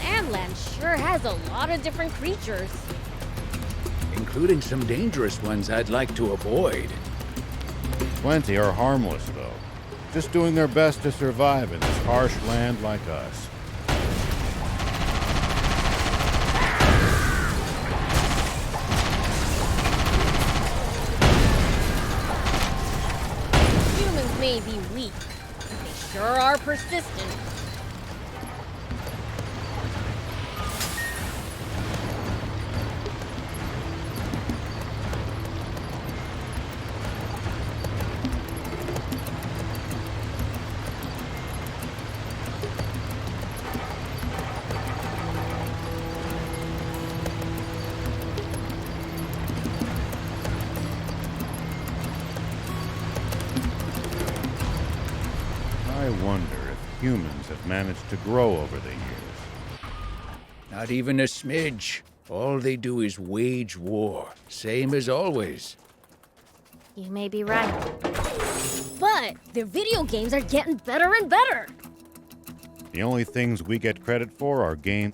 Sandland sure has a lot of different creatures. Including some dangerous ones I'd like to avoid. Plenty are harmless, though. Just doing their best to survive in this harsh land like us. Humans may be weak, but they sure are persistent. I wonder if humans have managed to grow over the years. Not even a smidge. All they do is wage war. Same as always. You may be right. But their video games are getting better and better. The only things we get credit for are game...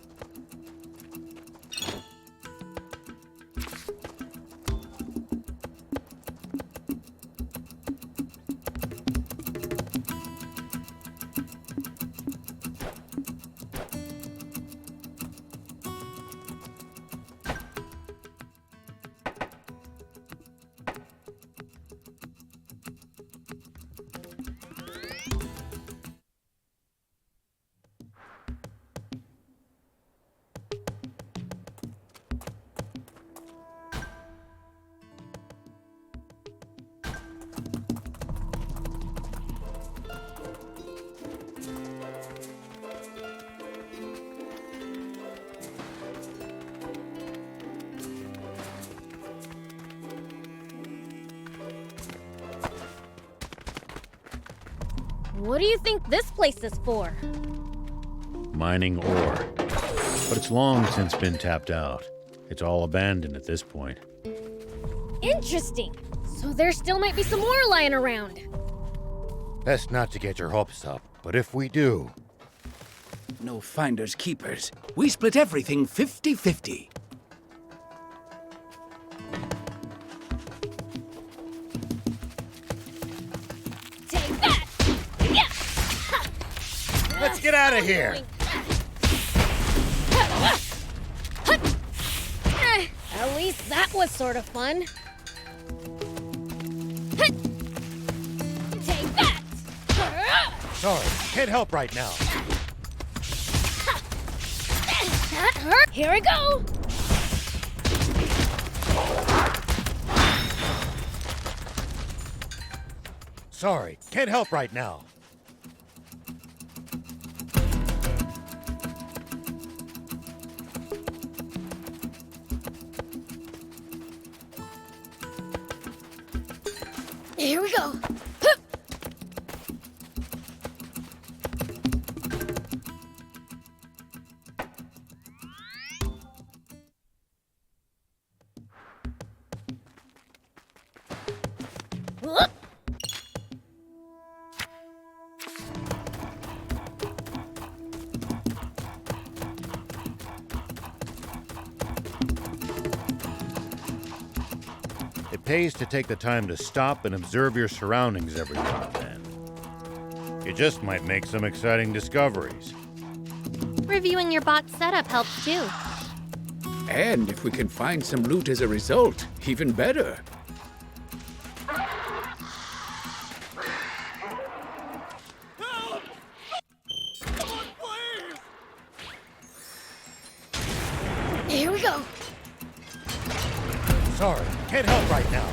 What do you think this place is for? mining ore. But it's long since been tapped out. It's all abandoned at this point. Interesting. So there still might be some more lying around. Best not to get your hopes up, but if we do... No finders keepers. We split everything 50-50. Take that! Yeah! Let's get out of here! At least that was sort of fun. Take that! Sorry, can't help right now. That hurt! Here we go! Sorry, can't help right now. Here we go. It pays to take the time to stop and observe your surroundings every now and then. You just might make some exciting discoveries. Reviewing your bot setup helps too. And if we can find some loot as a result, even better. Here we go. Sorry, can't help right now.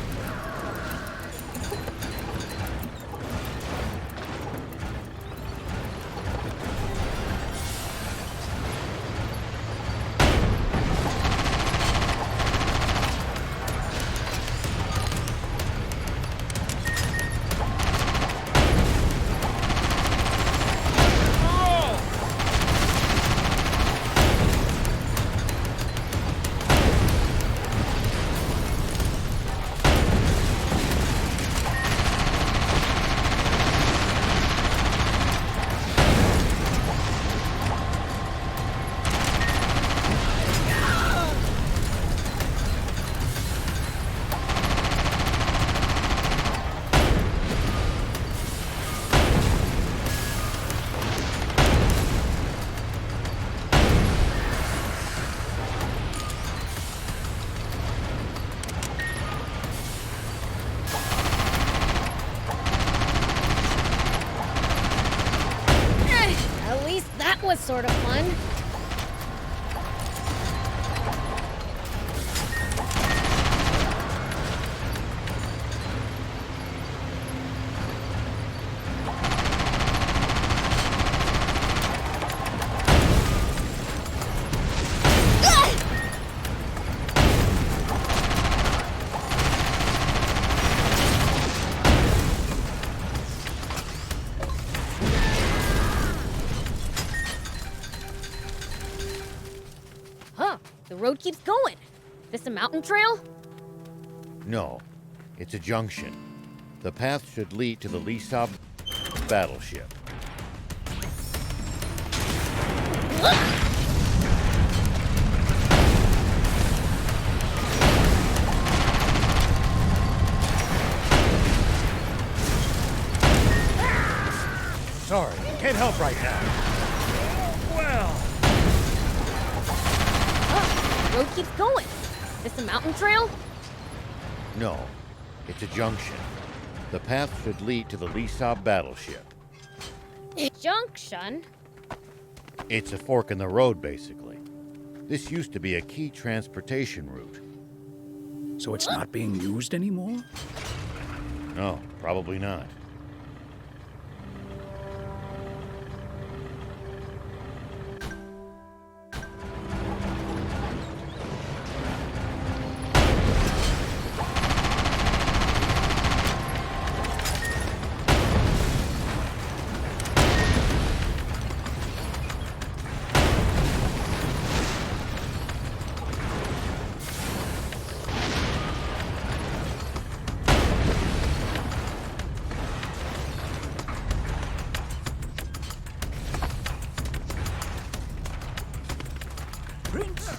At least that was sort of fun. Huh, the road keeps going. This a mountain trail? No, it's a junction. The path should lead to the Battleship. Sorry, can't help right now. Well, The road keeps going. This a mountain trail? No, it's a junction. The path should lead to the Lisab Battleship. Junction? It's a fork in the road, basically. This used to be a key transportation route. So it's not being used anymore? No, probably not. Prince?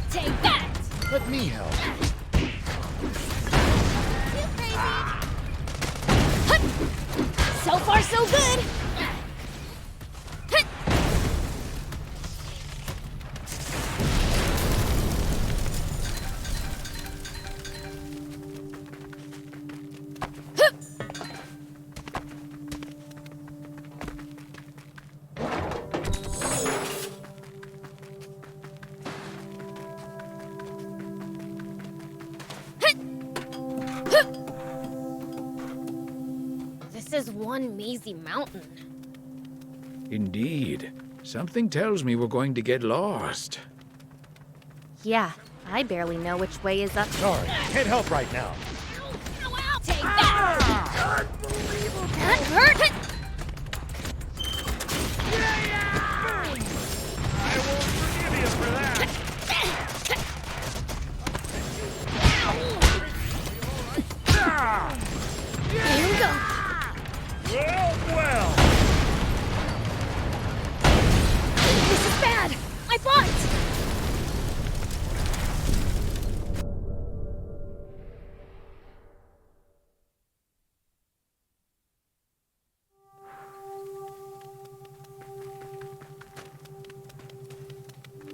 Take that! Let me help. So far, so good! This is one mazy mountain. Indeed. Something tells me we're going to get lost. Yeah, I barely know which way is up. Sorry, can't help right now. Take that! That hurt! I won't forgive you for that. Here we go. Well. This is bad. I fought.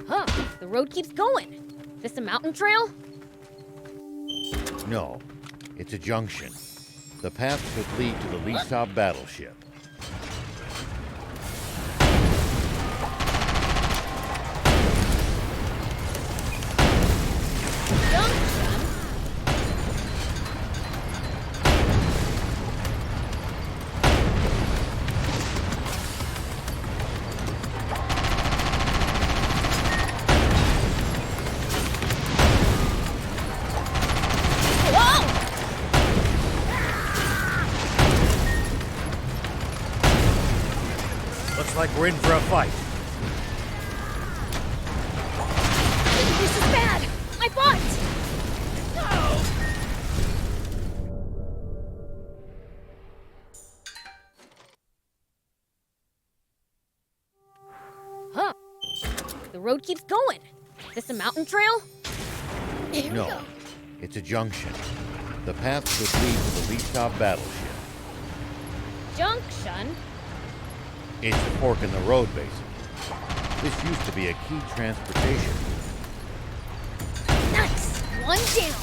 Huh, the road keeps going. This a mountain trail? No, it's a junction. The path should lead to the Lisab Battleship. Looks like we're in for a fight. This is bad. I fought. Huh. The road keeps going. This a mountain trail? Here we No, go. it's a junction. The path should lead to the Lisab Battleship. Junction? It's a fork in the road, basically. This used to be a key transportation. Nice. One down.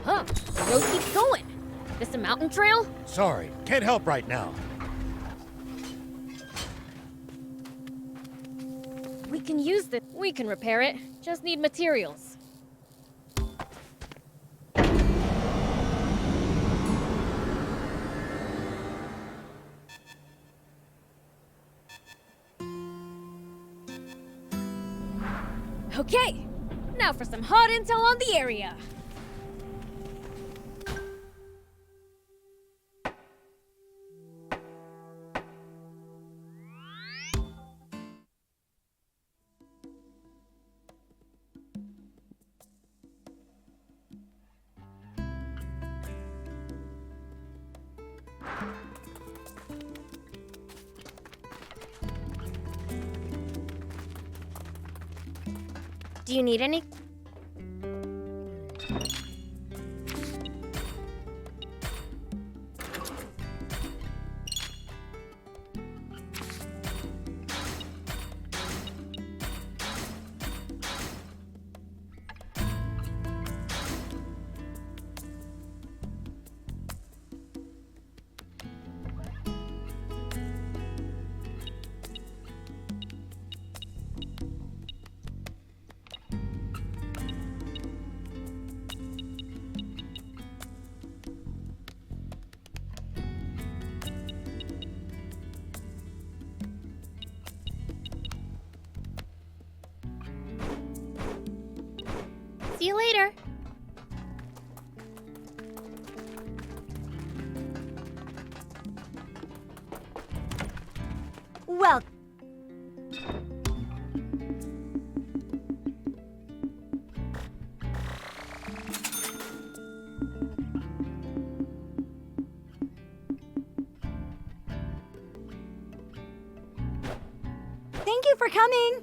Huh. The road keeps going. This a mountain trail? Sorry, can't help right now. We can use this. We can repair it. Just need materials. Okay, now for some hot intel on the area. Do you need any? See you later. Well, thank you for coming.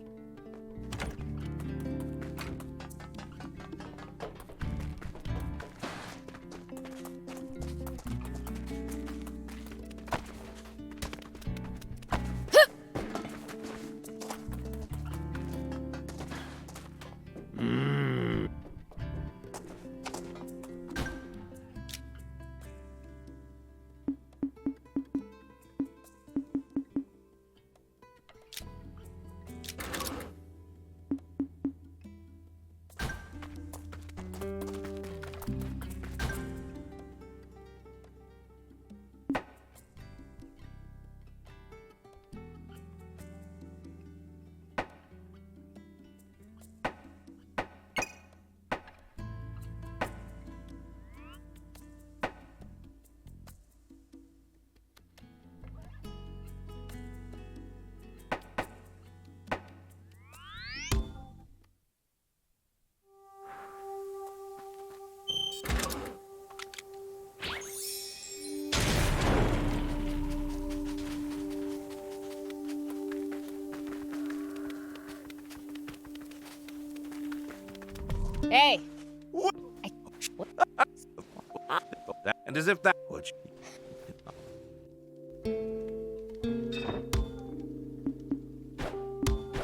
Hey. And as if that would.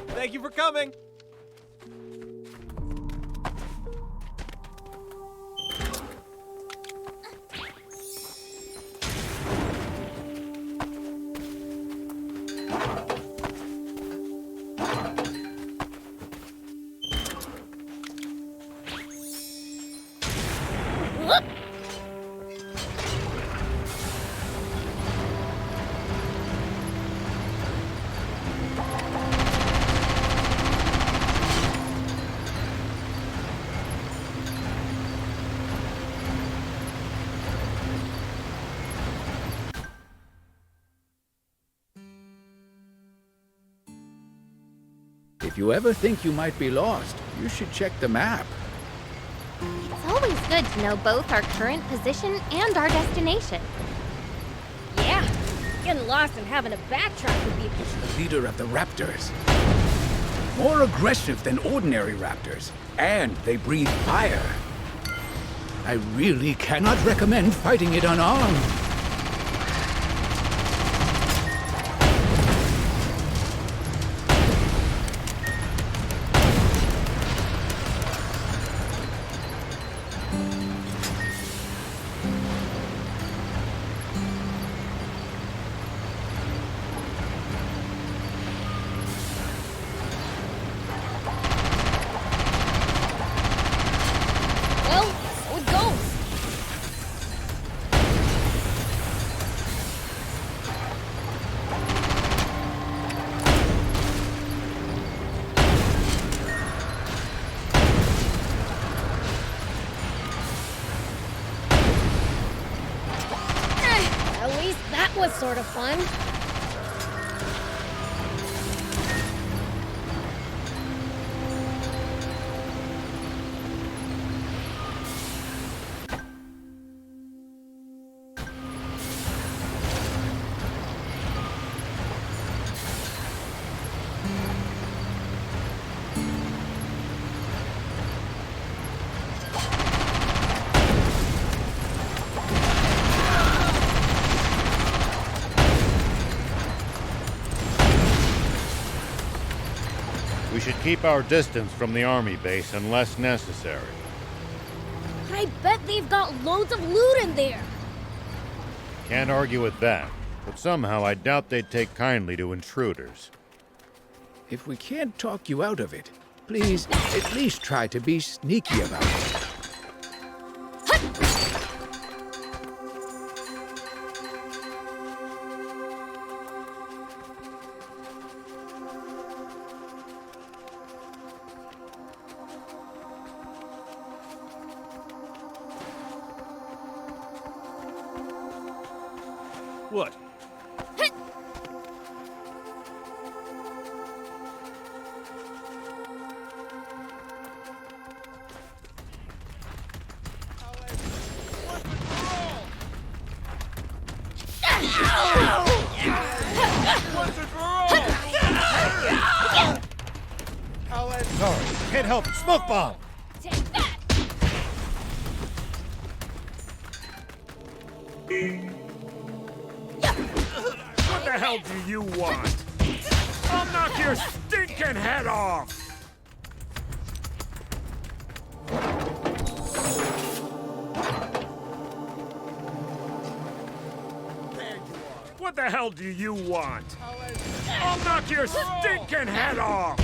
Thank you for coming. If you ever think you might be lost, you should check the map. It's always good to know both our current position and our destination. Yeah, getting lost and having to backtrack would be... The leader of the Raptors. More aggressive than ordinary Raptors, and they breathe fire. I really cannot recommend fighting it unarmed. sort of fun. We should keep our distance from the army base unless necessary. I bet they've got loads of loot in there. Can't argue with that, but somehow I doubt they'd take kindly to intruders. If we can't talk you out of it, please at least try to be sneaky about it. What? Sorry, can't help it. Smoke bomb! Take that! What the hell do you want? I'll knock your stinking head off! What the hell do you want? I'll knock your stinking head off!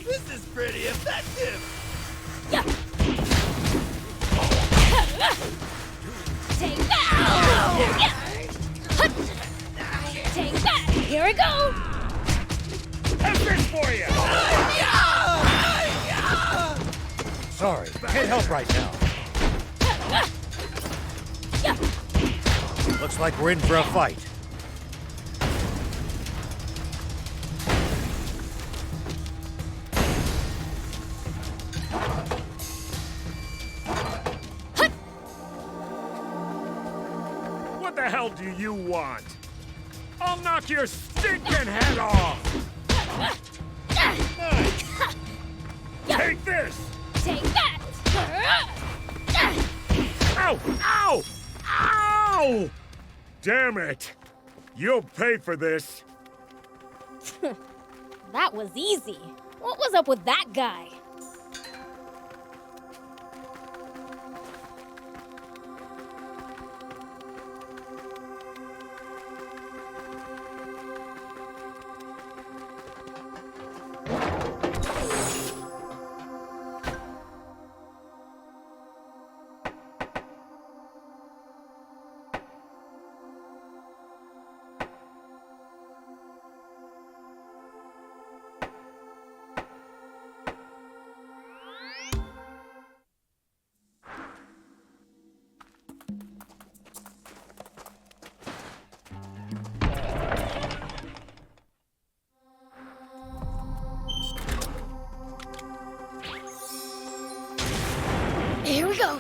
This is pretty effective! Take that! Take that! Here we go! How's this for you? Sorry, can't help right now. Looks like we're in for a fight. What the hell do you want? I'll knock your stinking head off! Take this! Take that! Ow! Ow! Ow! Damn it! You'll pay for this! That was easy. What was up with that guy? Here we go.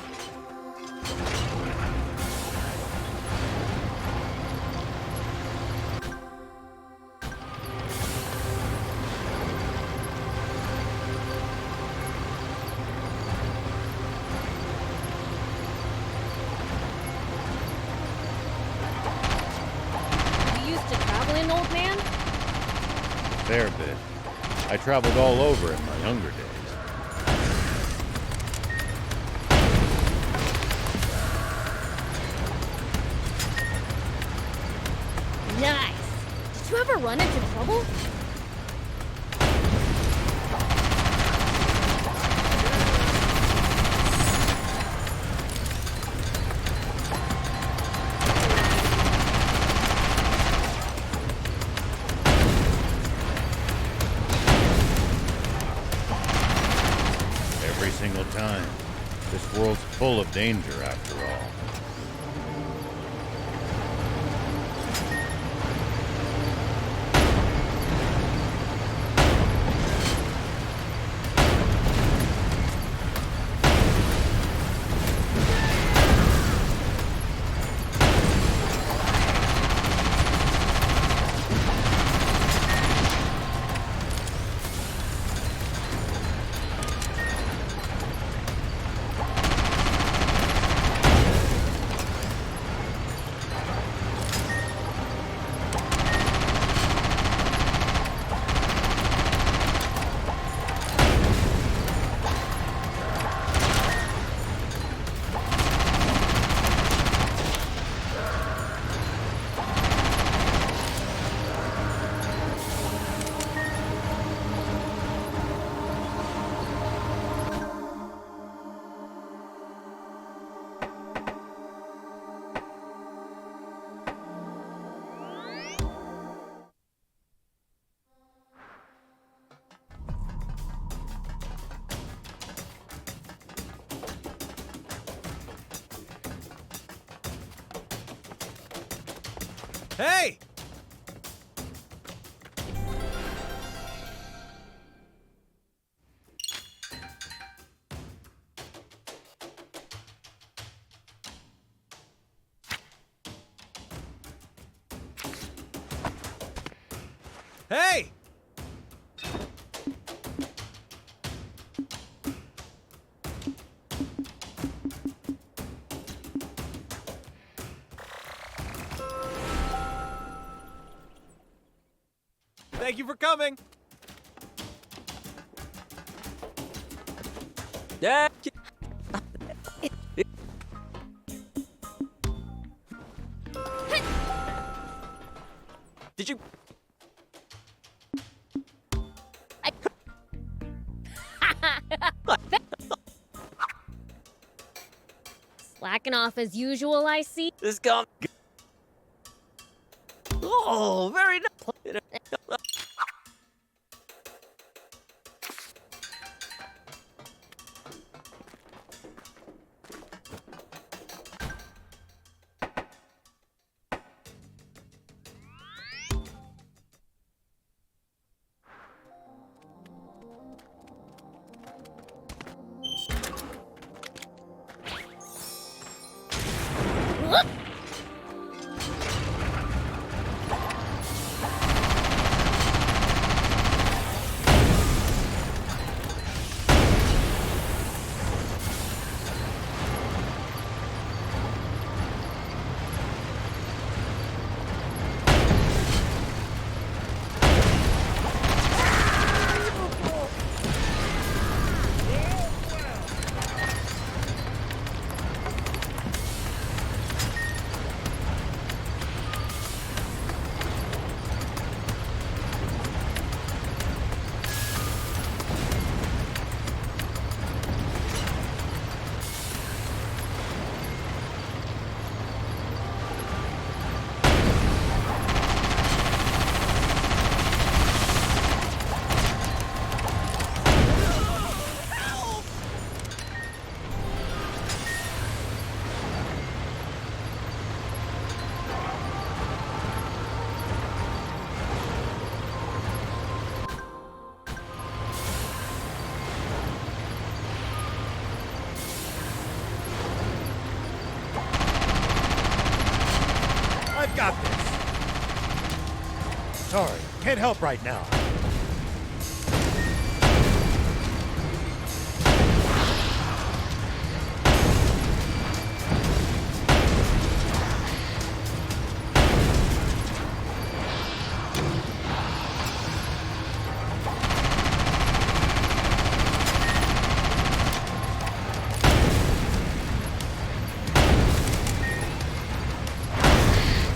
You used to travel in, old man? Fair bit. I traveled all over in my younger days. Nice. Did you ever run into trouble? of danger after all. Hey! Hey! Thank you for coming. Yeah. Did you? Slacking off as usual, I see. This gone. Oh, very nice. I've got this. Sorry, can't help right now.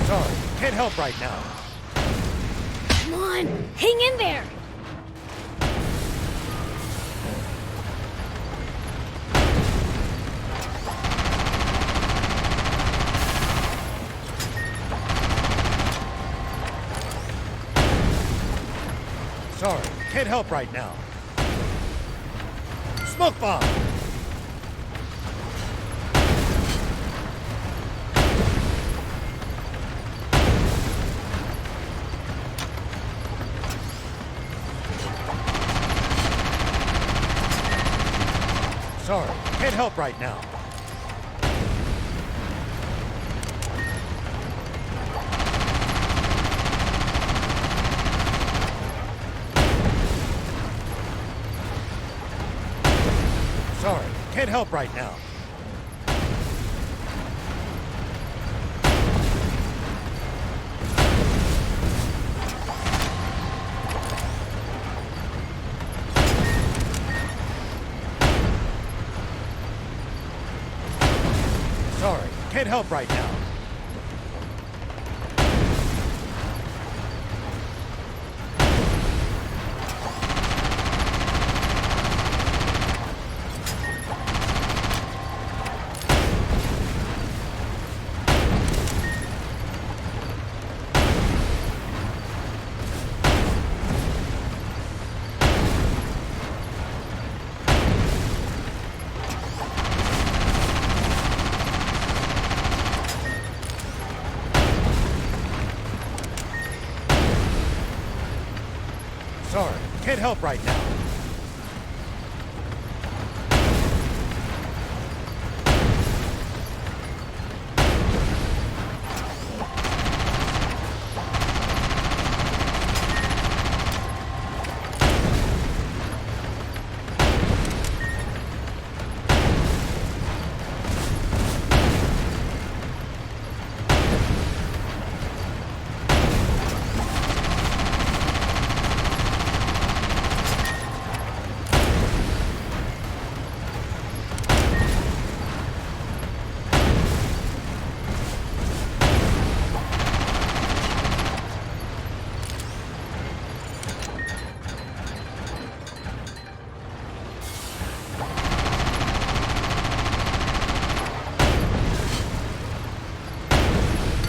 Sorry, can't help right now. Come on, hang in there. Sorry, can't help right now. Smoke bomb! can't help right now. Sorry, can't help right now. Sorry, can't help right now. Sorry, can't help right now.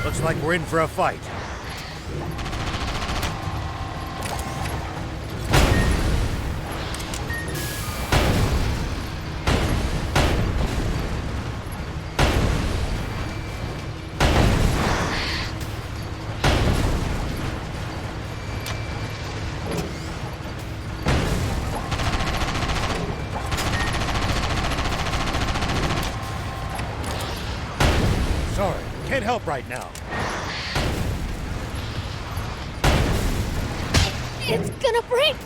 Looks like we're in for a fight. Sorry, can't help right now. It's gonna break!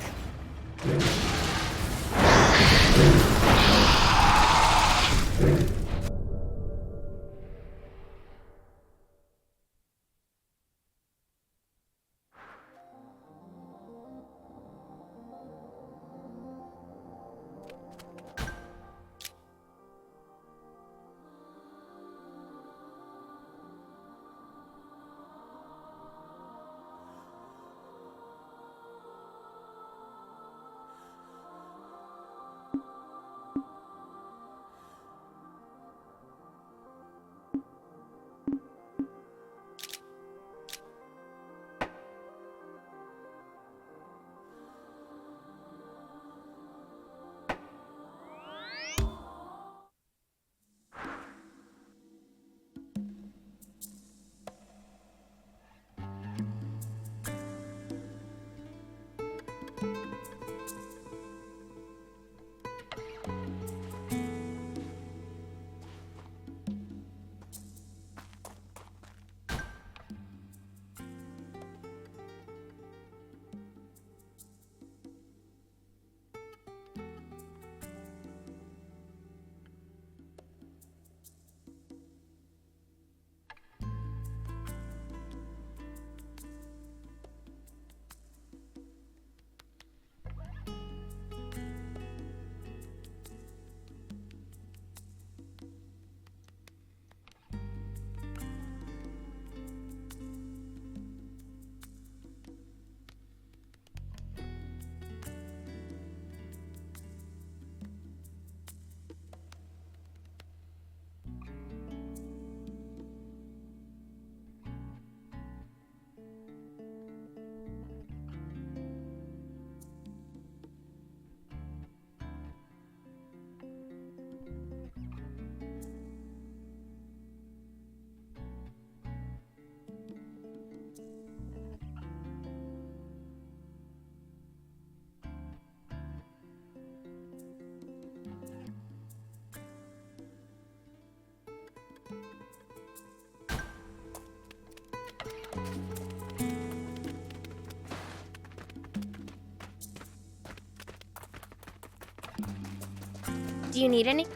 Do you need any?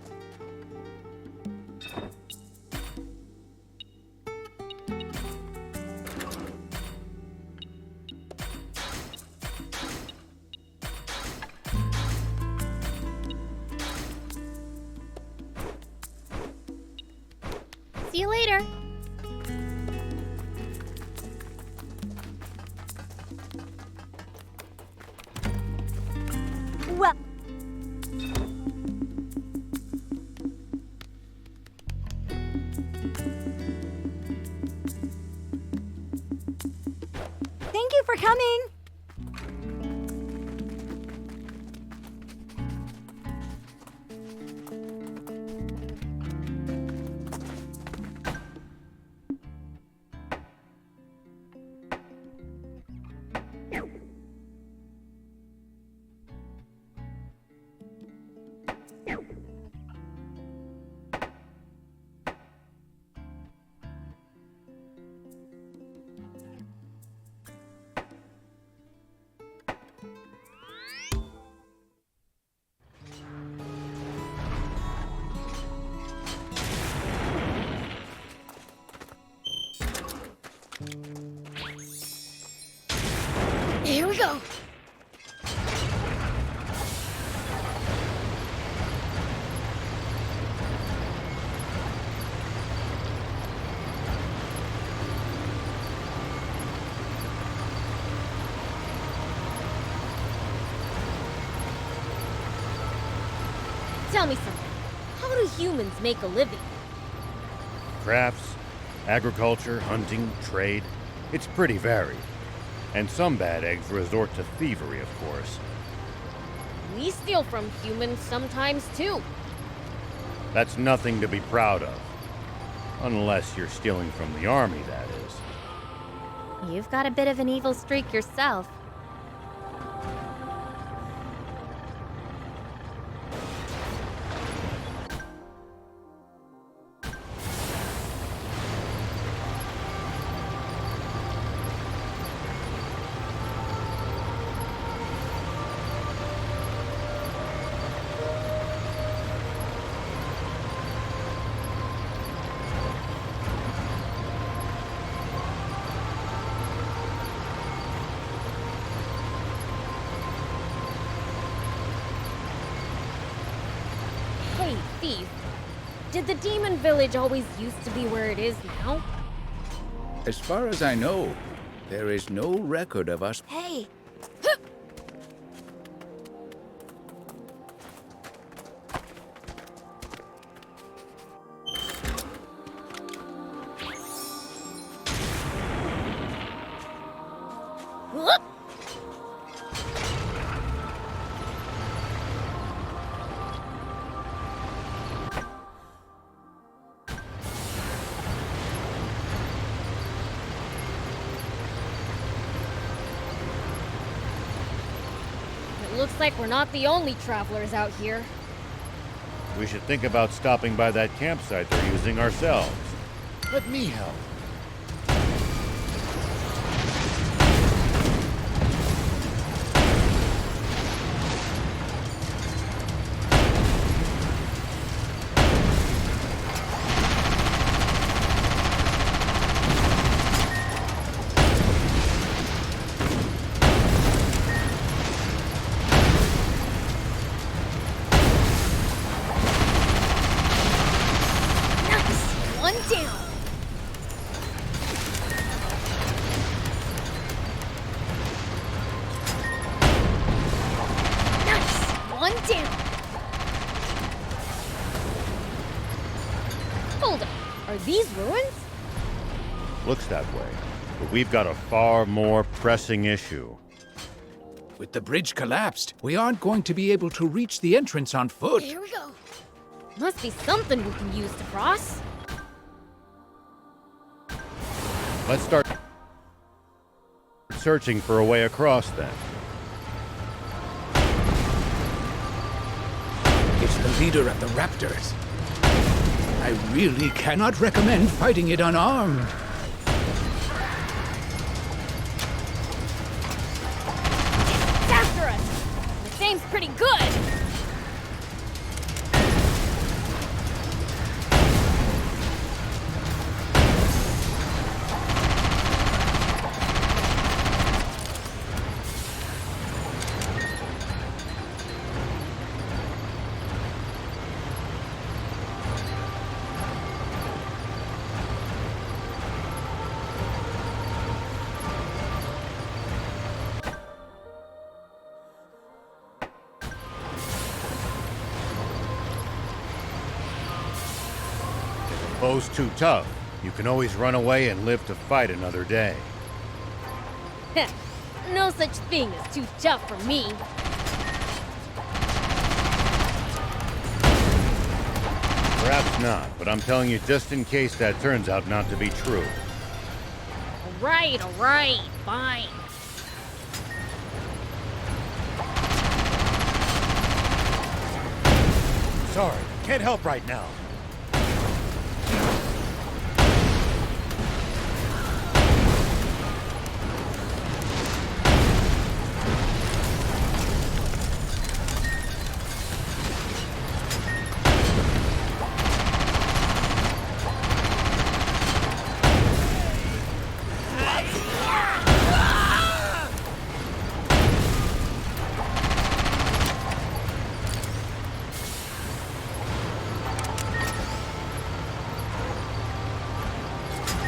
See you later. Well, thank you for coming. Here we go. Tell me something. How do humans make a living? Crafts, agriculture, hunting, trade. It's pretty varied. And some bad eggs resort to thievery, of course. We steal from humans sometimes too. That's nothing to be proud of. Unless you're stealing from the army, that is. You've got a bit of an evil streak yourself. Hey, thief. Did the demon village always used to be where it is now? As far as I know, there is no record of us. Hey! Looks like we're not the only travelers out here. We should think about stopping by that campsite they're using ourselves. Let me help. One down. Nice. One down. Hold up. Are these ruins? Looks that way. But we've got a far more pressing issue. With the bridge collapsed, we aren't going to be able to reach the entrance on foot. Here we go. Must be something we can use to cross. Let's start searching for a way across then. It's the leader of the Raptors. I really cannot recommend fighting it unarmed. It's after us. It seems pretty good. foe's too tough, you can always run away and live to fight another day. No such thing as too tough for me. Perhaps not, but I'm telling you just in case that turns out not to be true. Alright, fine. Sorry, can't help right now.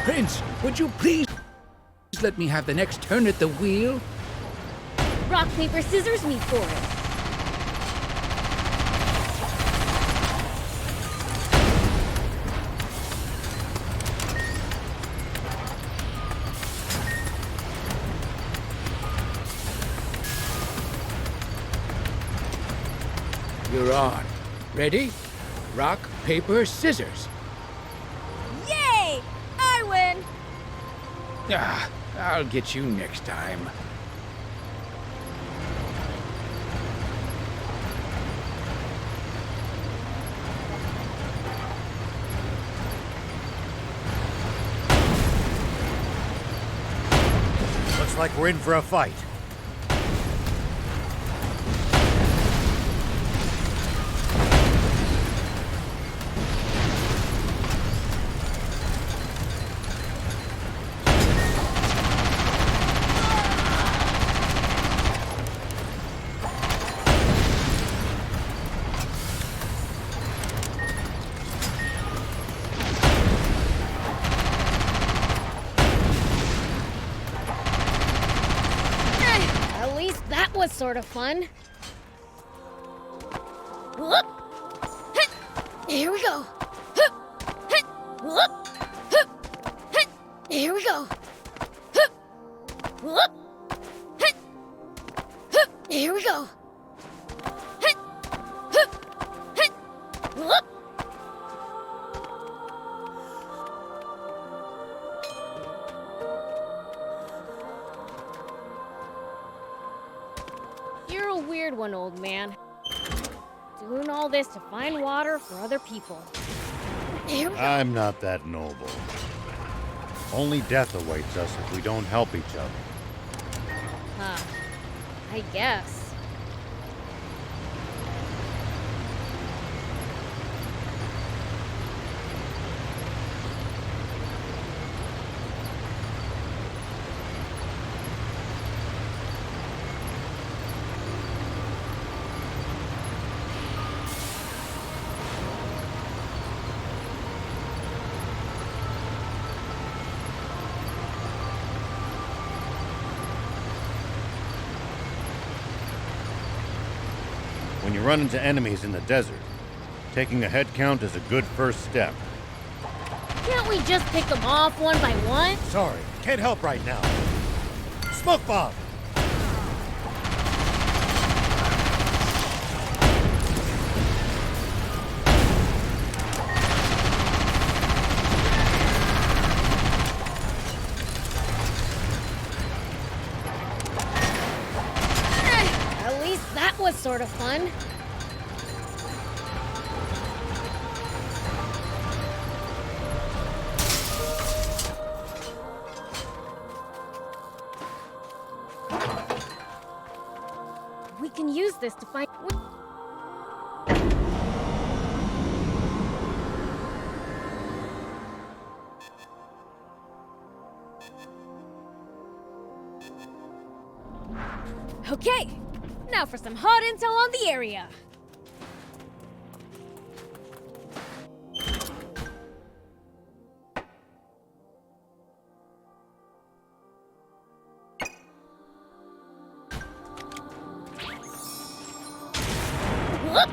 Prince, would you please let me have the next turn at the wheel? Rock, paper, scissors me for it. You're on. Ready? Rock, paper, scissors. Yay! I win! Ah, I'll get you next time. Looks like we're in for a fight. Was sort of fun. Whoop. Here we go. Whoop. Here we go. Whoop. Here we go. Whoop. You're a weird one, old man. Doing all this to find water for other people. Here we go. I'm not that noble. Only death awaits us if we don't help each other. Huh. I guess. When you run into enemies in the desert, taking a head count is a good first step. Can't we just pick them off one by one? Sorry, can't help right now. Smoke bomb! At least that was sort of fun. We can use this to find... Okay, now for some hot intel on the area. Whoop.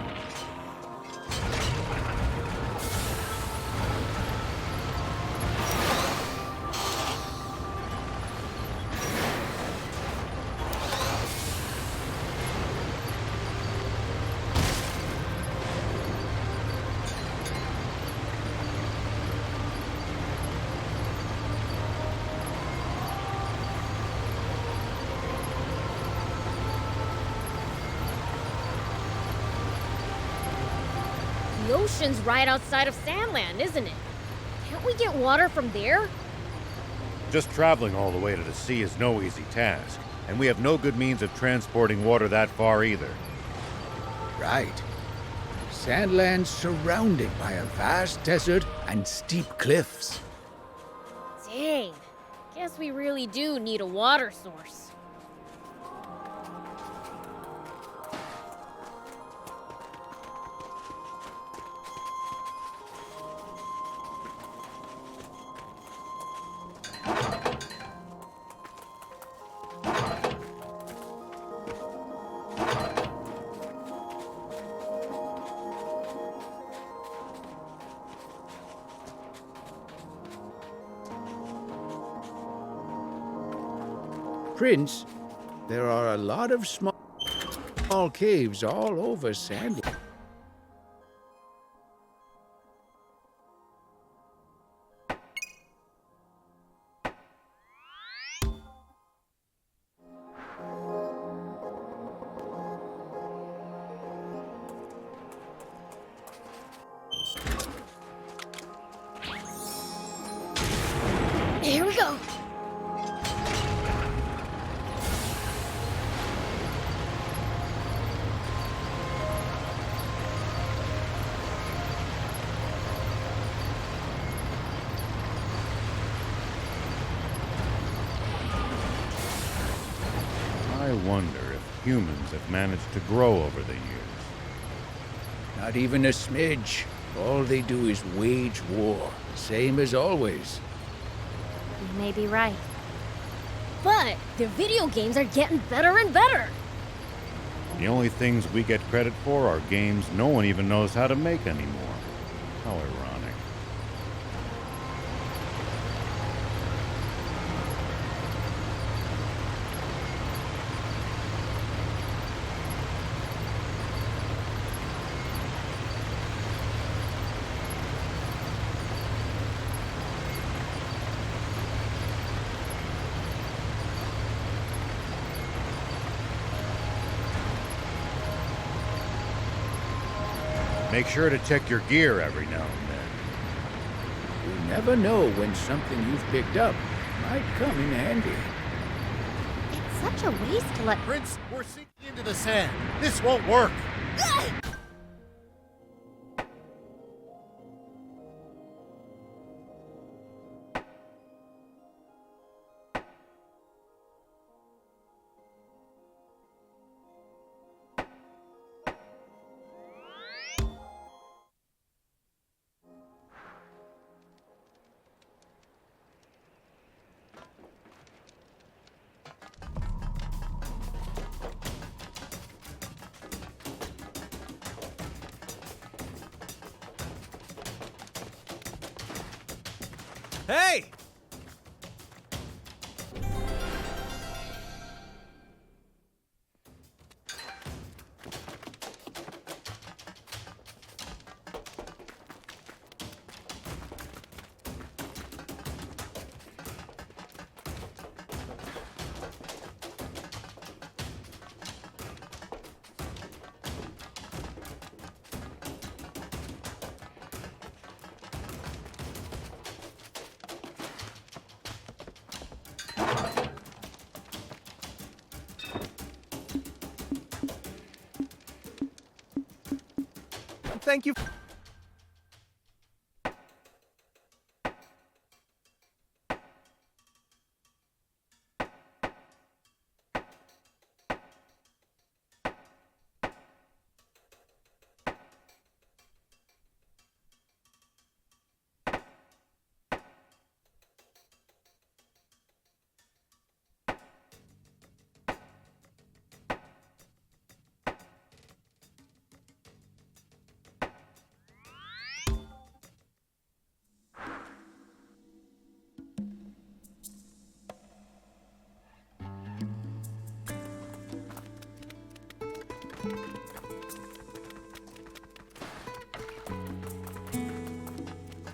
The ocean's right outside of Sandland, isn't it? Can't we get water from there? Just traveling all the way to the sea is no easy task, and we have no good means of transporting water that far either. Right. Sandland's surrounded by a vast desert and steep cliffs. Dang. Guess we really do need a water source. Prince, there are a lot of small caves all over Sandland. Here we go. I wonder if humans have managed to grow over the years. Not even a smidge. All they do is wage war, same as always. You may be right. But their video games are getting better and better. The only things we get credit for are games no one even knows how to make anymore. How ironic. Make sure to check your gear every now and then. You never know when something you've picked up might come in handy. It's such a waste to let... Prince, we're sinking into the sand. This won't work. Hey! Thank you.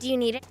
Do you need it?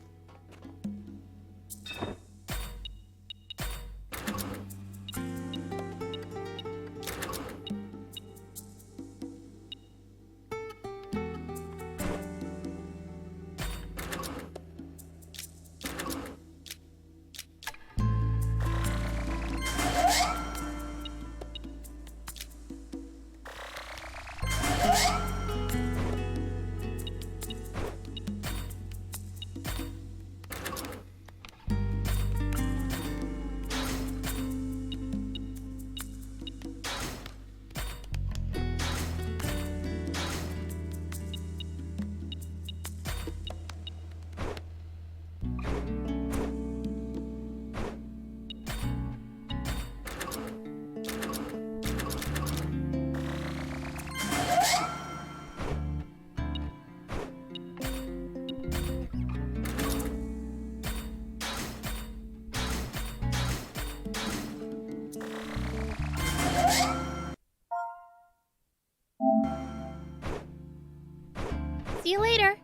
See you later.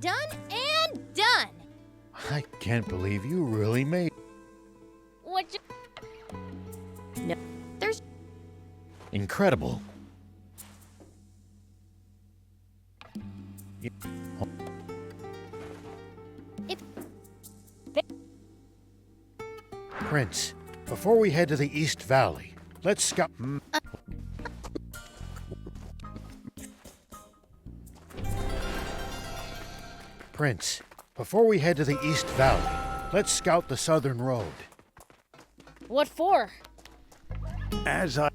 Done and done. I can't believe you really made. What you... No, there's... Incredible. Prince, before we head to the East Valley, let's scout. Prince, before we head to the East Valley, let's scout the southern road. What for? As I...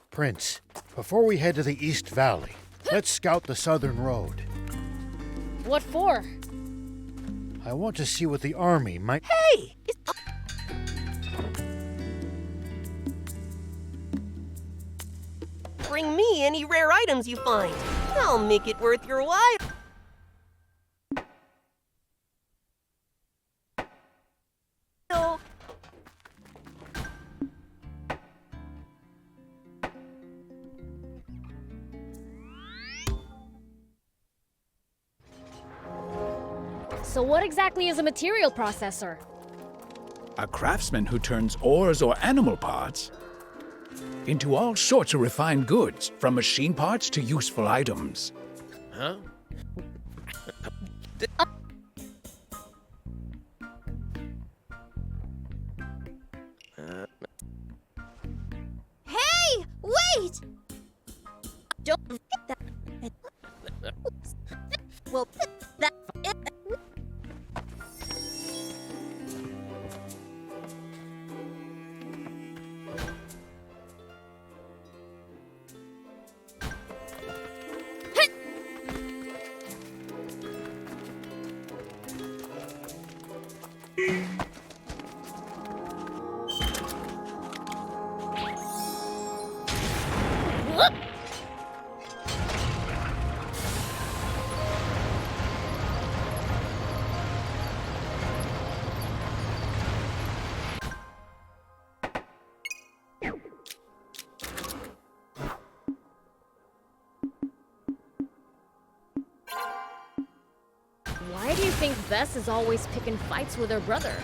Prince, before we head to the East Valley, let's scout the southern road. What for? I want to see what the army might... Hey! Bring me any rare items you find. I'll make it worth your while. So what exactly is a material processor? A craftsman who turns ores or animal parts into all sorts of refined goods, from machine parts to useful items. Huh? Hey! Wait! Don't forget that. Well, that. Why do you think Bess is always picking fights with her brother?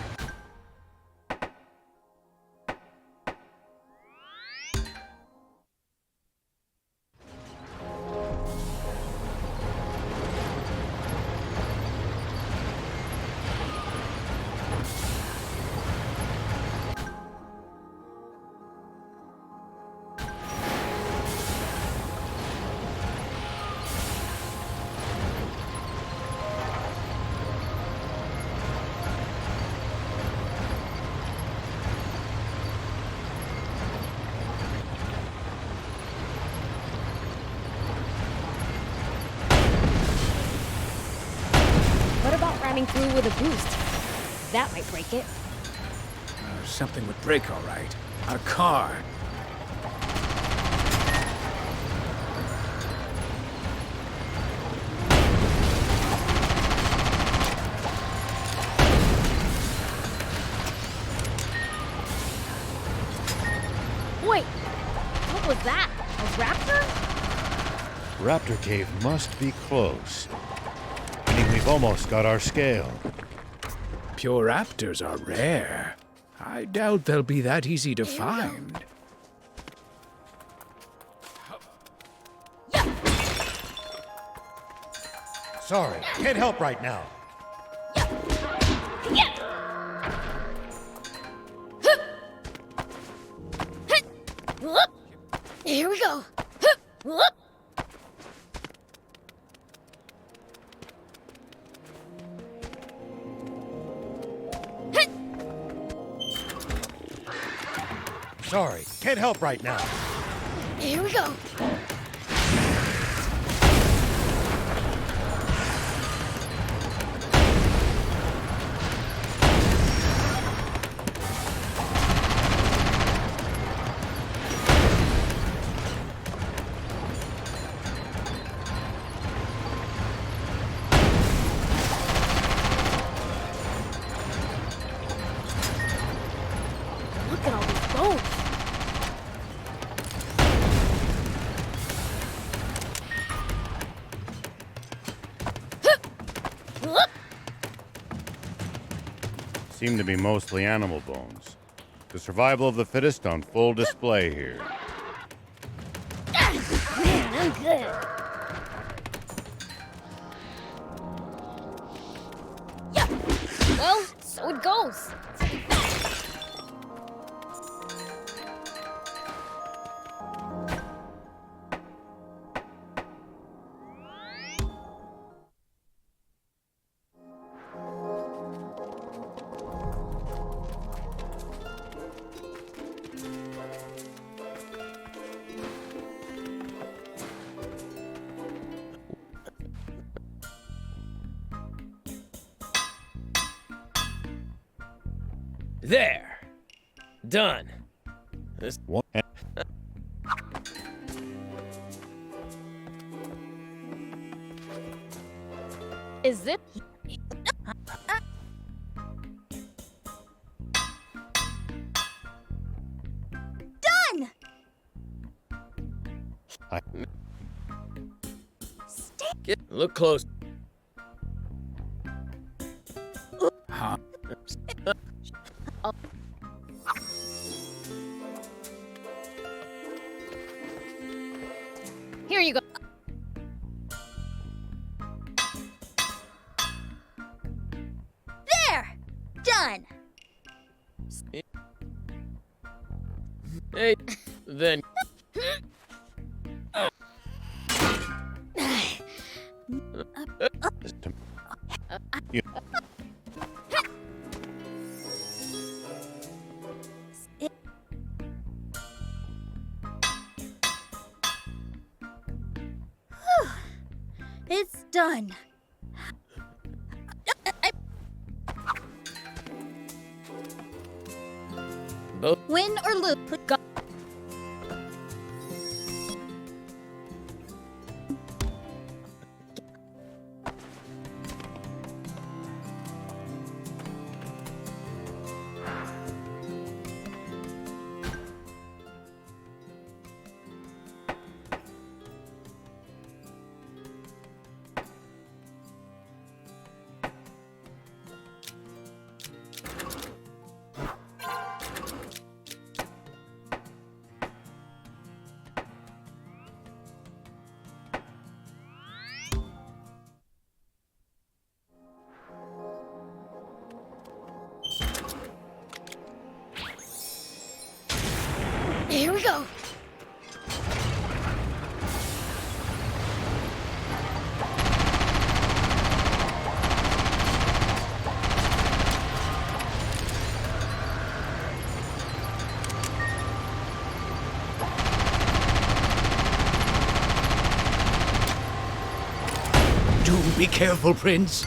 Ramming through with a boost. That might break it. Something would break, all right. Our car. Wait, what was that? A raptor? Raptor Cave must be close. Meaning we've almost got our scale. Pure raptors are rare. I doubt they'll be that easy to find. Sorry, can't help right now. Here we go. Sorry, can't help right now. Here we go. seem to be mostly animal bones. The survival of the fittest on full display here. Man, I'm good. Yeah. Well, so it goes. There. Done. This What? Is it? Done! Look close. Huh? Here you go. There! Done! Hey, then. It's done. Both. Win or lose. Go. Here we go. Do be careful, Prince.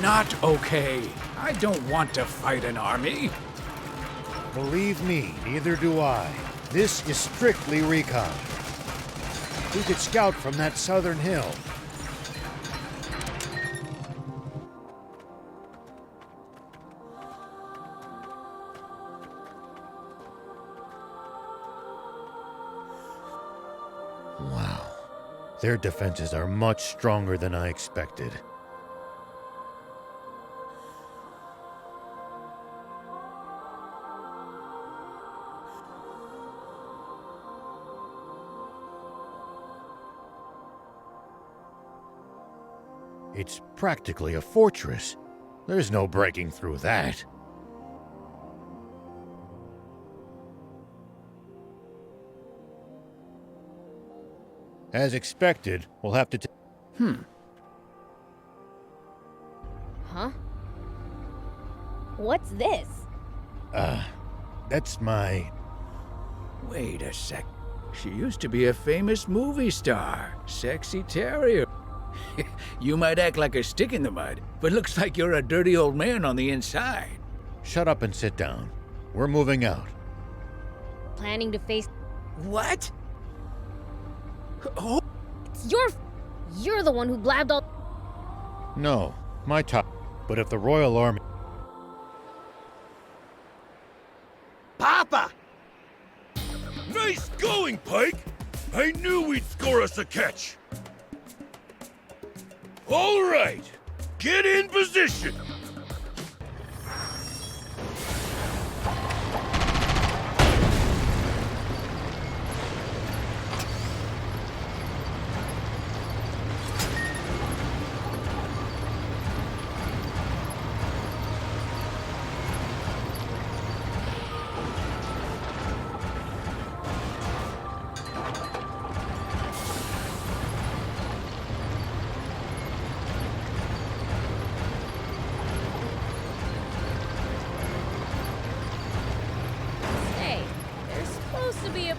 Not okay. I don't want to fight an army. Believe me, neither do I. This is strictly recon. We could scout from that southern hill. Their defenses are much stronger than I expected. It's practically a fortress. There's no breaking through that. As expected, we'll have to Huh? What's this? That's my... Wait a sec. She used to be a famous movie star. Sexy Terrier. You might act like a stick in the mud, but looks like you're a dirty old man on the inside. Shut up and sit down. We're moving out. Planning to face... What? Oh. It's You're the one who blabbed all... No, my top. But if the Royal Army... Papa! Nice going, Pike! I knew we'd score us a catch! All right, get in position!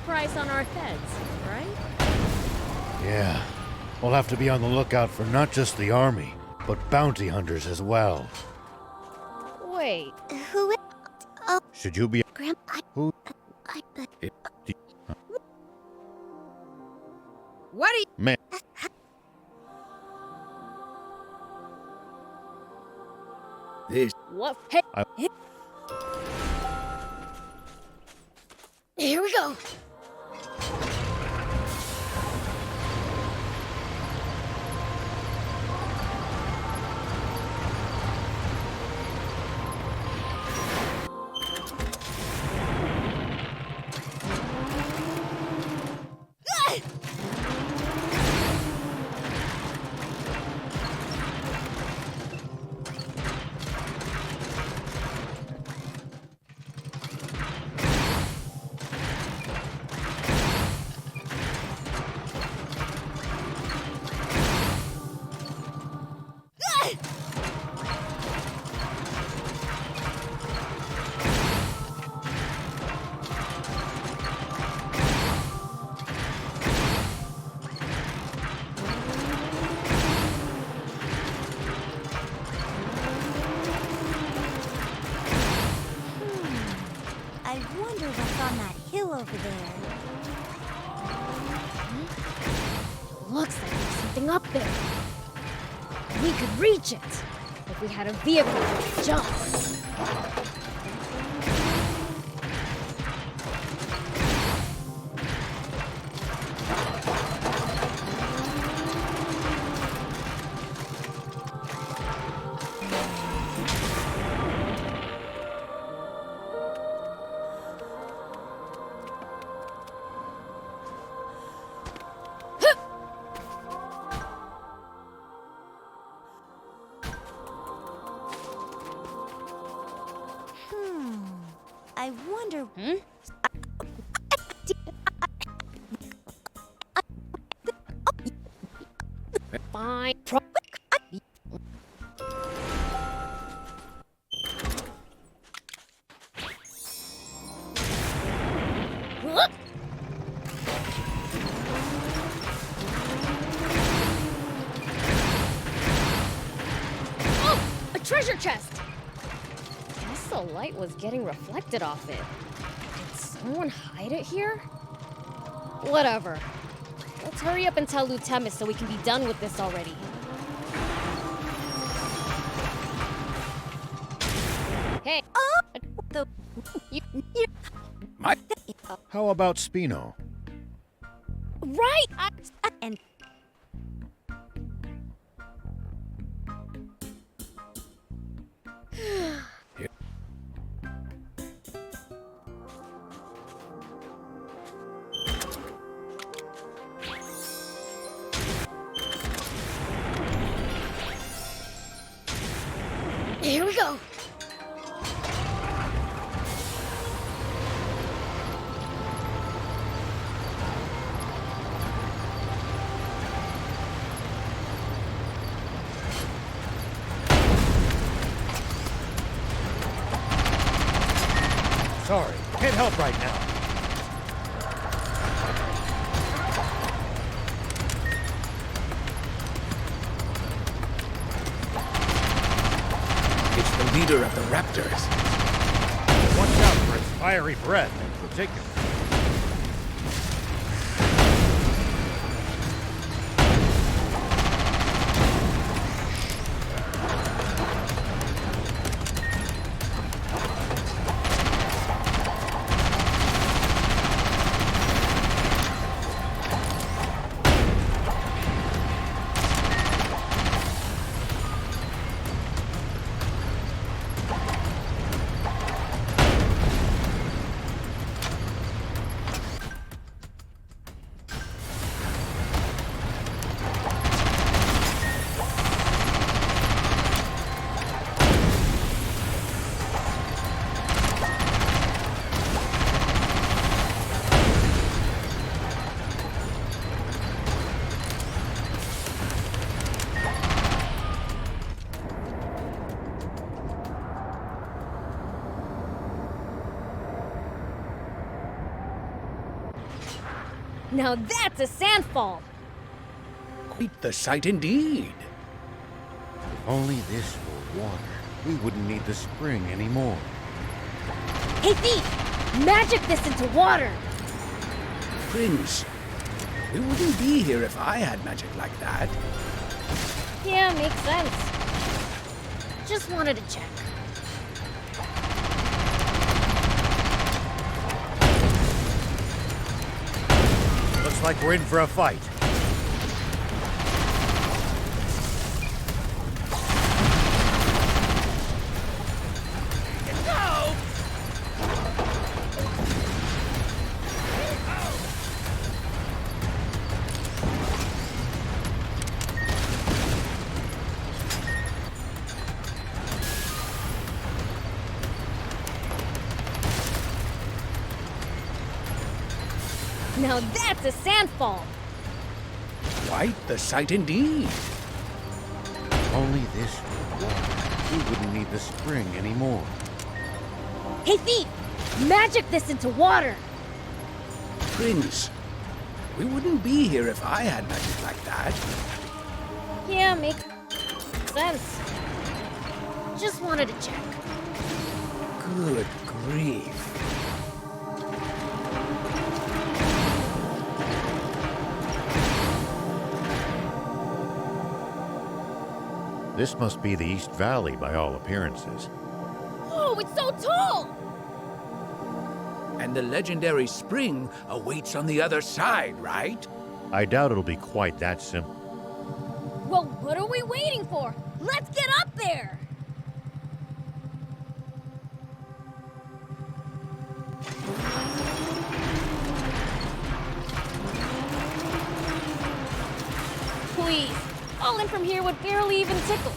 Price on our heads, right? Yeah. We'll have to be on the lookout for not just the army, but bounty hunters as well. Wait. Who is... Oh, Should you be... Grandpa, Who... What are you... Man. This... What? Hey. I... Here we go. over there. Looks like there's something up there. We could reach it if we had a vehicle to jump. I wonder... Fine. Oh! A treasure chest! Guess the light was getting reflected off it. Did someone hide it here? Whatever. Let's hurry up and tell Lieutenant so we can be done with this already. Hey! How about Spino? Right! Here we go. Sorry, can't help right now. It's the leader of the Raptors. Watch out for its fiery breath in particular. Now that's a sandfall. Quite the sight indeed. If only this were water, we wouldn't need the spring anymore. Hey, thief! Magic this into water! Prince, we wouldn't be here if I had magic like that. Yeah, makes sense. Just wanted to check. Looks like we're in for a fight. Now that's a sandfall. Quite the sight indeed. If only this were water, we wouldn't need the spring anymore. Hey, thief! Magic this into water! Prince, we wouldn't be here if I had magic like that. Yeah, makes sense. Just wanted to check. Good grief. This must be the East Valley by all appearances. Oh, it's so tall! And the legendary spring awaits on the other side, right? I doubt it'll be quite that simple. Well, what are we waiting for? Let's get up there! Please, falling from here would barely even tickle.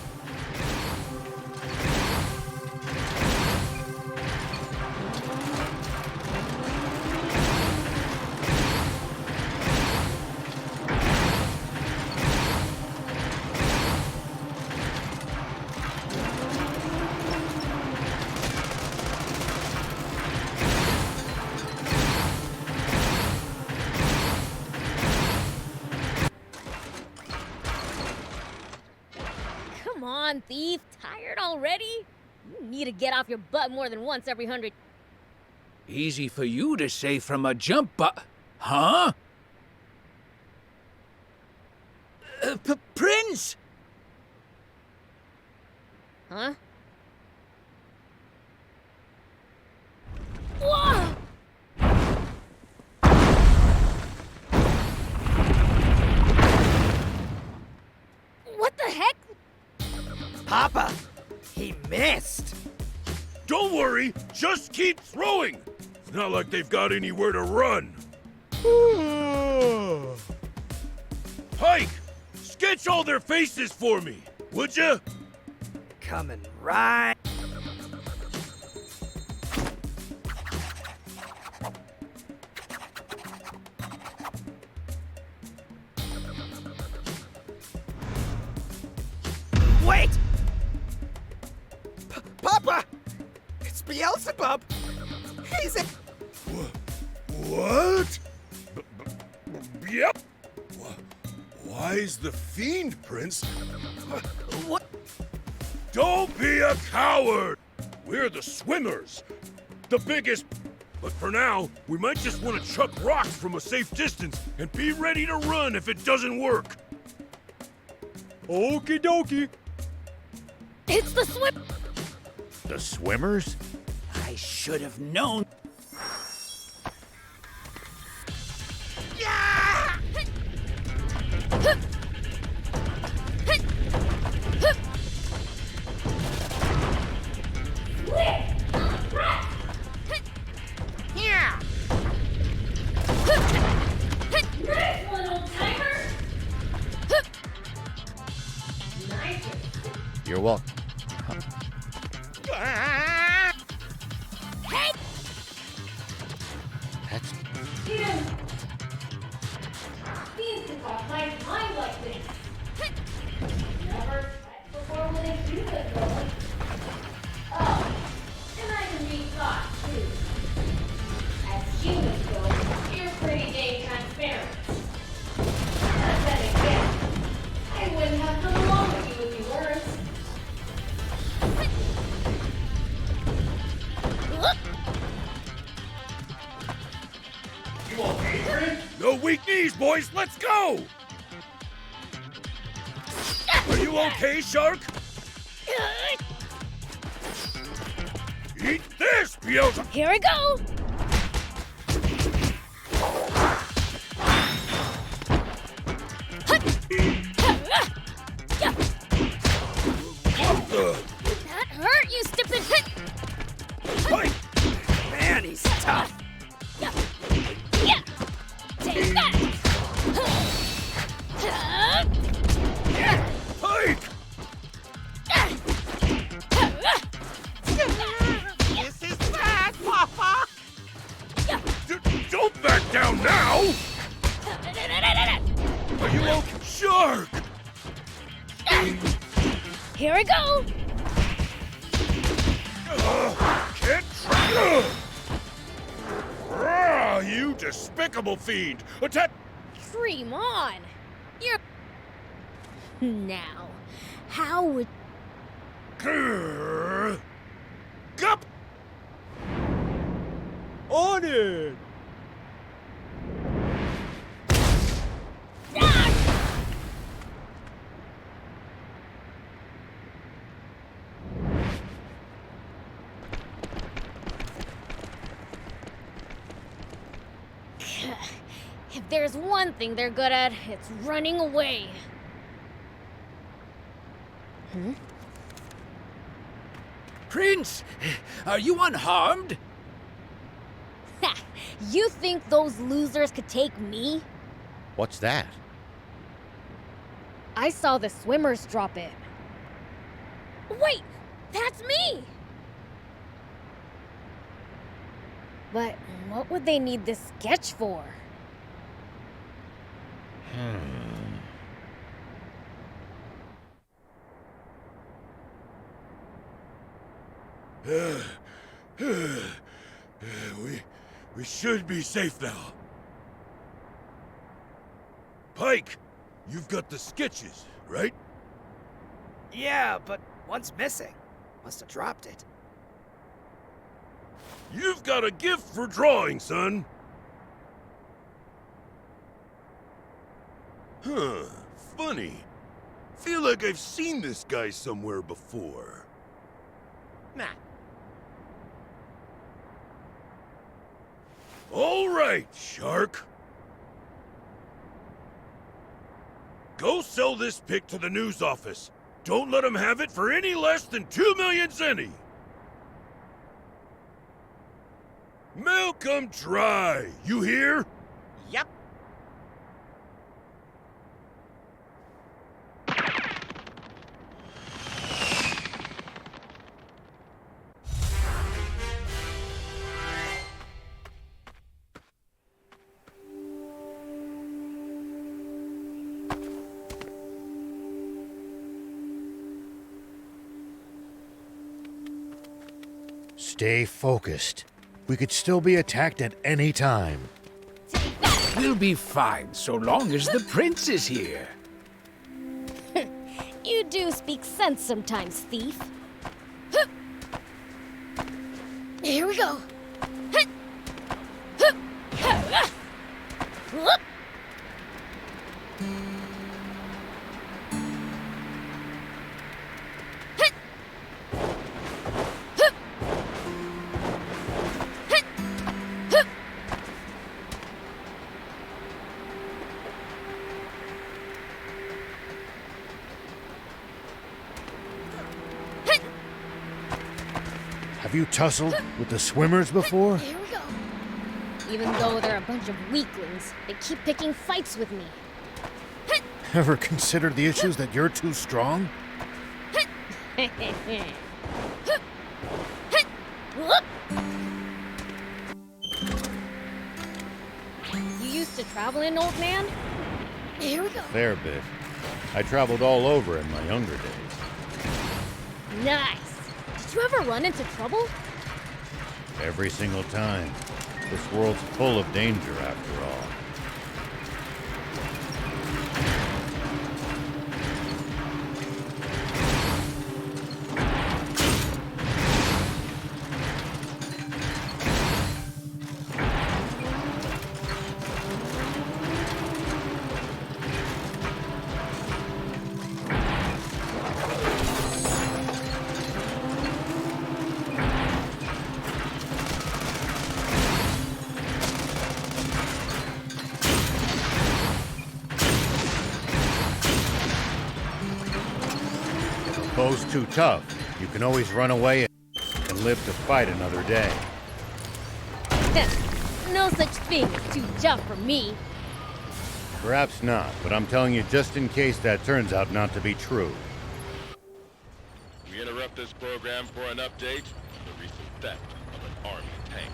Come on, thief. Tired already? You need to get off your butt more than once every 100. Easy for you to say from a jump, but... Huh? Prince! Huh? Whoa! What the heck? Papa, he missed. worry, just keep throwing! It's not like they've got anywhere to run. Pike, sketch all their faces for me, would ya? Coming right. Wait! Papa! It's Beelzebub! He's a... What? Yep. Why's the Fiend Prince? What? Don't be a coward! We're the swimmers. The biggest... But for now, we might just want to chuck rocks from a safe distance and be ready to run if it doesn't work. Okie dokie. It's the swim... The swimmers? I should have known. You're welcome. Hey! That's... These can talk my mind like this. Never tried before when they do this, really. Oh, and I can be thought, too. As humans go, you're pretty dang transparent. But then again, I wouldn't have come along with you if you weren't. You okay, Prince? No weak knees, boys. Let's go! Are you okay, Shark? Eat this, Beelzebub! Here we go! That hurt, you stupid... Hey! Man, he's tough. Yeah. Take that. Pike! This is bad, Papa. Don't back down now! Are you okay? Shark! Here we go. Can't you despicable fiend! Attack! Dream on. You're... Now, how would... Gup! On it! If there's one thing they're good at, it's running away. Hmm? Prince, are you unharmed? Ha! You think those losers could take me? What's that? I saw the swimmers drop it. Wait! That's me! But what would they need this sketch for? We should be safe now. Pike, you've got the sketches, right? Yeah, but one's missing. Must have dropped it. You've got a gift for drawing, son. Huh, funny. Feel like I've seen this guy somewhere before. Nah. All right, Shark. Go sell this pic to the news office. Don't let them have it for any less than 2 million zenny. Milk 'em dry! You hear? Yep. Stay focused. We could still be attacked at any time. We'll be fine so long as the prince is here. You do speak sense sometimes, thief. Here we go. Have you tussled with the swimmers before? Here we go. Even though they're a bunch of weaklings, they keep picking fights with me. Ever considered the issues that you're too strong? You used to travel in, old man? Here we go. Fair bit. I traveled all over in my younger days. Nice. Did you ever run into trouble? Every single time. This world's full of danger, after all. Foe's too tough. You can always run away and live to fight another day. No such thing as too tough for me. Perhaps not, but I'm telling you just in case that turns out not to be true. We interrupt this program for an update on the recent theft of an army tank.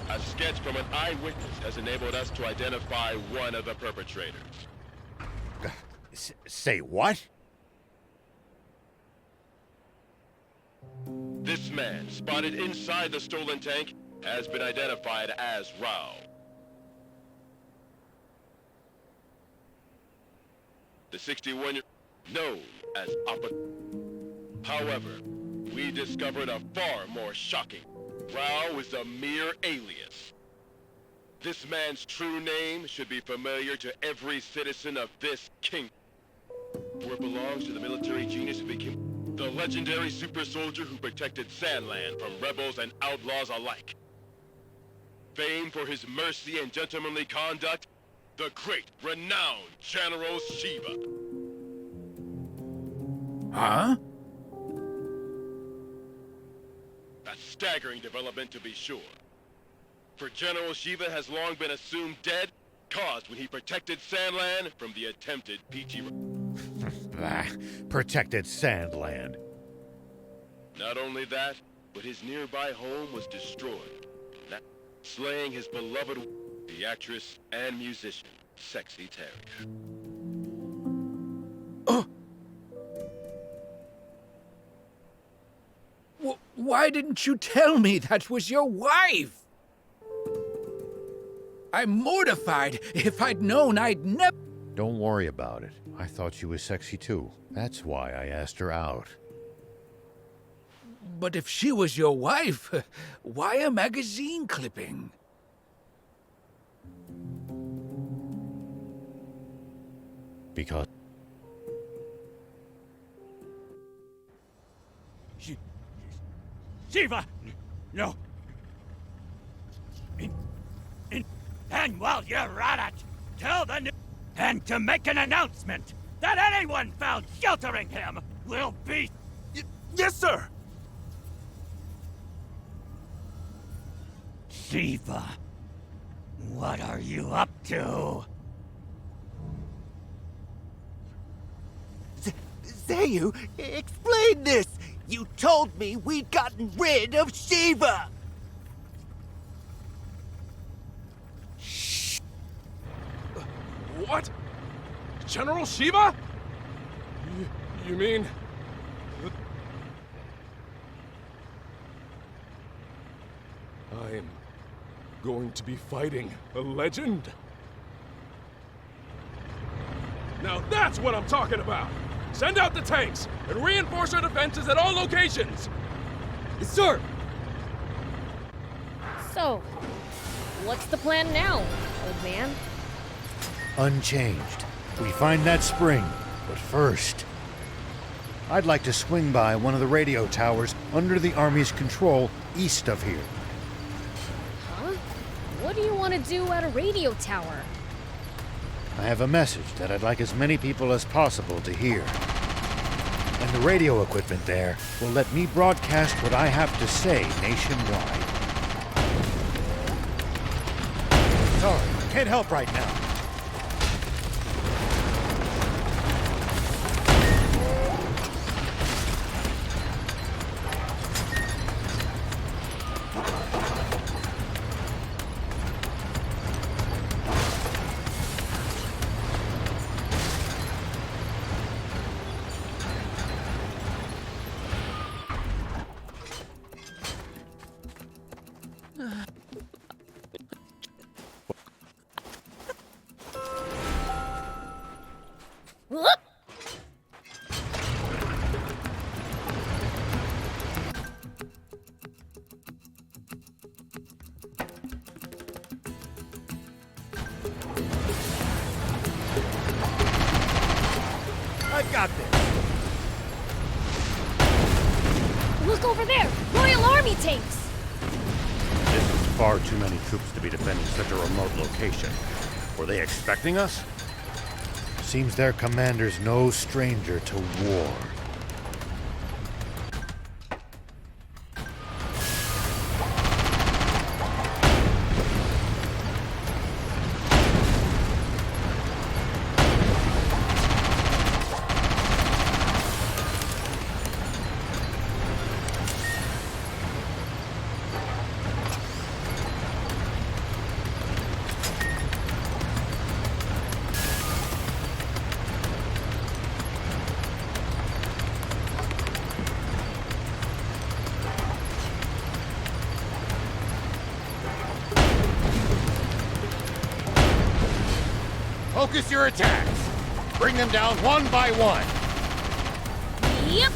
A sketch from an eyewitness has enabled us to identify one of the perpetrators. Say what? This man, spotted inside the stolen tank, has been identified as Rao. The 61-year known as Appa. However, we discovered a far more shocking. Rao is a mere alias. This man's true name should be familiar to every citizen of this kingdom, for it belongs to the military genius who became the legendary super soldier who protected Sandland from rebels and outlaws alike. Famed for his mercy and gentlemanly conduct, the great, renowned General Shiva. Huh? A staggering development to be sure. For General Shiva has long been assumed dead, caused when he protected Sandland from the attempted peachy... Protected Sandland. Not only that, but his nearby home was destroyed, slaying his beloved, the actress and musician, Sexy Terry. Why didn't you tell me that was your wife? I'm mortified. If I'd known, I'd never... Don't worry about it. I thought she was sexy too. That's why I asked her out. But if she was your wife, why a magazine clipping? Because... Shiva! No! And while you're at it, tell the new... And to make an announcement that anyone found sheltering him will be... Yes, sir! Shiva, what are you up to? Zayu, explain this! You told me we'd gotten rid of Shiva! What? General Shiva? You mean... I'm going to be fighting a legend? Now that's what I'm talking about! Send out the tanks and reinforce our defenses at all locations! Yes, sir! So, what's the plan now, old man? Unchanged. We find that spring, but first... I'd like to swing by one of the radio towers under the Army's control east of here. Huh? What do you want to do at a radio tower? I have a message that I'd like as many people as possible to hear. And the radio equipment there will let me broadcast what I have to say nationwide. Sorry, can't help right now. I got this. Look over there! Royal Army tanks! This is far too many troops to be defending such a remote location. Were they expecting us? Seems their commander's no stranger to war. Focus your attacks. Bring them down one by one. Yep.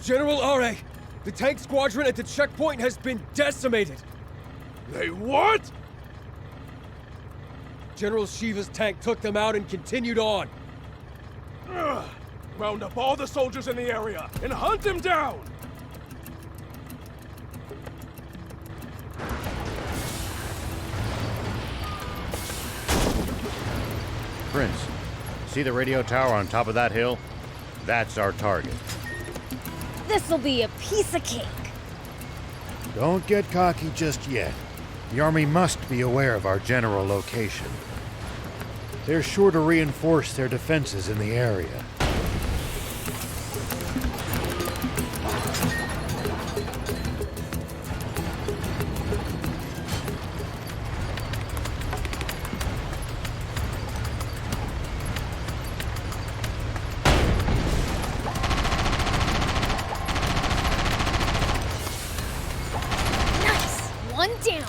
General Are, the tank squadron at the checkpoint has been decimated. They what? General Shiva's tank took them out and continued on. Ugh. Round up all the soldiers in the area and hunt them down! Prince, see the radio tower on top of that hill? That's our target. This'll be a piece of cake. Don't get cocky just yet. The Army must be aware of our general location. They're sure to reinforce their defenses in the area. One down.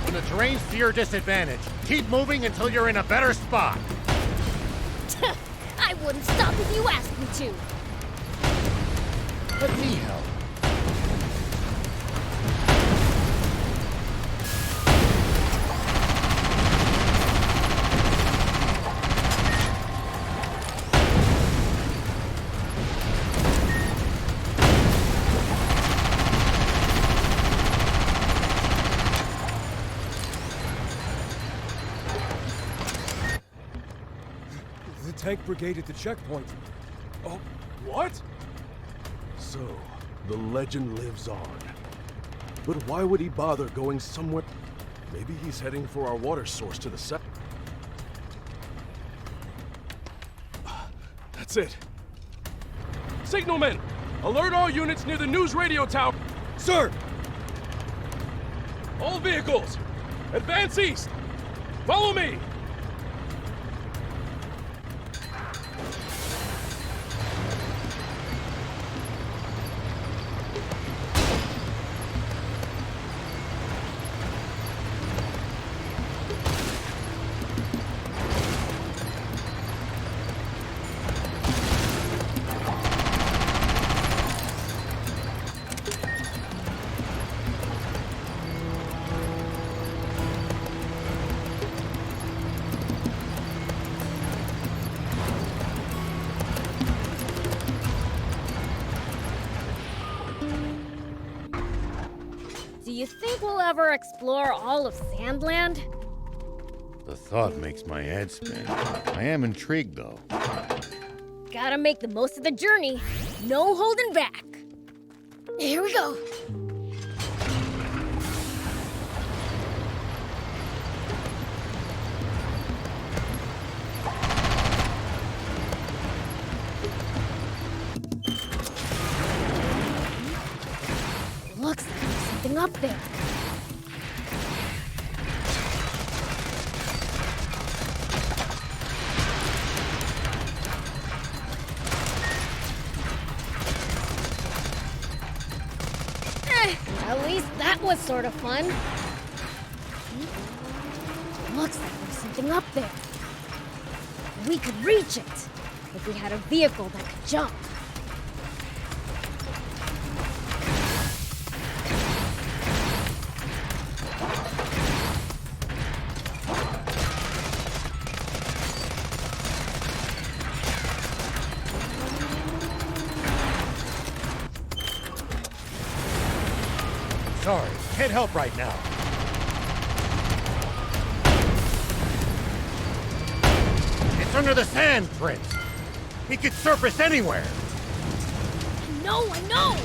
When the terrain's to your disadvantage, keep moving until you're in a better spot. I wouldn't stop if you asked me to. Let me help. The tank brigade at the checkpoint. Oh, what? So, the legend lives on. But why would he bother going somewhere? Maybe he's heading for our water source to the south. That's it. Signalman! Alert all units near the news radio tower! Sir! All vehicles! Advance east! Follow me! Do you think we'll ever explore all of Sandland? The thought makes my head spin. I am intrigued, though. Gotta make the most of the journey. No holding back. Here we go. Looks like there's something up there. At least that was sort of fun. Looks like there's something up there. We could reach it if we had a vehicle that could jump. Sorry, can't help right now. It's under the sand, Prince. He could surface anywhere. I know!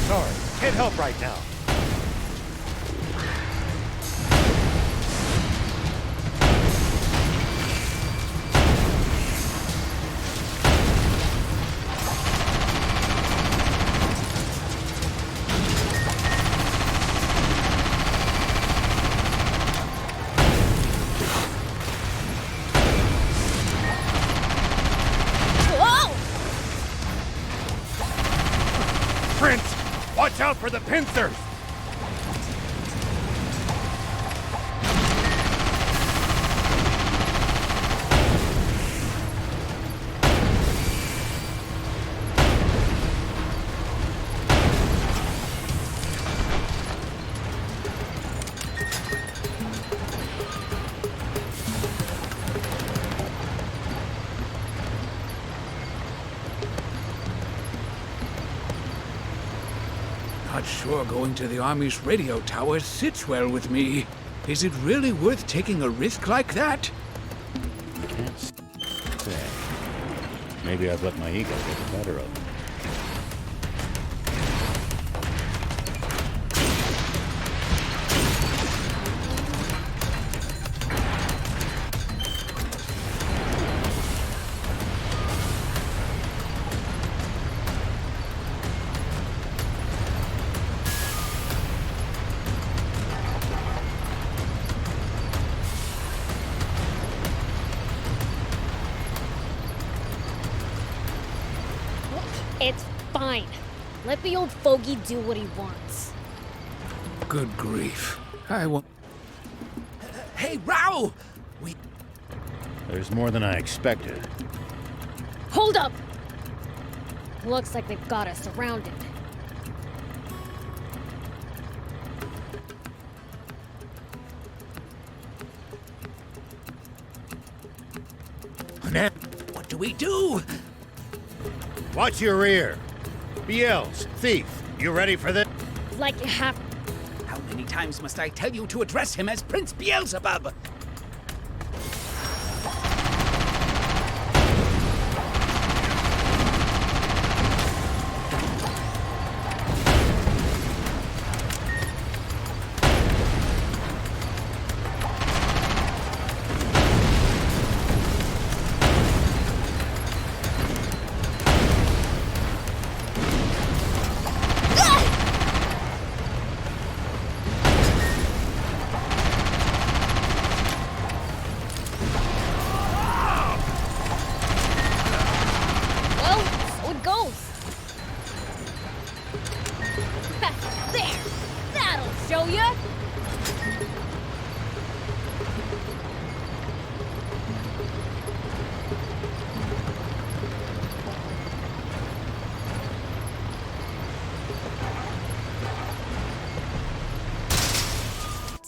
Sorry, can't help right now. Prince, watch out for the pincers! Not sure going to the Army's radio tower sits well with me. Is it really worth taking a risk like that? Can't say. Maybe I've let my ego get the better of me. It's fine. Let the old fogey do what he wants. Good grief. I won't. Hey, Rao! There's more than I expected. Hold up! Looks like they've got us surrounded. What do we do? Watch your rear. Beelz, thief, you ready for this? Like you have. How many times must I tell you to address him as Prince Beelzebub?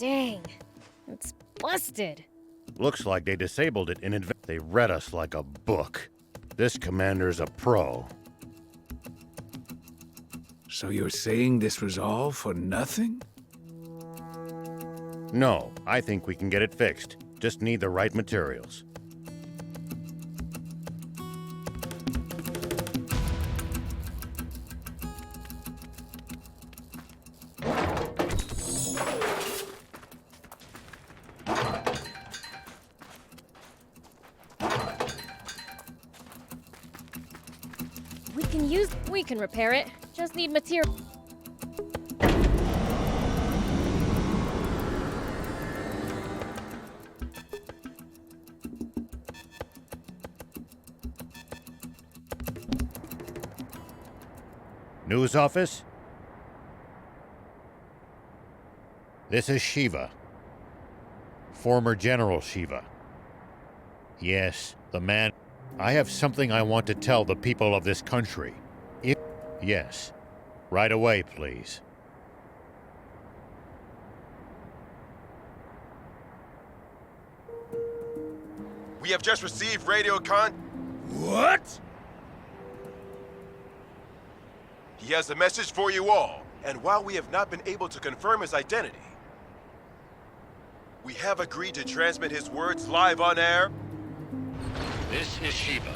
Dang, it's busted. Looks like they disabled it in advance. They read us like a book. This commander's a pro. So you're saying this was all for nothing? No, I think we can get it fixed. Just need the right materials. We can repair it. Just need material. News office? This is Shiva. Former General Shiva. Yes, the man. I have something I want to tell the people of this country. Yes. Right away, please. We have just received radio What? He has a message for you all, and while we have not been able to confirm his identity, we have agreed to transmit his words live on air. This is Shiva.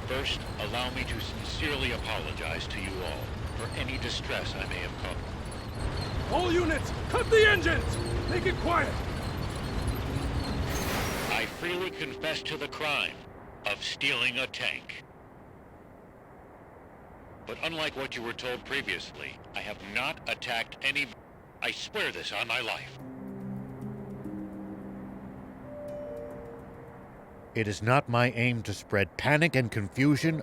First, allow me to sincerely apologize to you all for any distress I may have caused. All units, cut the engines! Make it quiet! I freely confess to the crime of stealing a tank. But unlike what you were told previously, I have not attacked any... I swear this on my life. It is not my aim to spread panic and confusion.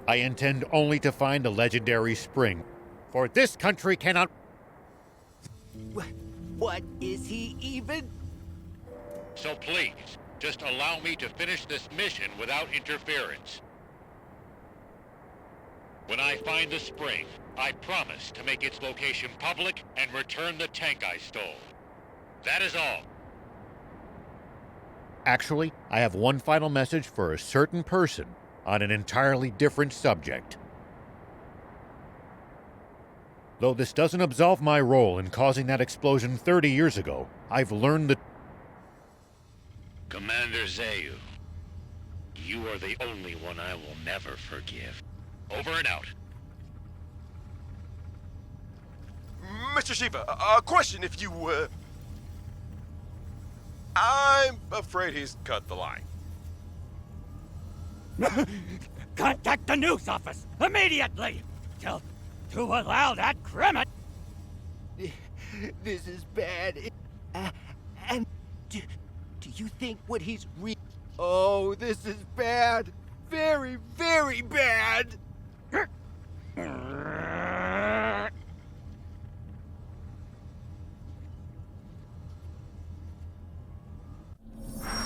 I intend only to find the legendary spring. For this country cannot... What is he even? So please, just allow me to finish this mission without interference. When I find the spring, I promise to make its location public and return the tank I stole. That is all. Actually, I have one final message for a certain person on an entirely different subject. Though this doesn't absolve my role in causing that explosion 30 years ago, I've learned that... Commander Zayu, you are the only one I will never forgive. Over and out. Mr. Shiva, a question if you, I'm afraid he's cut the line. Contact the news office immediately! To allow that criminal... This is bad. And do you think what he's Oh, this is bad. Very, very bad.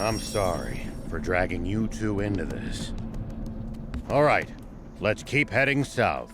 I'm sorry for dragging you two into this. All right, let's keep heading south.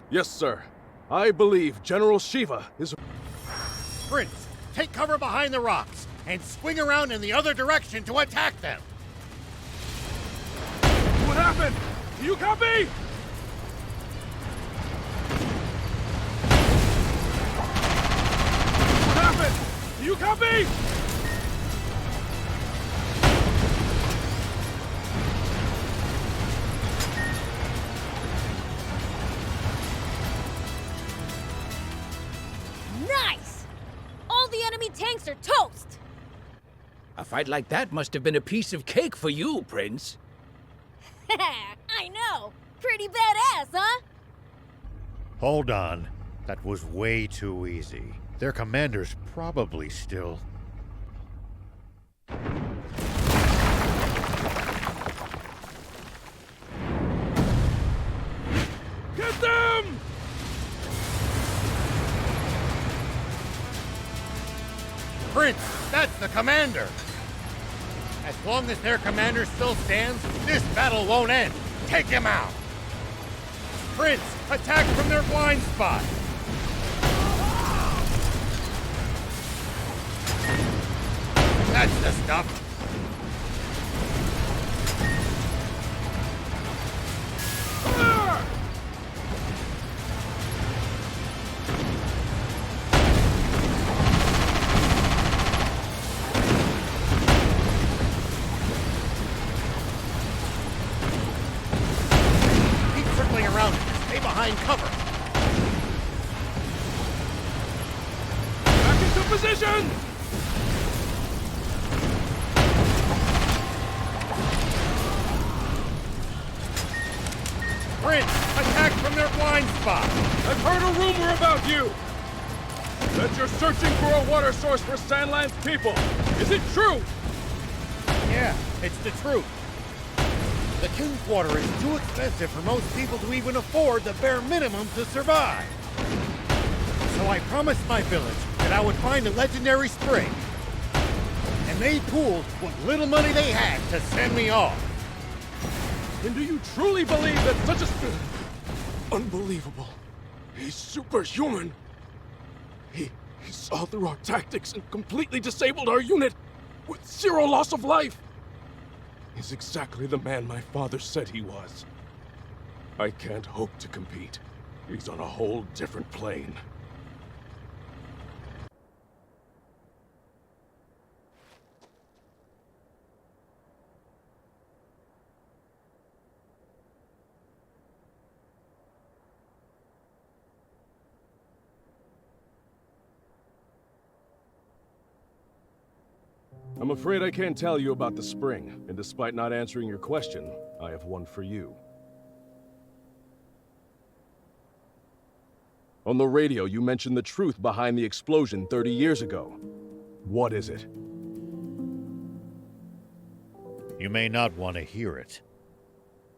Yes, sir. I believe General Shiva is... Prince, take cover behind the rocks and swing around in the other direction to attack them. What happened? Do you copy? What happened? Do you copy? Nice! All the enemy tanks are toast! A fight like that must have been a piece of cake for you, Prince. I know! Pretty badass, huh? Hold on. That was way too easy. Their commander's probably still... Get them! Prince, that's the commander! As long as their commander still stands, this battle won't end. Take him out! Prince, attack from their blind spot! That's the stuff! Cover! Back into position! Prince, attack from their blind spot! I've heard a rumor about you! That you're searching for a water source for Sandland's people. Is it true? Yeah, it's the truth. The king's water is too expensive for most people to even afford the bare minimum to survive. So I promised my village that I would find a legendary spring. And they pooled what little money they had to send me off. And do you truly believe that such a... Unbelievable. He's superhuman. He saw through our tactics and completely disabled our unit with 0 loss of life. He's exactly the man my father said he was. I can't hope to compete. He's on a whole different plane. I'm afraid I can't tell you about the spring, and despite not answering your question, I have one for you. On the radio, you mentioned the truth behind the explosion 30 years ago. What is it? You may not want to hear it.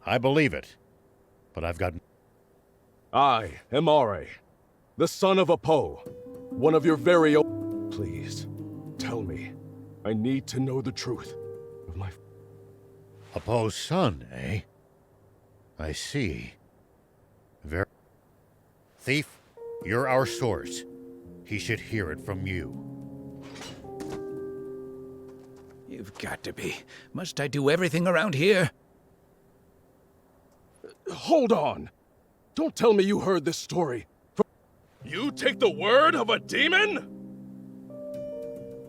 I believe it, but I've got... I am Are, the son of Apo, one of your very own... Please, tell me. I need to know the truth of my... Apo's son, eh? I see. Thief, you're our source. He should hear it from you. You've got to be. Must I do everything around here? Hold on! Don't tell me you heard this story from... You take the word of a demon?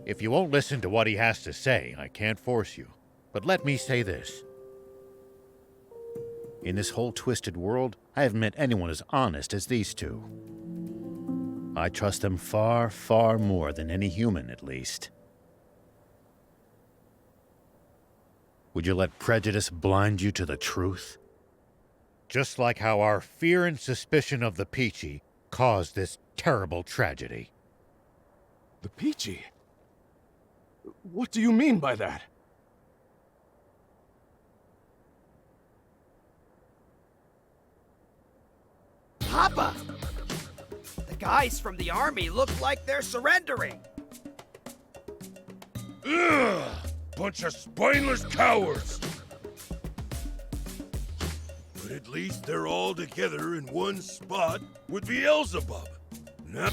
If you won't listen to what he has to say, I can't force you. But let me say this. In this whole twisted world, I haven't met anyone as honest as these two. I trust them far, far more than any human, at least. Would you let prejudice blind you to the truth? Just like how our fear and suspicion of the Peachy caused this terrible tragedy. The Peachy? What do you mean by that? Papa! The guys from the army look like they're surrendering. Ugh! Bunch of spineless cowards! But at least they're all together in one spot with Beelzebub. Now,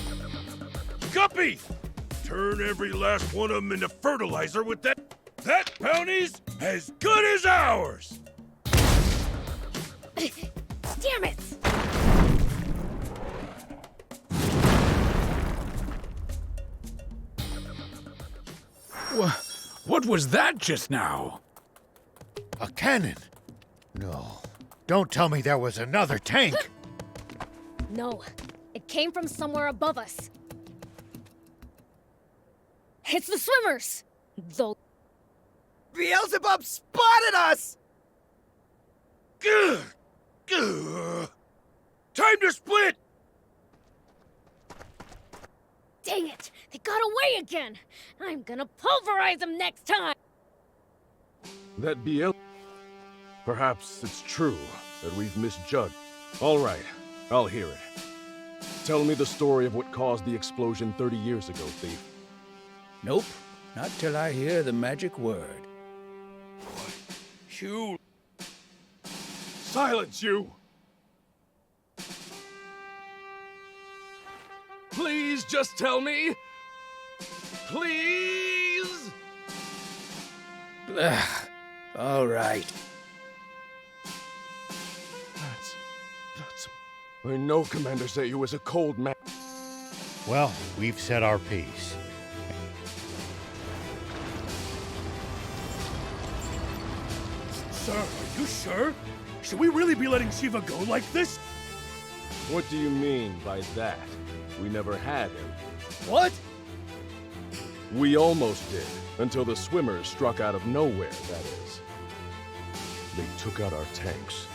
Guppy! Turn every last one of them into fertilizer with that. That bounty's as good as ours! Damn it! What was that just now? A cannon? No. Don't tell me there was another tank! No, it came from somewhere above us. It's the swimmers! Though. Beelzebub spotted us! Gah! Gah! Time to split! Dang it! They got away again! I'm gonna pulverize them next time! That Perhaps it's true that we've misjudged. All right, I'll hear it. Tell me the story of what caused the explosion 30 years ago, thief. Nope, not till I hear the magic word. You... Silence, you! Please just tell me. Please? All right. I know Commander Zayu is a cold man. Well, we've said our piece. Sir, are you sure? Should we really be letting Shiva go like this? What do you mean by that? We never had him. What? We almost did, until the swimmers struck out of nowhere, that is. They took out our tanks,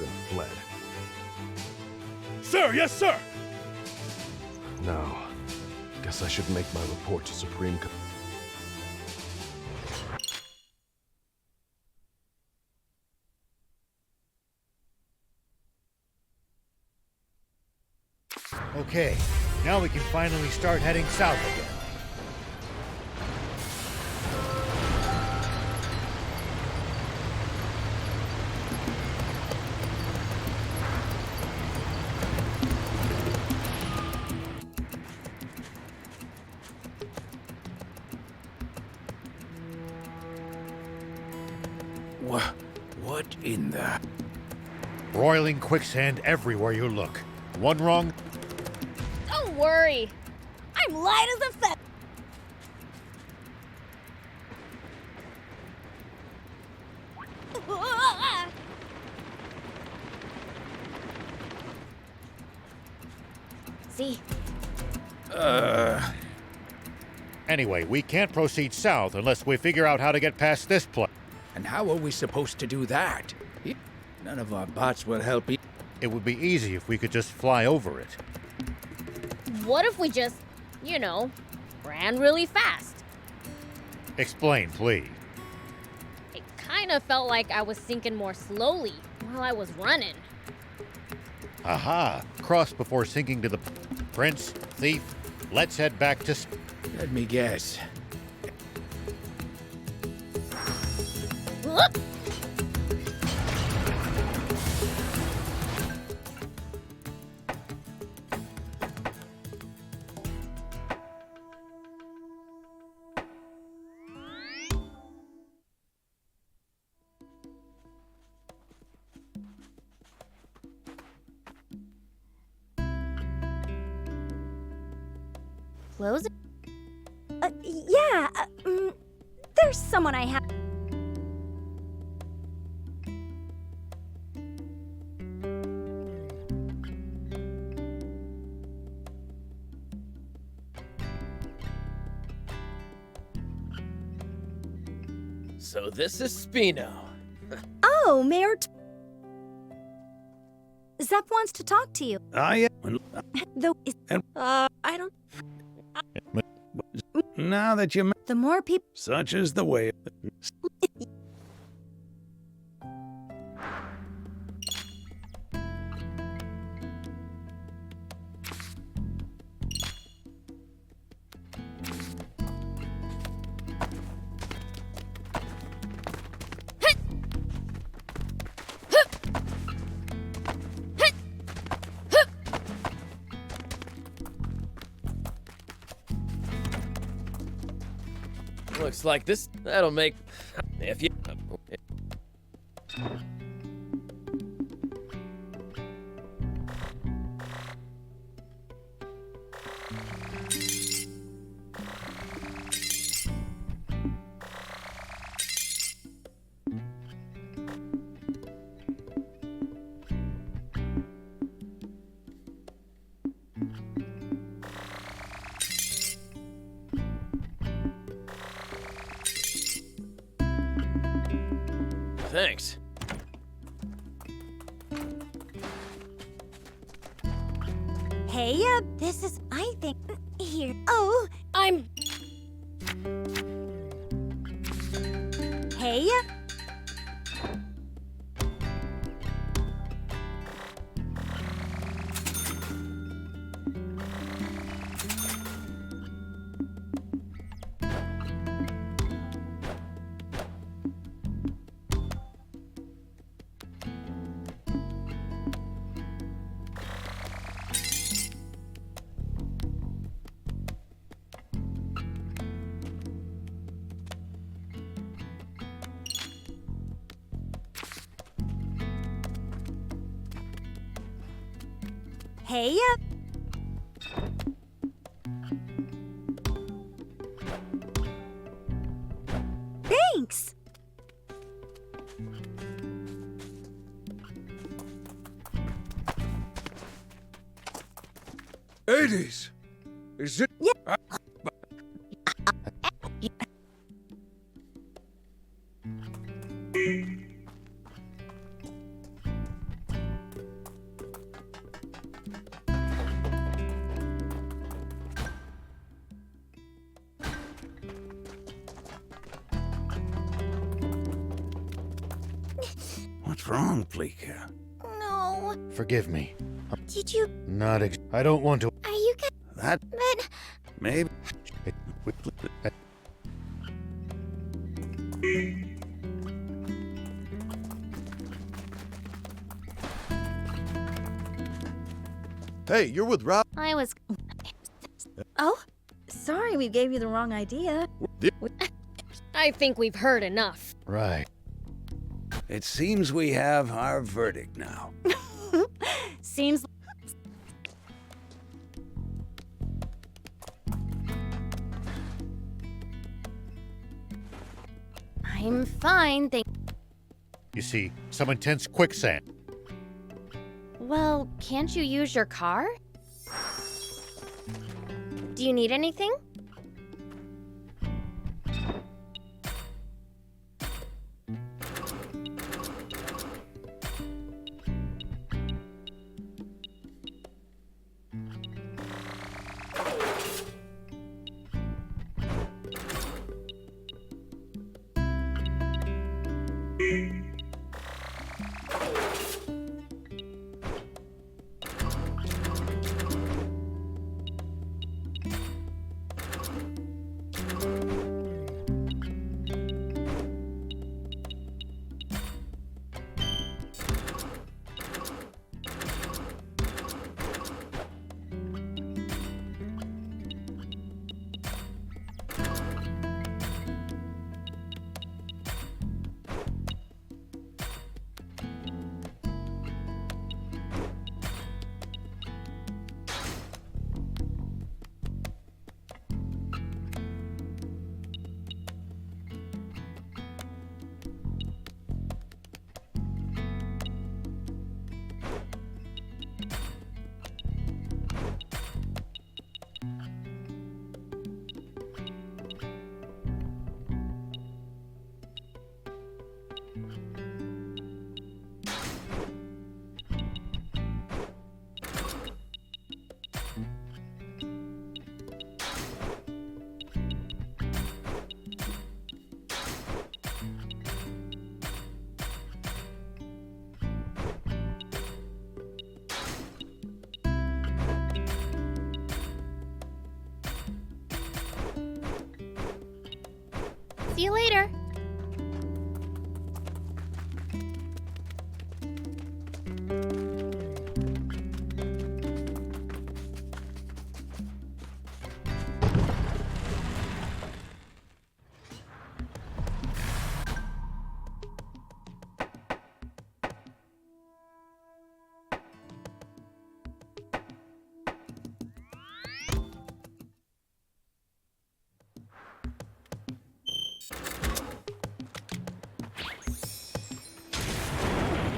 then fled. Sir, yes, sir! Now, guess I should make my report to Supreme Co- Okay, now we can finally start heading south again. What in the... Broiling quicksand everywhere you look. One wrong... Don't worry. I'm light as a feather. See? Anyway, we can't proceed south unless we figure out how to get past this place. And how are we supposed to do that? None of our bots will help. It would be easy if we could just fly over it. What if we just, you know, ran really fast? Explain, please. It kind of felt like I was sinking more slowly while I was running. Aha! Cross before sinking to the... Prince, thief, let's head back to... Let me guess. Whoop! clothes? Yeah, there's someone I have. So this is Spino. Oh, Mayor. Zep wants to talk to you. Yeah. Though, I don't. Now that you... The more people... Such is the way... Looks like that'll make... If you... Thanks. Hey, this is, I think, here. Oh, I'm... Hey, hey, thanks. Hades! Is it? Yeah. What's wrong, Pleeka? No. Forgive me. Did you? I don't want to. Are you good? That... But Maybe... Hey, you're with Rob. I was... Oh, sorry we gave you the wrong idea. I think we've heard enough. Right. It seems we have our verdict now. Seems... I'm fine, thank... You see, some intense quicksand. Well, can't you use your car? Do you need anything? See you later.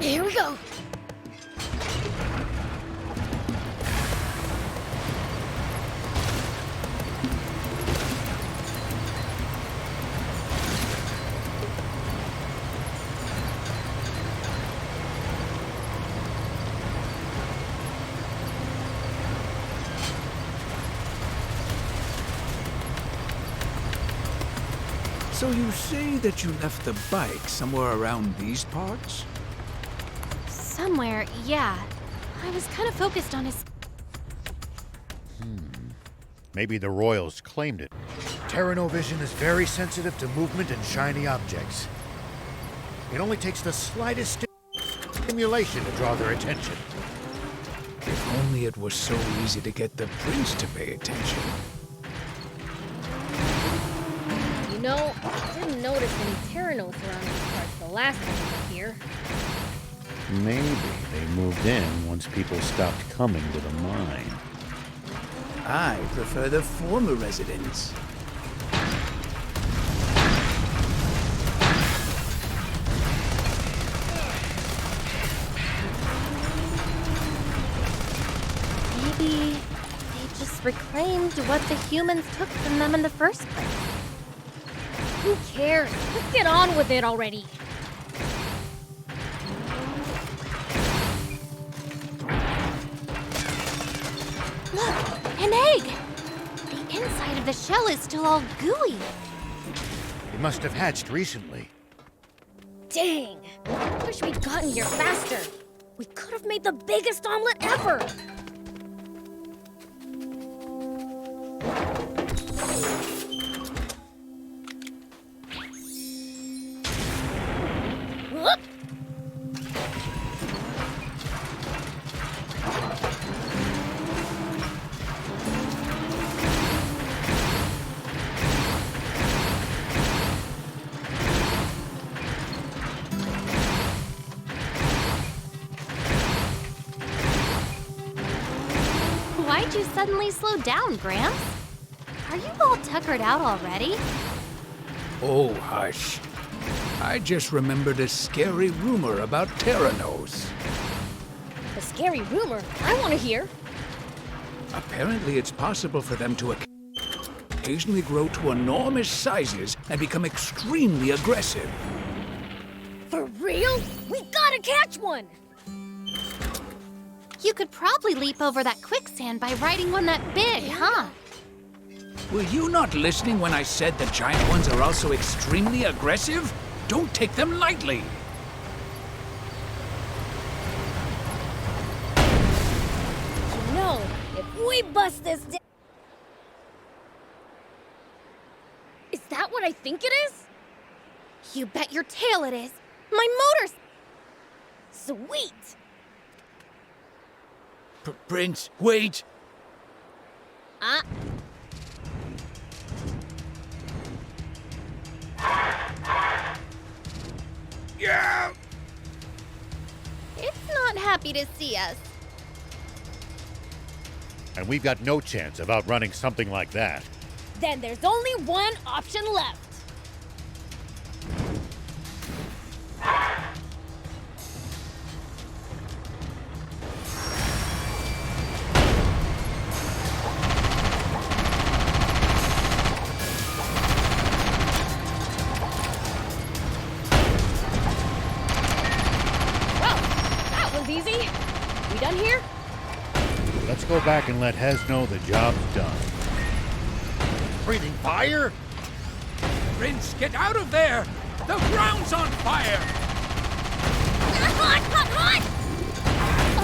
Here we go. So you say that you left the bike somewhere around these parts? Somewhere, yeah. I was kind of focused on his... Maybe the Royals claimed it. Terranovision is very sensitive to movement and shiny objects. It only takes the slightest stimulation to draw their attention. If only it was so easy to get the prince to pay attention. You know, I didn't notice any Terranos around these parts the last time we were here. Maybe they moved in once people stopped coming to the mine. I prefer the former residents. Maybe they just reclaimed what the humans took from them in the first place. Who cares? Let's get on with it already. Look, an egg! The inside of the shell is still all gooey. It must have hatched recently. Dang! Wish we'd gotten here faster. We could have made the biggest omelet ever. Whoop! Why'd you suddenly slow down, Gramps? Are you all tuckered out already? Oh, hush. I just remembered a scary rumor about Terranos. A scary rumor? I want to hear. Apparently it's possible for them to occasionally grow to enormous sizes and become extremely aggressive. For real? We gotta catch one! You could probably leap over that quicksand by riding one that big, huh? Were you not listening when I said the giant ones are also extremely aggressive? Don't take them lightly. You know, if we bust this down... Is that what I think it is? You bet your tail it is. My motor's... Sweet! Prince, wait! Yeah! It's not happy to see us. And we've got no chance of outrunning something like that. Then there's only one option left. Easy. We done here? Let's go back and let Hez know the job's done. Breathing fire? Prince, get out of there! The ground's on fire! Hot, hot, hot!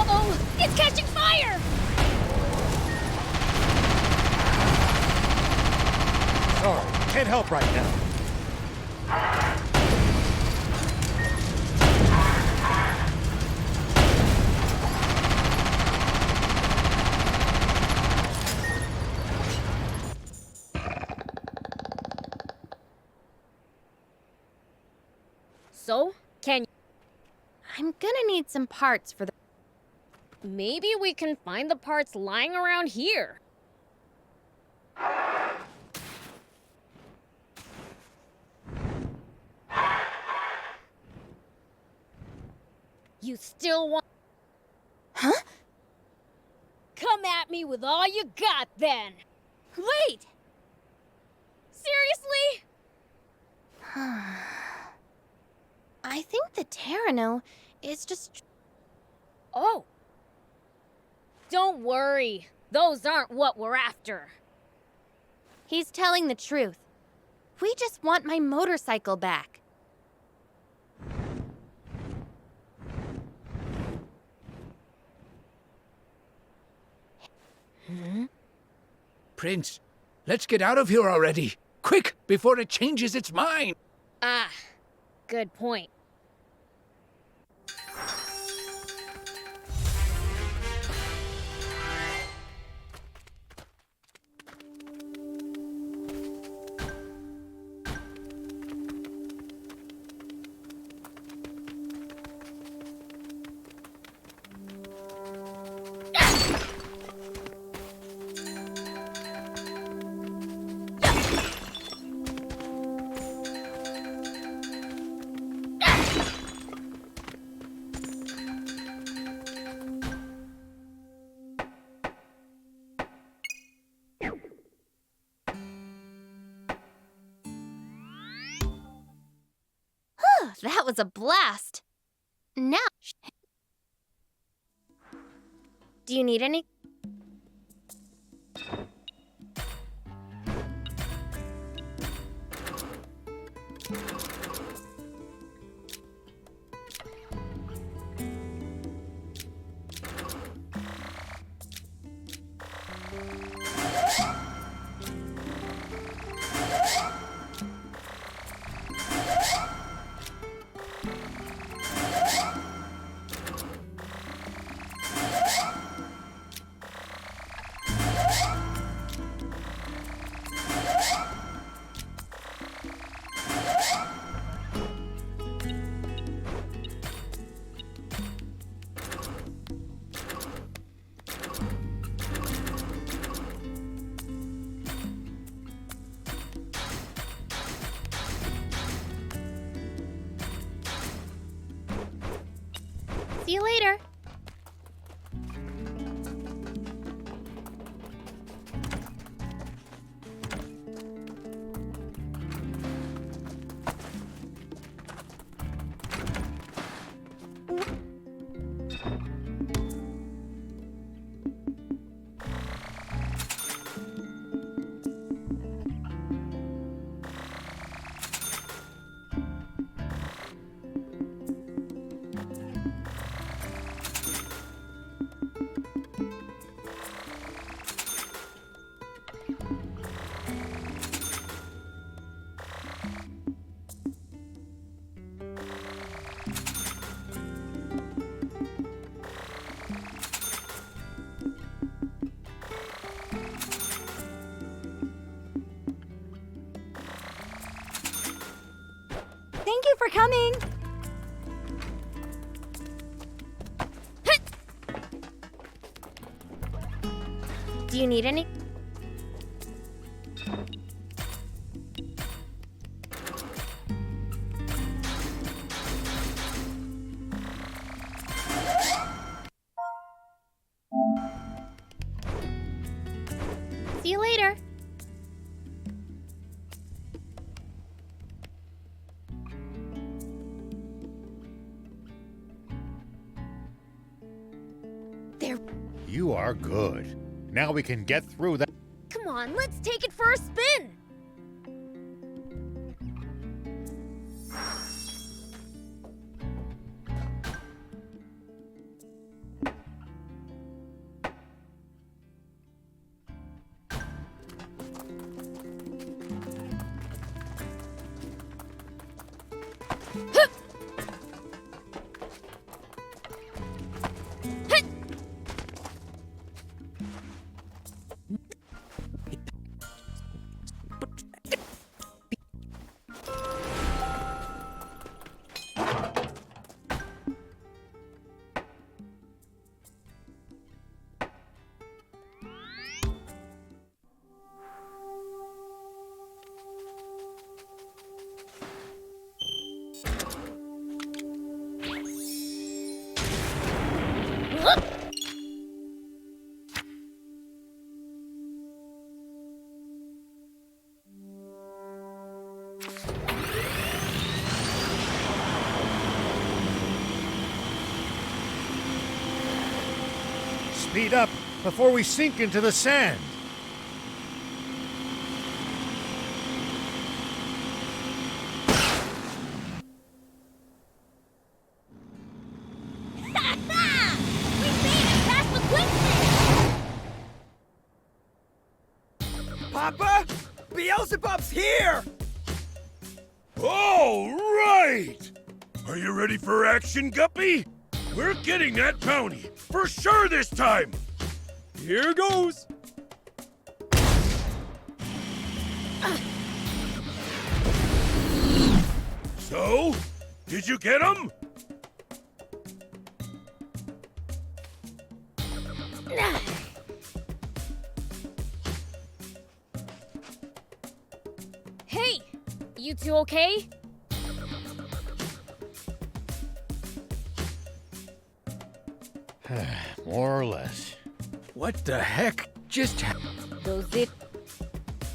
Uh-oh, it's catching fire! Sorry, can't help right now. need some parts for the... Maybe we can find the parts lying around here. You still want... Huh? Come at me with all you got, then! Wait! Seriously? I think the Terrano is just... Oh. Don't worry. Those aren't what we're after. He's telling the truth. We just want my motorcycle back. Prince, let's get out of here already. Quick, before it changes its mind. Ah, good point. That was a blast. Now... Do you need any? See you later. Thank you for coming. Do you need any? See you later. You are good. Now we can get through that. Come on, let's take it for a spin. Speed up before we sink into the sand. Papa? Beelzebub's here! All right! Are you ready for action, Guppy? We're getting that bounty, for sure this time! Here goes! So, did you get him? Hey! You two okay? More or less. What the heck just Those it.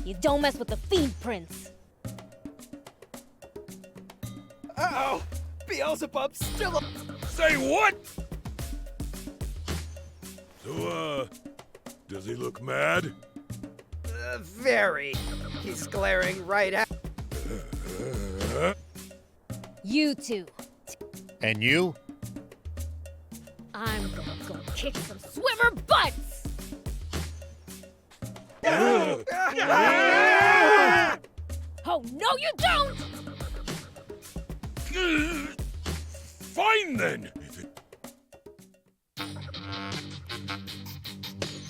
You don't mess with the Fiend Prince. Uh-oh! Beelzebub's still a... Say what? So, does he look mad? Very. He's glaring right at... You two. And you? I'm gonna go kick some swimmer butts! Oh, no you don't! Fine then.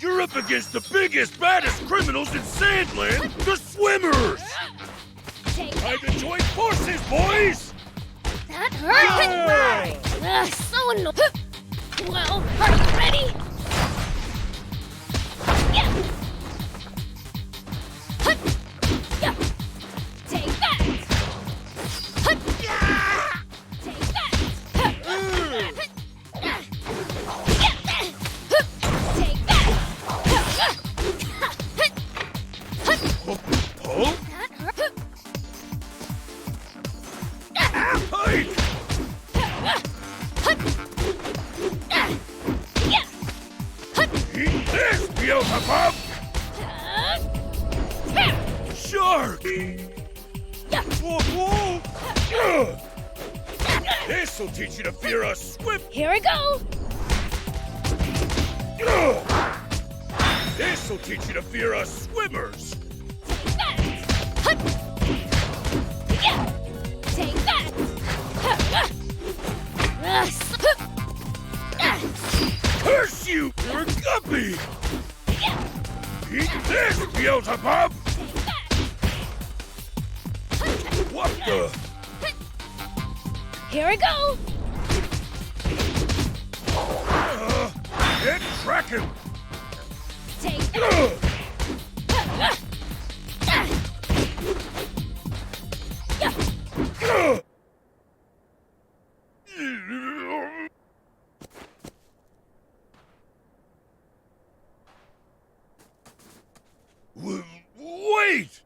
You're up against the biggest, baddest criminals in Sandland, the Swimmers! Time to join forces, boys! That hurt! So annoying! Well, are you ready? Yeah. Yeah. Take that! Yeah. Take that! Take that! Oh? Hey! Eat this, Beelzebub! Shark! Whoa. This'll teach you to fear a swim. Here we go! This'll teach you to fear us swimmers. Take that! Curse you! You're a guppy! Eat this, Beelzebub! What the? Here we go! Can't track him! Take that! Wait!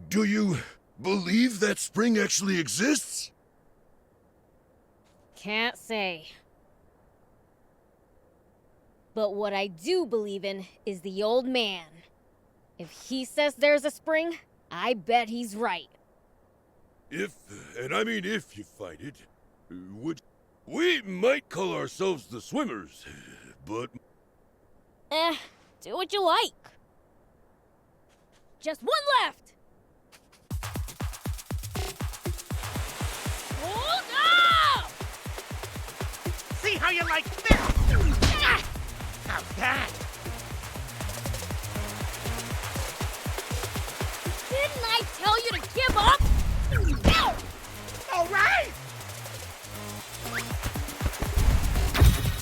Do you believe that spring actually exists? Can't say. But what I do believe in is the old man. If he says there's a spring, I bet he's right. If you find it, we might call ourselves the Swimmers, but... Do what you like. Just one left! Hold up! See how you like this? How's that? Didn't I tell you to give up? All right!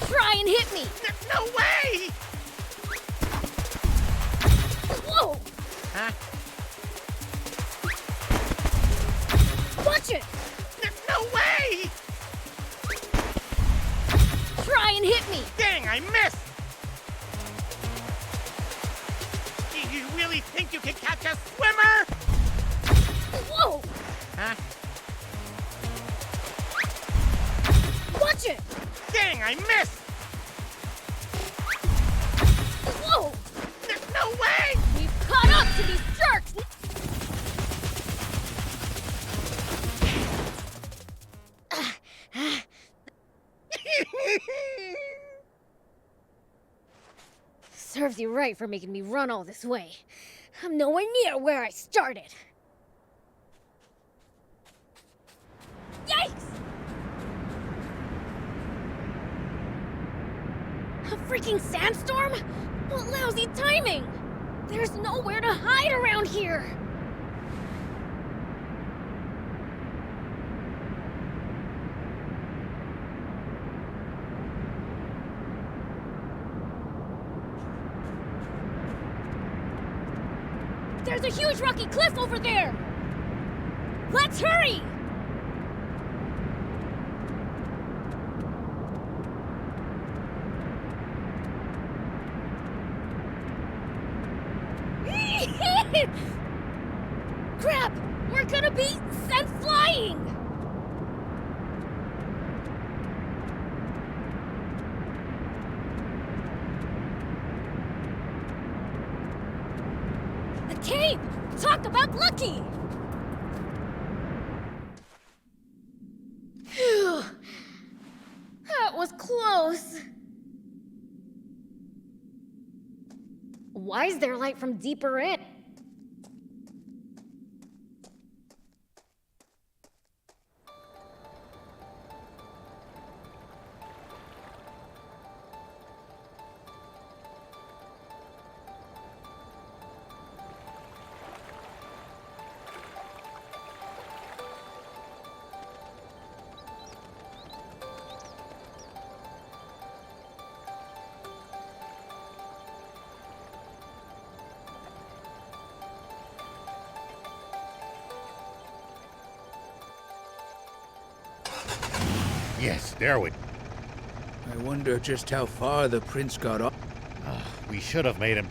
Try and hit me! No way! Whoa! Huh? Watch it! No way! Try and hit me! Dang, I missed! Do you really think you can catch a swimmer? Whoa! Huh? Watch it! Dang, I missed! Whoa! No way! We've caught up to these sharks! Serves you right for making me run all this way. I'm nowhere near where I started. Yikes! A freaking sandstorm? What lousy timing! There's nowhere to hide around here! There's a huge rocky cliff over there! Let's hurry! Crap! We're gonna be sent flying! The cave! Talk about lucky! Phew. That was close. Why is there light from deeper in? Yes, there we... I wonder just how far the prince got off. We should have made him...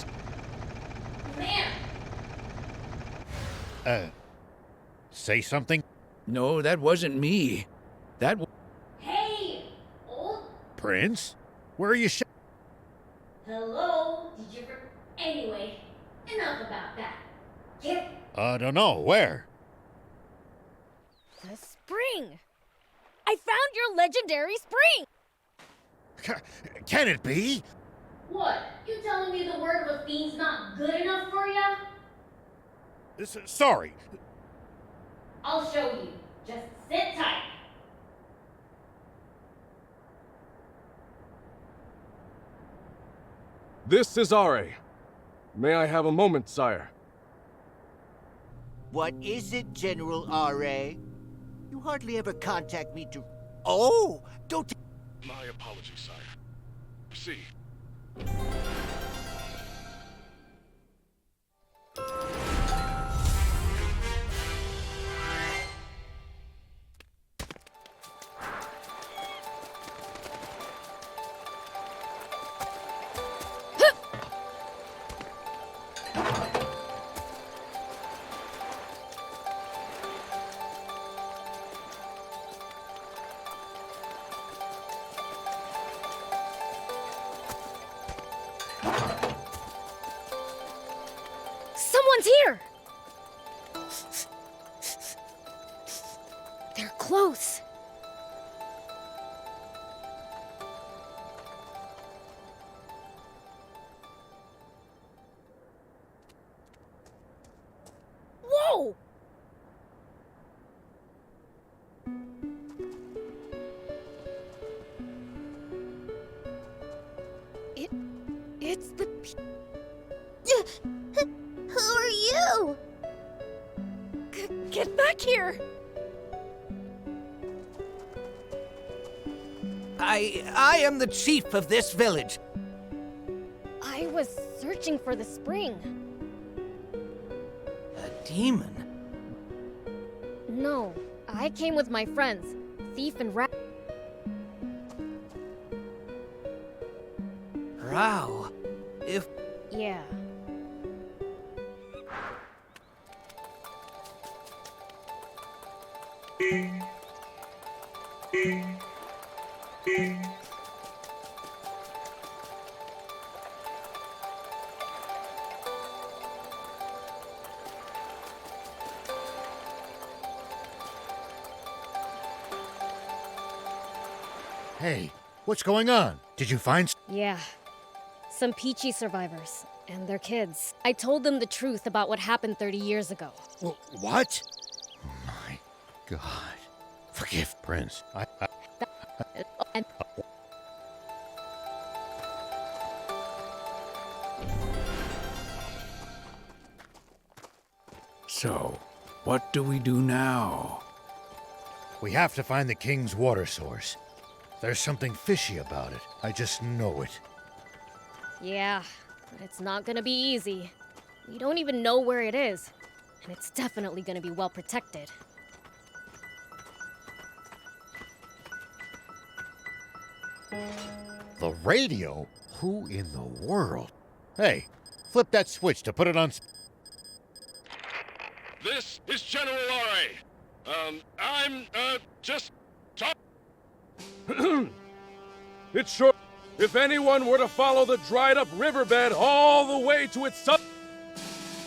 Man! Say something? No, that wasn't me. That was... Hey! Old? Prince? Where are you Hello? Did you... Anyway, enough about that. Get... I don't know. Where? The spring! I found your legendary spring! Can it be? What? You telling me the word of a fiend's not good enough for ya? Sorry. I'll show you. Just sit tight. This is Are. May I have a moment, sire? What is it, General R.A.? You hardly ever contact me to... Oh! Don't... My apologies, sire. See. Someone's here! They're close. Whoa! It's the Who are you? Get back here! I am the chief of this village. I was searching for the spring. A demon? No, I came with my friends, Thief and Rat. Rao, if... Yeah. Hey, what's going on? Did you find... Yeah. Some Peachy survivors and their kids. I told them the truth about what happened 30 years ago. What? Oh my God. Forgive Prince. So, what do we do now? We have to find the king's water source. There's something fishy about it. I just know it. Yeah, but it's not gonna be easy. We don't even know where it is, and it's definitely gonna be well protected. The radio? Who in the world? Hey, flip that switch to put it on... This is General R.A. I'm, just... It's short. If anyone were to follow the dried-up riverbed all the way to its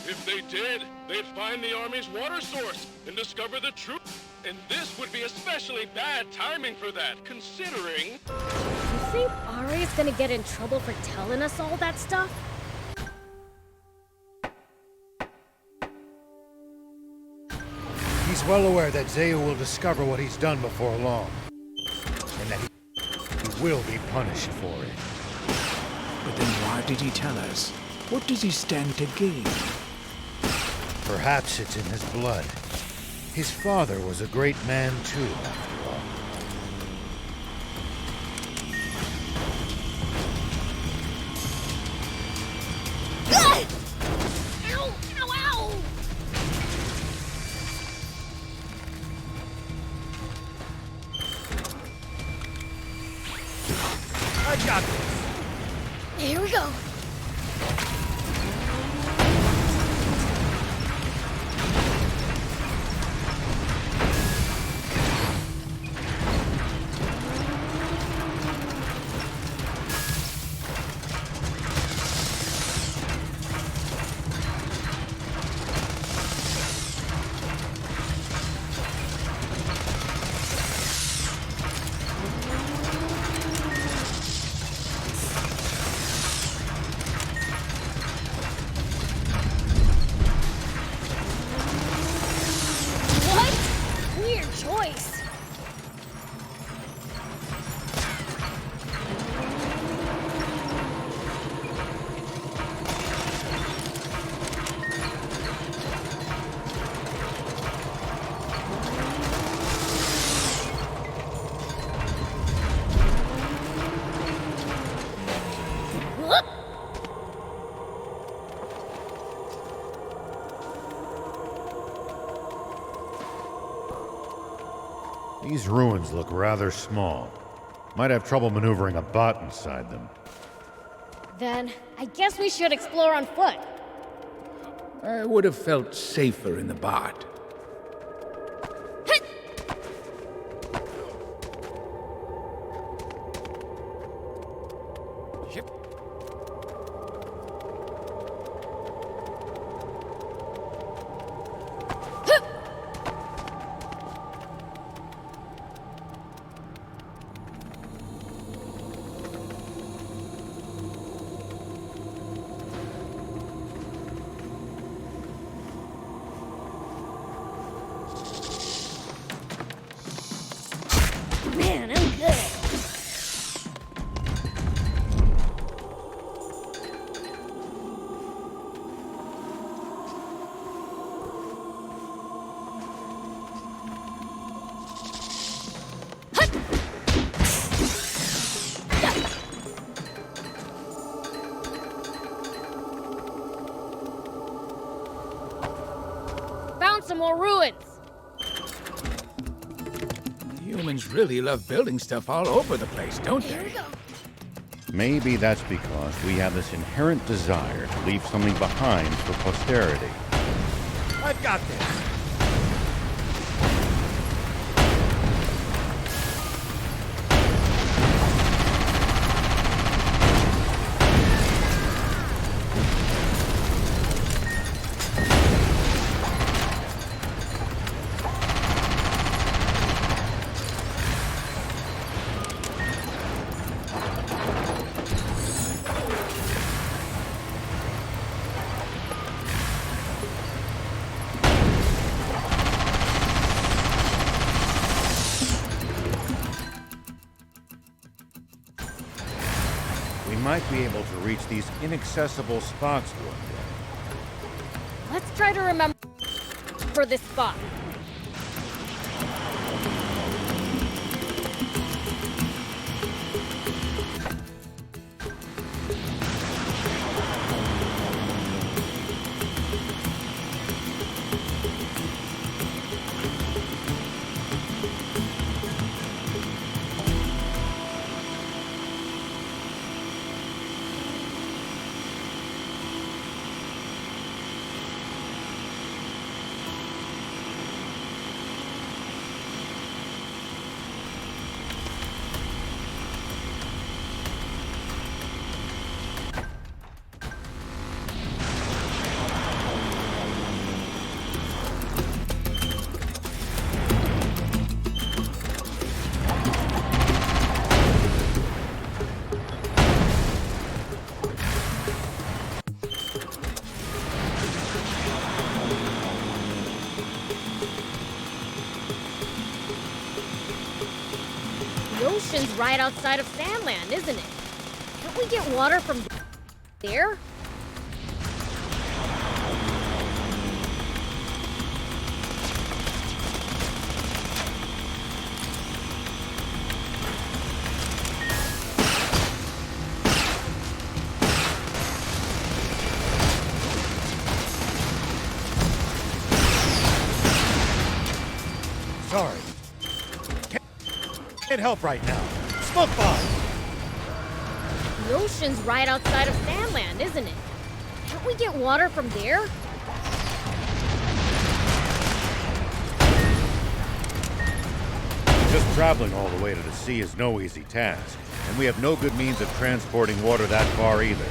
If they did, they'd find the Army's water source and discover the truth. And this would be especially bad timing for that, considering... You think Ari's gonna get in trouble for telling us all that stuff? He's well aware that Zeu will discover what he's done before long. And that he will be punished for it. But then why did he tell us? What does he stand to gain? Perhaps it's in his blood. His father was a great man too, after all. Ow! Ow! Ow! I got this. Here we go. These ruins look rather small. Might have trouble maneuvering a bot inside them. Then, I guess we should explore on foot. I would have felt safer in the bot. Man, I'm good. Found some more ruins. Humans really love building stuff all over the place, don't they? Here we go. Maybe that's because we have this inherent desire to leave something behind for posterity. I've got this. We might be able to reach these inaccessible spots one day. Let's try to remember for this spot. The ocean's right outside of Sandland, isn't it? Can't we get water from there? Sorry. Can't help right now. Smoke bomb! The ocean's right outside of Sandland, isn't it? Can't we get water from there? Just traveling all the way to the sea is no easy task, and we have no good means of transporting water that far either.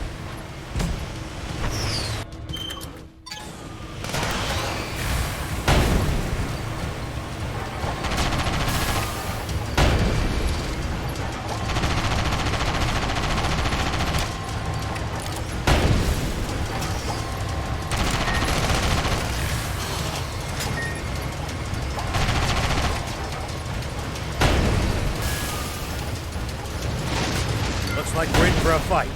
Looks like we're in for a fight.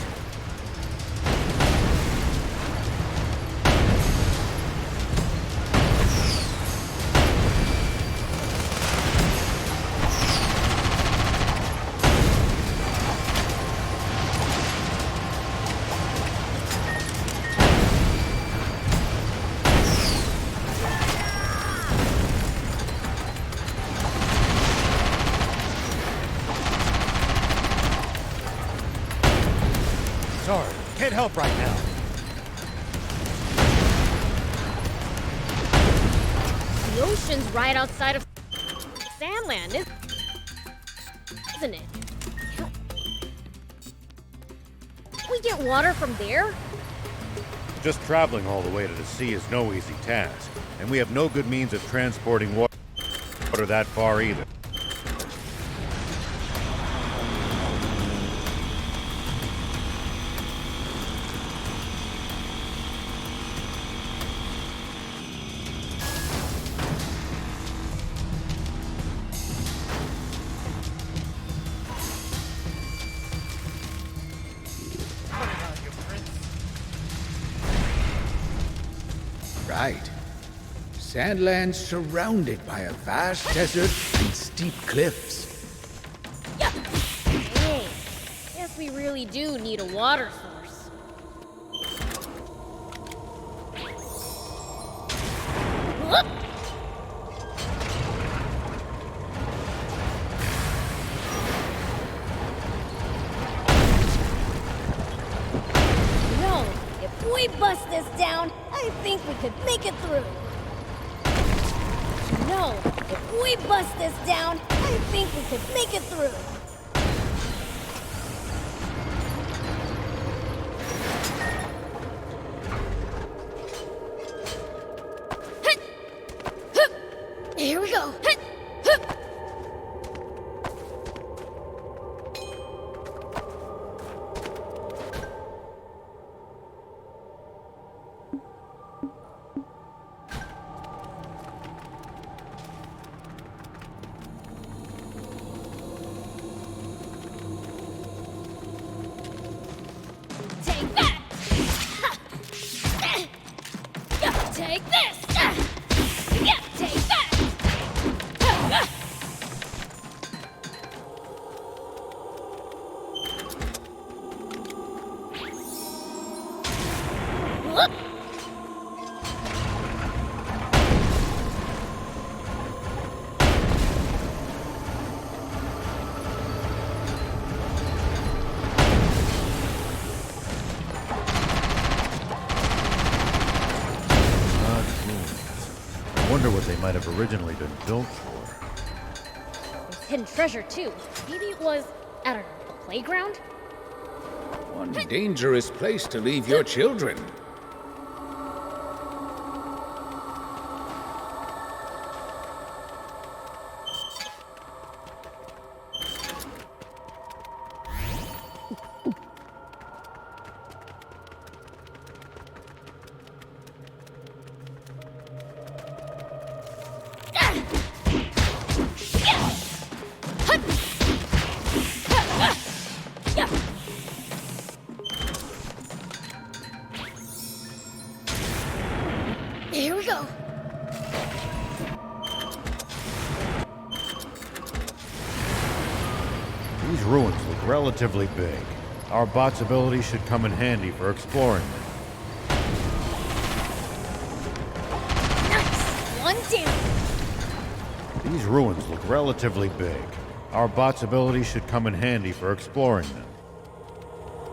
Sorry, can't help right now. The ocean's right outside of Sandland, isn't it? Can't we get water from there? Just traveling all the way to the sea is no easy task, and we have no good means of transporting water that far either. Right. Sandland's surrounded by a vast desert and steep cliffs. Hey, guess we really do need a water source. Whoop! we bust this down, I think we could make it through. No, if we bust this down, I think we could make it through. Here we go. Take that! Take this! Yeah, take that! Whoop! I wonder what they might have originally been built for. There's hidden treasure too. Maybe it was, I don't know, a playground? One dangerous place to leave your children. Here we go. These ruins look relatively big. Our bot's ability should come in handy for exploring them. Nice! One down. These ruins look relatively big. Our bot's ability should come in handy for exploring them.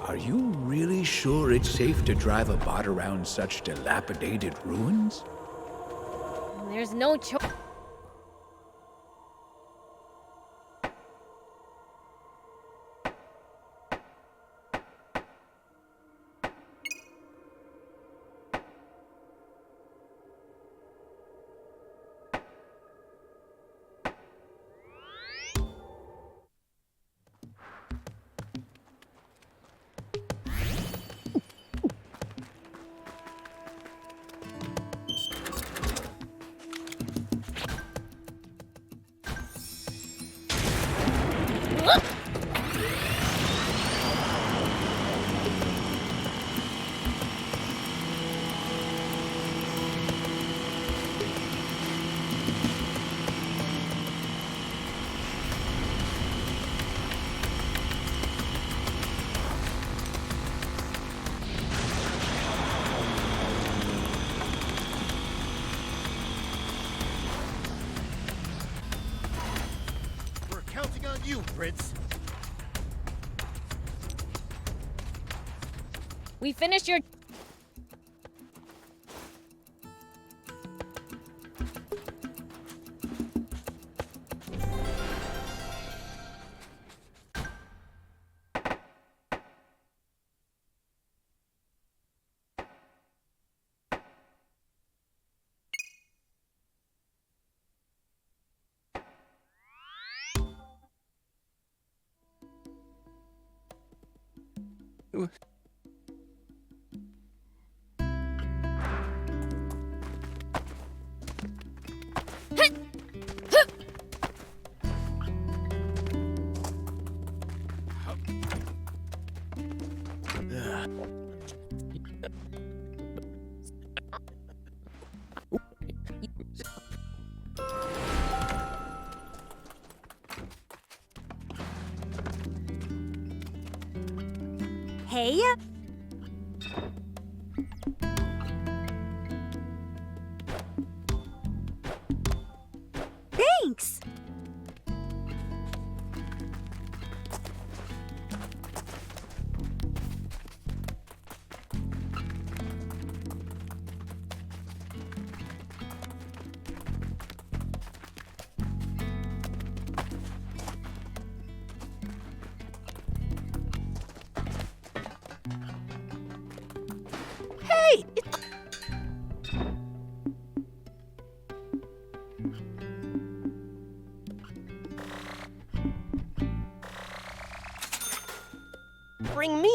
Are you really sure it's safe to drive a bot around such dilapidated ruins? There's no choice. Counting on you, Prince. We finished your... Hey? Thanks!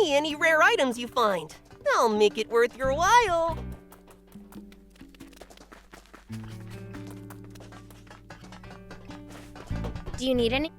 me any rare items you find. I'll make it worth your while. Do you need any?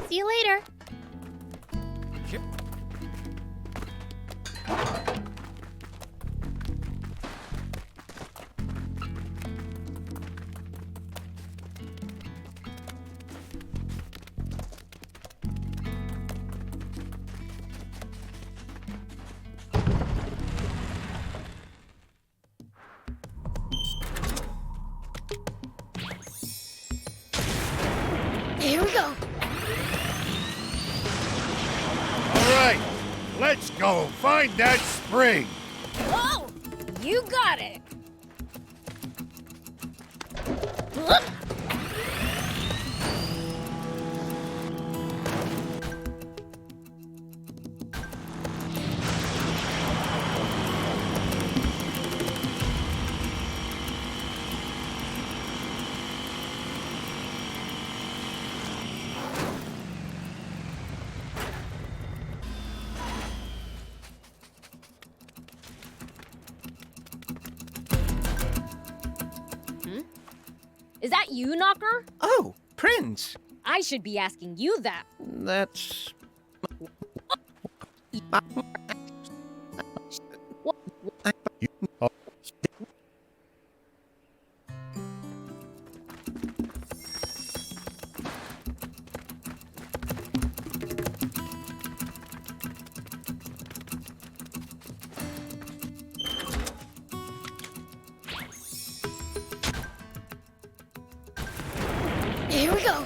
See you later. Here we go. All right, let's go find that spring. Oh, you got it. Is that you, Knocker? Oh, Prince. I should be asking you that. That's... Here we go.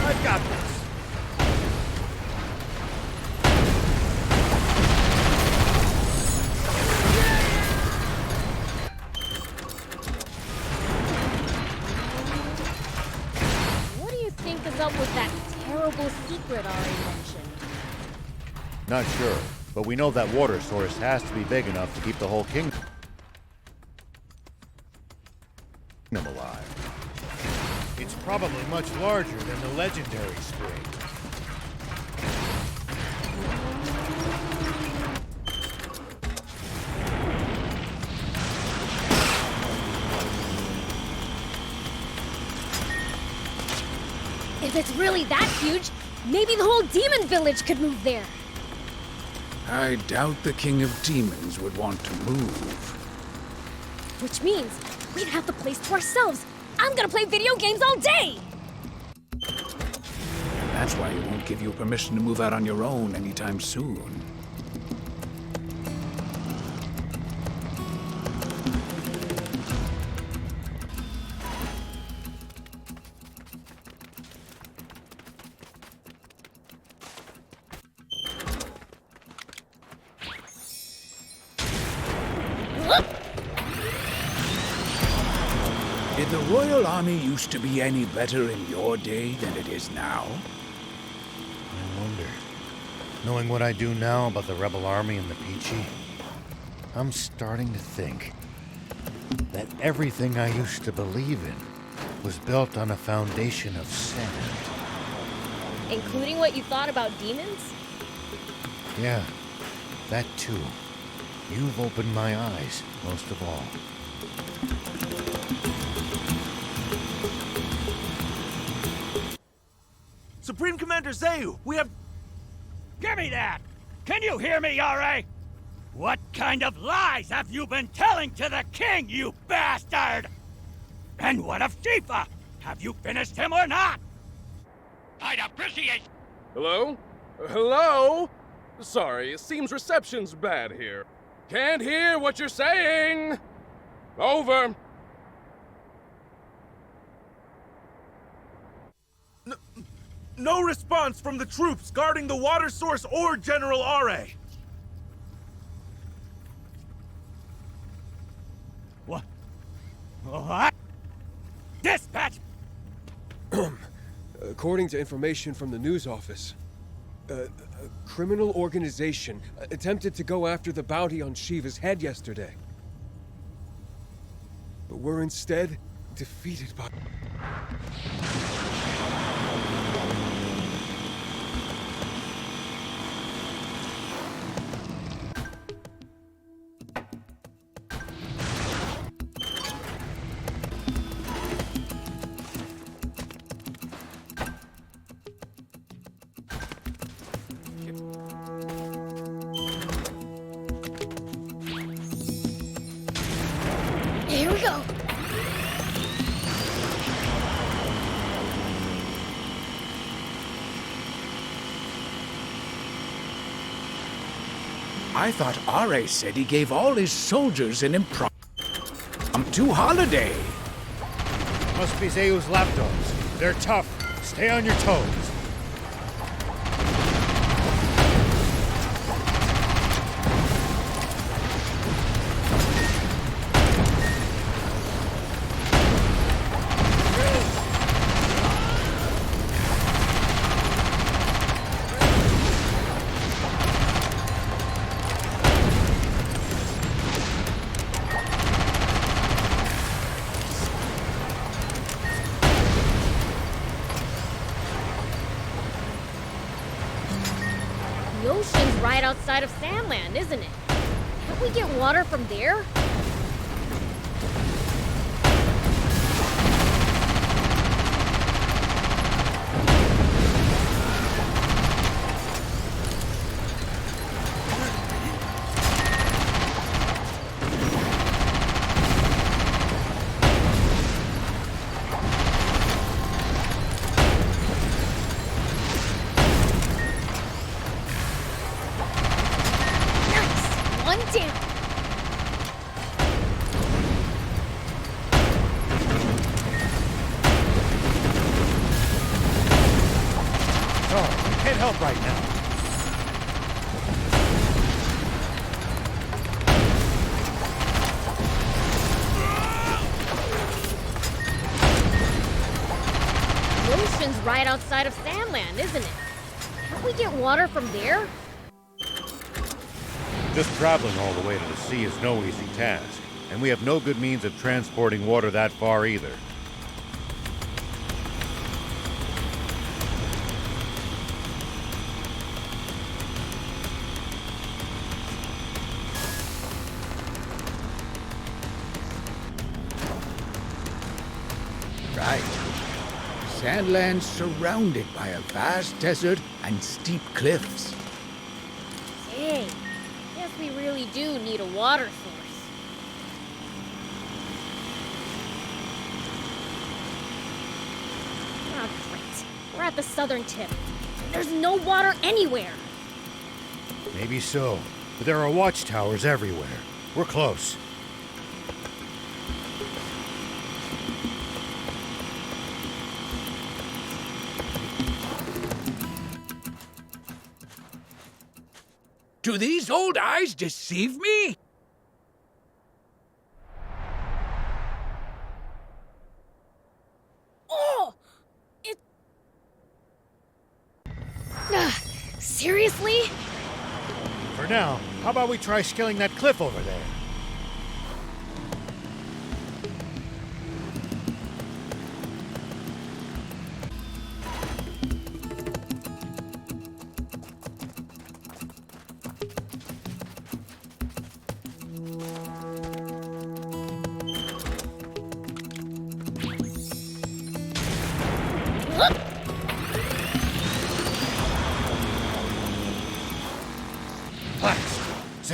I've got this. What do you think is up with that terrible secret Ari mentioned? Not sure, but we know that water source has to be big enough to keep the whole kingdom alive. It's probably much larger than the legendary spring. If it's really that huge, maybe the whole demon village could move there. I doubt the King of Demons would want to move. Which means we'd have the place to ourselves. I'm gonna play video games all day! That's why he won't give you permission to move out on your own anytime soon. Did the Royal Army used to be any better in your day than it is now? I wonder. Knowing what I do now about the Rebel Army and the Peachy, I'm starting to think that everything I used to believe in was built on a foundation of sand. Including what you thought about demons? Yeah, that too. You've opened my eyes, most of all. Supreme Commander Zayu, we have... Give me that! Can you hear me, Yare? What kind of lies have you been telling to the king, you bastard? And what of Tifa? Have you finished him or not? I'd appreciate... Hello? Hello? Sorry, it seems reception's bad here. Can't hear what you're saying! Over. No response from the troops guarding the water source or General Are. What? Dispatch! According to information from the news office, a criminal organization attempted to go after the bounty on Shiva's head yesterday. But were instead defeated by... Here we go. I thought Are said he gave all his soldiers an impromptu holiday. Must be Zeu's lapdogs. They're tough. Stay on your toes. The ocean's right outside of Sandland, isn't it? Can't we get water from there? One down. Sorry, I can't help right now. The ocean's right outside of Sandland, isn't it? Can't we get water from there? Just traveling all the way to the sea is no easy task, and we have no good means of transporting water that far either. Right. Sandland's surrounded by a vast desert and steep cliffs. Dang. Guess we really do need a water source. Oh, great. We're at the southern tip. There's no water anywhere. Maybe so, but there are watchtowers everywhere. We're close. Do these old eyes deceive me? Oh! It... Seriously? For now, how about we try scaling that cliff over there?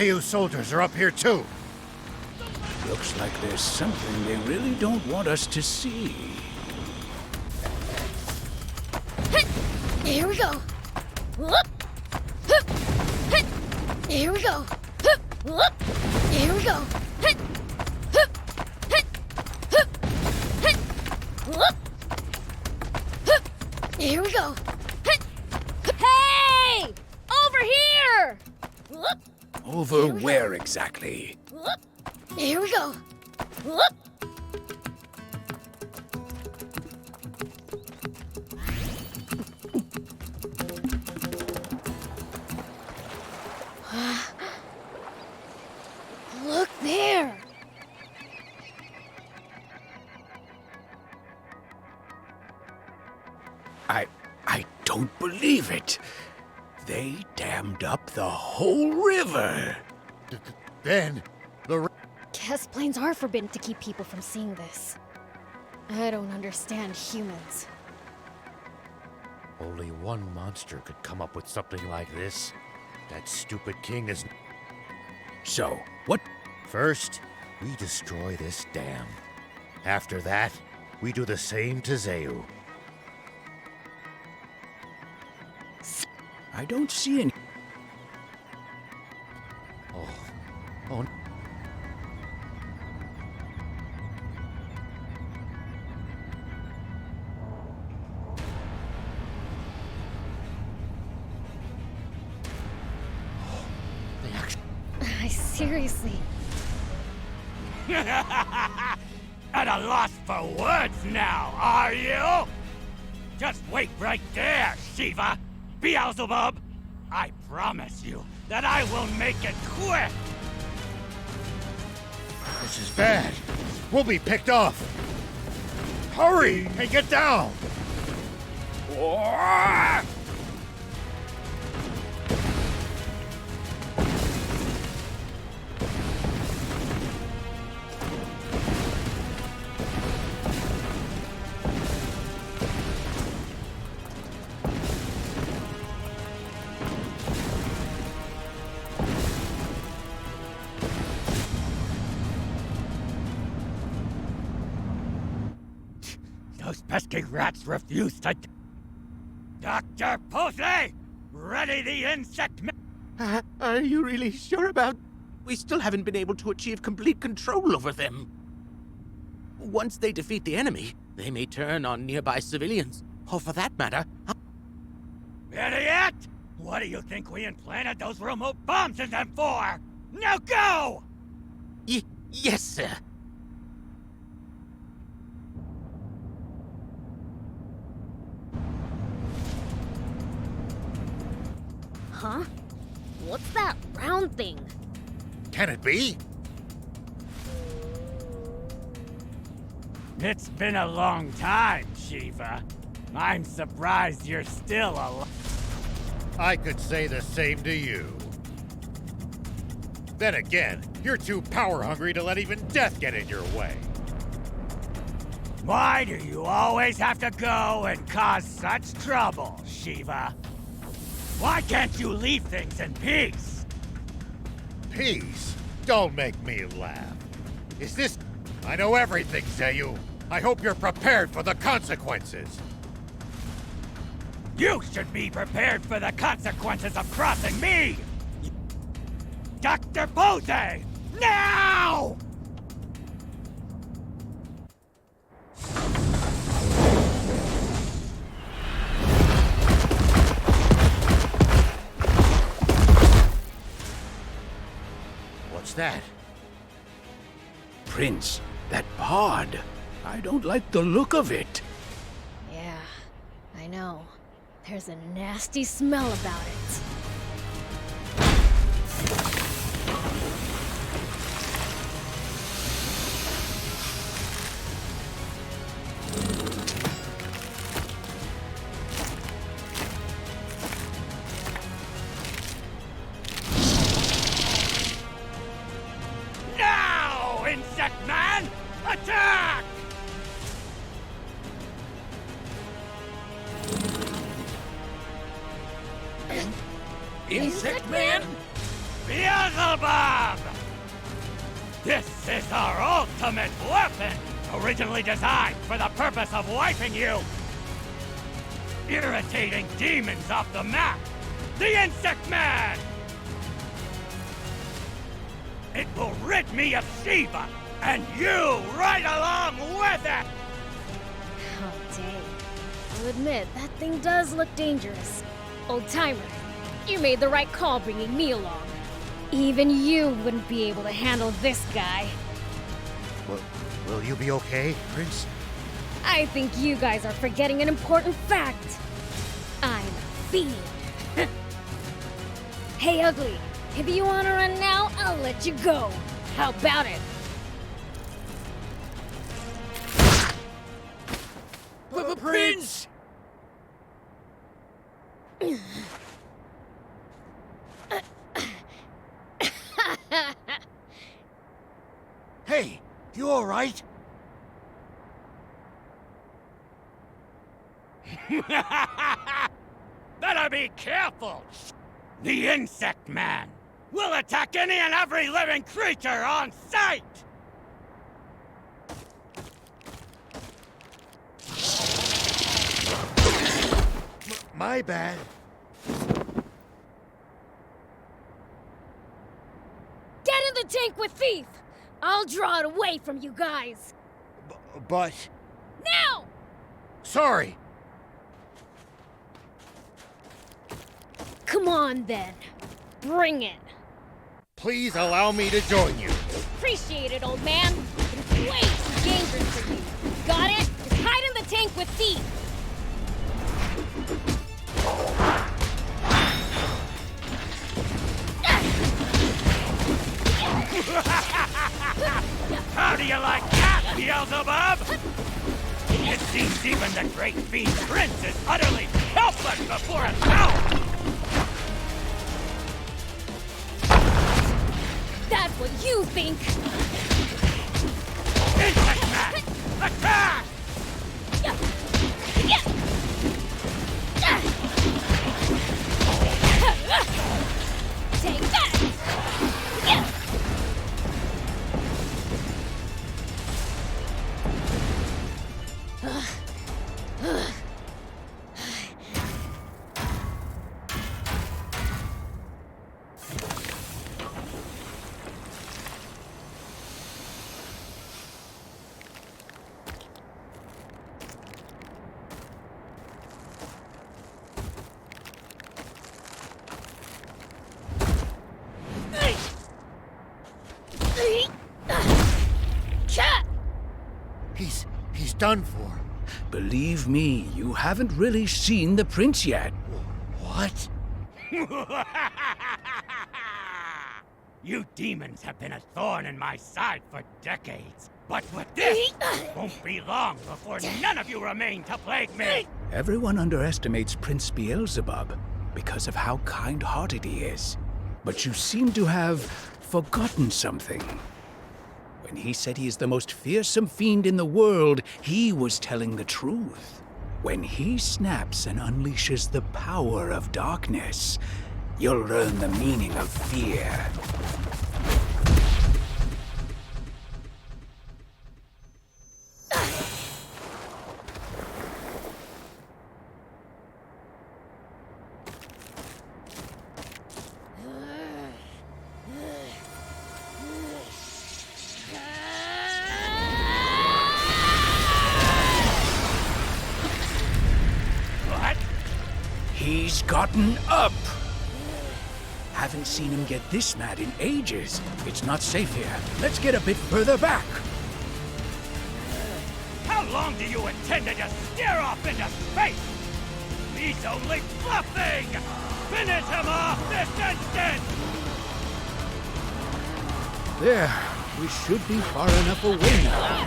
Zayu soldiers are up here too. Looks like there's something they really don't want us to see. Here we go. Whoop. Hup. Hit. Here we go. Hup. Whoop. Here we go. Hit. Hup. Hit. Hup. Hit. Whoop. Hup. Here we go. Hit. Hey! Over here! Whoop. Over where exactly? Whoop. Here we go. Whoop. Look there! I don't believe it. They dammed up the whole river. Then, Guess planes are forbidden to keep people from seeing this. I don't understand humans. only one monster could come up with something like this. That stupid king is... So, what? First, we destroy this dam. After that, we do the same to Zayu. I don't see any... Oh... Seriously. At a loss for words now, are you? Just wait right there, Shiva. Beelzebub. I promise you that I will make it quick. This is bad. We'll be picked off. Hurry and get down. Those pesky rats refuse to... Dr. Posey! Ready the insect... Are you really sure about... We still haven't been able to achieve complete control over them. Once they defeat the enemy, they may turn on nearby civilians. Or for that matter... Idiot! What do you think we implanted those remote bombs in them for? Now go! Yes, sir. Huh? What's that round thing? Can it be? It's been a long time, Shiva. I'm surprised you're still alive. I could say the same to you. Then again, you're too power-hungry to let even death get in your way. Why do you always have to go and cause such trouble, Shiva? Why can't you leave things in peace? Peace? Don't make me laugh. Is this... I know everything, Zayu. I hope you're prepared for the consequences. You should be prepared for the consequences of crossing me! Dr. Posey! Now! What's that? Prince, that pod. I don't like the look of it. Yeah, I know. There's a nasty smell about it. Now, Insect Man! Attack! This is our ultimate weapon, originally designed for the purpose of wiping you. Irritating demons off the map. The Insect Man! It will rid me of Shiva, and you right along with it! Oh, dang. I'll admit, that thing does look dangerous. Old timer, you made the right call bringing me along. Even you wouldn't be able to handle this guy. Will you be okay, Prince? I think you guys are forgetting an important fact. I'm a fiend. Hey, Ugly, if you want to run now, I'll let you go. How about it? Prince! Hey, you all right? Better be careful! The Insect Man will attack any and every living creature on sight! My bad. Get in the tank with Thief! I'll draw it away from you guys. But... Now! Sorry. Come on, then. Bring it. Please allow me to join you. Appreciate it, old man. It's way too dangerous for you. Got it? Just hide in the tank with Thief. How do you like that, Beelzebub? It seems even the great Fiend Prince is utterly helpless before a town! That's what you think! Insect Man! Attack! Take that! He's done for. Believe me, you haven't really seen the prince yet. What? You demons have been a thorn in my side for decades. But with this, won't be long before none of you remain to plague me! Everyone underestimates Prince Beelzebub because of how kind-hearted he is. But you seem to have forgotten something. When he said he is the most fearsome fiend in the world, he was telling the truth. When he snaps and unleashes the power of darkness, you'll learn the meaning of fear. He's gotten up! Haven't seen him get this mad in ages. It's not safe here. Let's get a bit further back. How long do you intend to just stare off into space? He's only bluffing! Finish him off this instant! There. We should be far enough away now.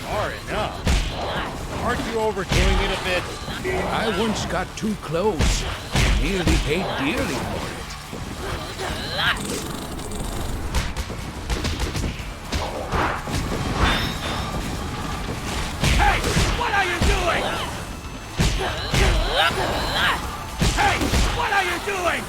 Far enough? Aren't you overdoing it a bit? I once got too close. Nearly paid dearly for it. Hey! What are you doing? Hey! What are you doing?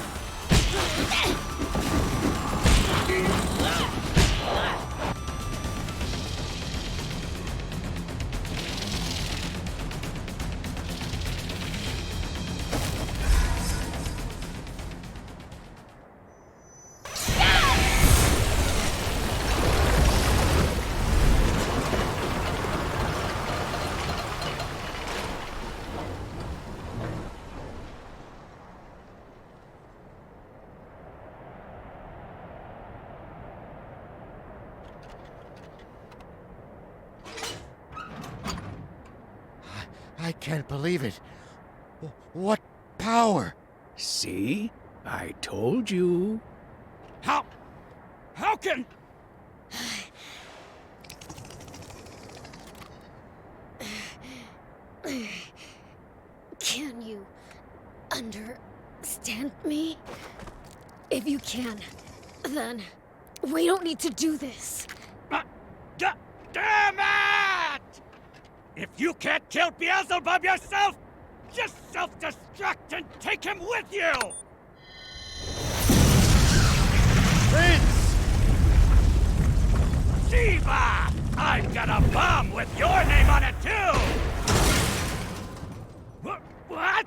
I can't believe it. What power? See? I told you. How can... Can you understand me? If you can, then we don't need to do this. Damn it! If you can't kill Beelzebub yourself, just self-destruct and take him with you! Prince! Shiva! I've got a bomb with your name on it, too! What?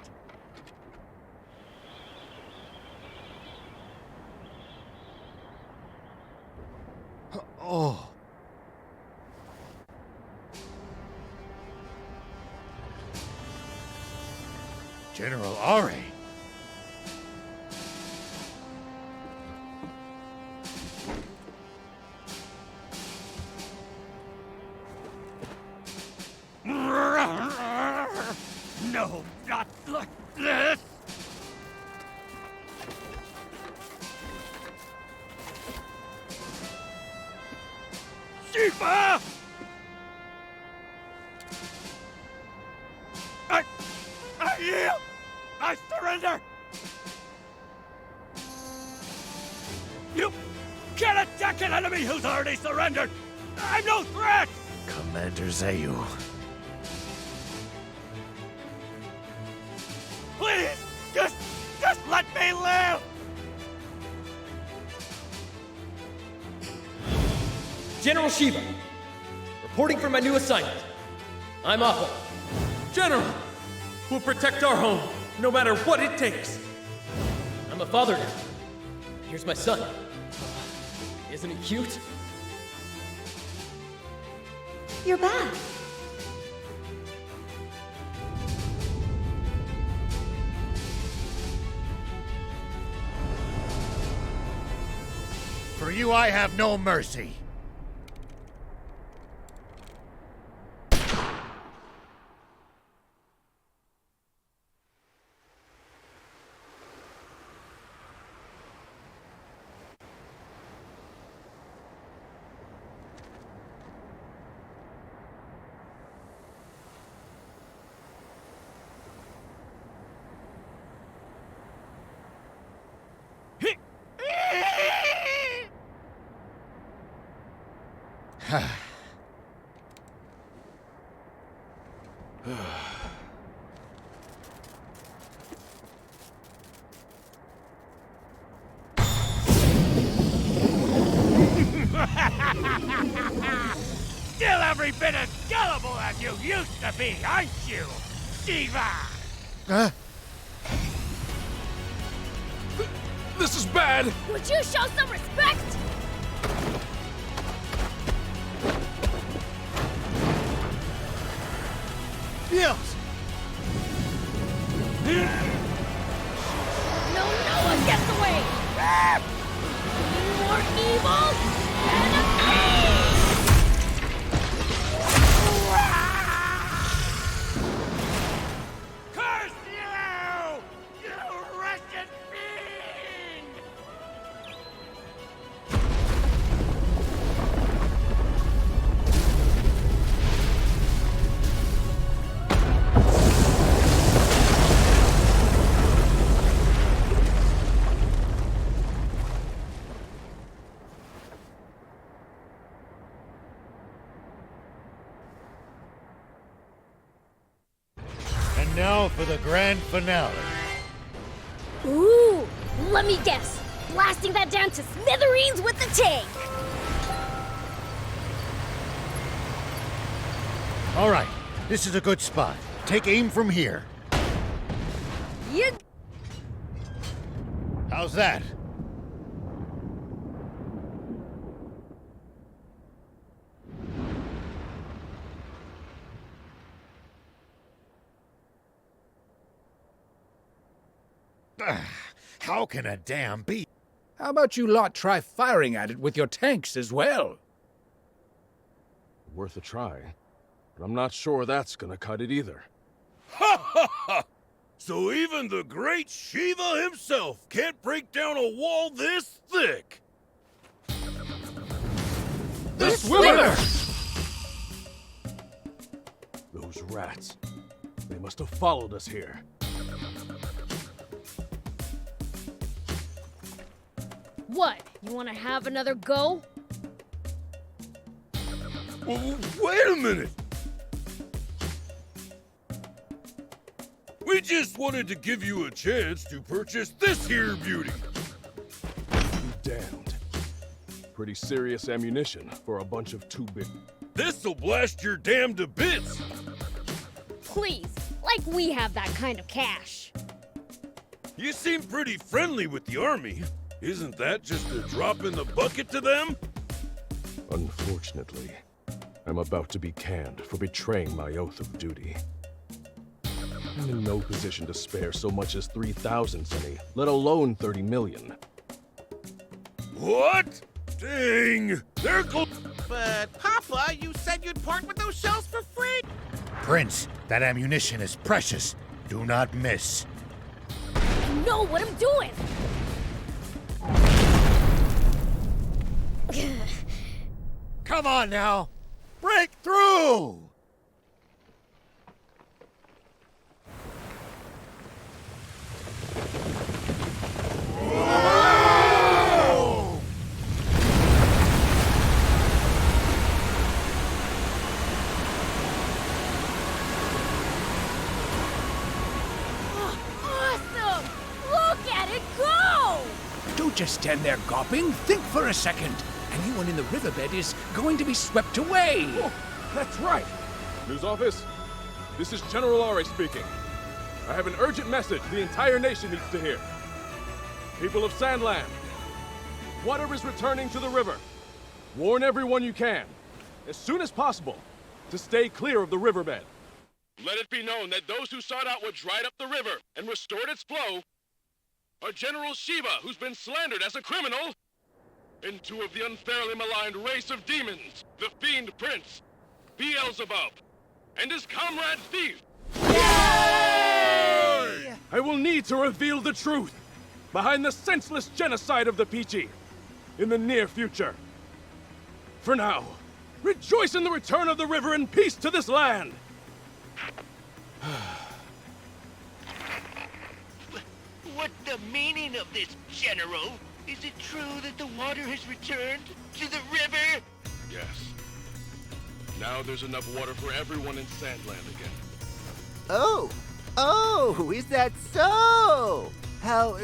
Oh. General Ari. No, not like this! Shiva! I yield! I surrender! You can't attack an enemy who's already surrendered! I'm no threat! Commander Zayu. Please! Just let me live! General Shiva, reporting for my new assignment. I'm Apple. General! We'll protect our home, no matter what it takes. I'm a father now. Here's my son. Isn't he cute? You're back. For you, I have no mercy. Still every bit as gullible as you used to be, aren't you, Shiva? This is bad! Would you show some respect? Yes! No one gets away! More evil enemies! Curse you! You wretched fiend! And now for the grand finale. Ooh, let me guess. Blasting that down to smithereens with the tank. All right, this is a good spot. Take aim from here. You... How's that? How can a damn beat? How about you lot try firing at it with your tanks as well? Worth a try. But I'm not sure that's gonna cut it either. Ha ha ha! So even the great Shiva himself can't break down a wall this thick! The swimmer! Those rats. They must have followed us here. What? You want to have another go? Wait a minute! We just wanted to give you a chance to purchase this here beauty. Be damned. Pretty serious ammunition for a bunch of too-big. This'll blast your dam to bits! Please, like we have that kind of cash. You seem pretty friendly with the army. Isn't that just a drop in the bucket to them? Unfortunately, I'm about to be canned for betraying my oath of duty. I'm in no position to spare so much as 3,000 Zenny, let alone 30 million. What? Dang! They're But, Papa, you said you'd part with those shells for free! Prince, that ammunition is precious. Do not miss. I know what I'm doing! Come on now! Break through! Awesome! Look at it go! Don't just stand there gawping. Think for a second. Anyone in the riverbed is going to be swept away. Oh, that's right. News office, this is General Ari speaking. I have an urgent message the entire nation needs to hear. People of Sandland, water is returning to the river. Warn everyone you can, as soon as possible, to stay clear of the riverbed. Let it be known that those who sought out what dried up the river and restored its flow are General Shiva, who's been slandered as a criminal, and two of the unfairly maligned race of demons, the Fiend Prince, Beelzebub, and his comrade Thief. I will need to reveal the truth behind the senseless genocide of the Peachy in the near future. For now, rejoice in the return of the river and peace to this land. What's the meaning of this, General? Is it true that the water has returned to the river? Yes. Now there's enough water for everyone in Sandland again. Oh! Oh, is that so? How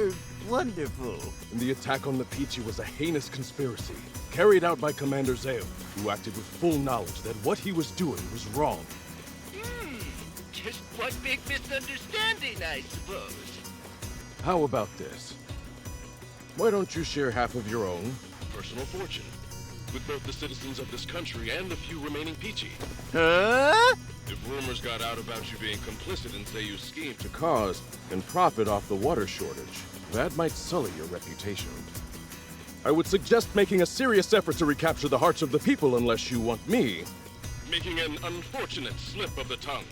wonderful. And the attack on the Peachy was a heinous conspiracy, carried out by Commander Zeo, who acted with full knowledge that what he was doing was wrong. Just one big misunderstanding, I suppose. How about this? Why don't you share half of your own? Personal fortune. With both the citizens of this country and the few remaining Peachy. Huh? If rumors got out about you being complicit in Zeyu's scheme To cause and profit off the water shortage, that might sully your reputation. I would suggest making a serious effort to recapture the hearts of the people unless you want me. making an unfortunate slip of the tongue.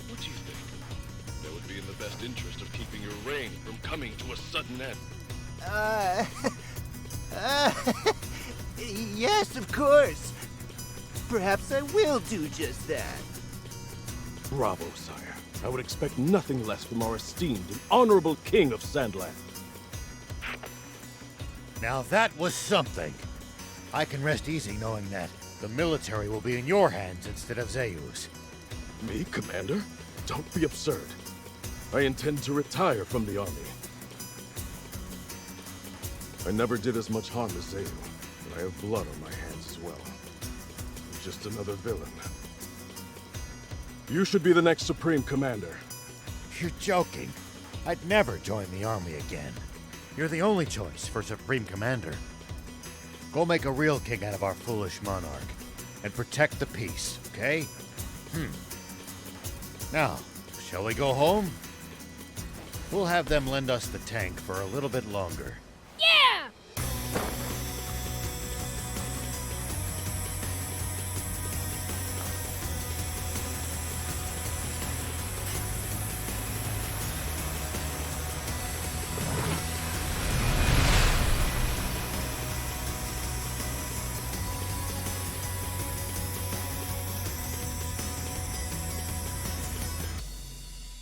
What do you think? That would be in the best interest of keeping your reign from coming to a sudden end. Yes, of course. Perhaps I will do just that. Bravo, sire. I would expect nothing less from our esteemed and honorable king of Sandland. Now that was something. I can rest easy knowing that the military will be in your hands instead of Zeyu's. Me, Commander? Don't be absurd. I intend to retire from the army. I never did as much harm as Zeyu, but I have blood on my hands as well. I'm just another villain. You should be the next Supreme Commander. You're joking. I'd never join the army again. You're the only choice for Supreme Commander. Go make a real king out of our foolish monarch, and protect the peace, okay? Now, shall we go home? We'll have them lend us the tank for a little bit longer. Yeah!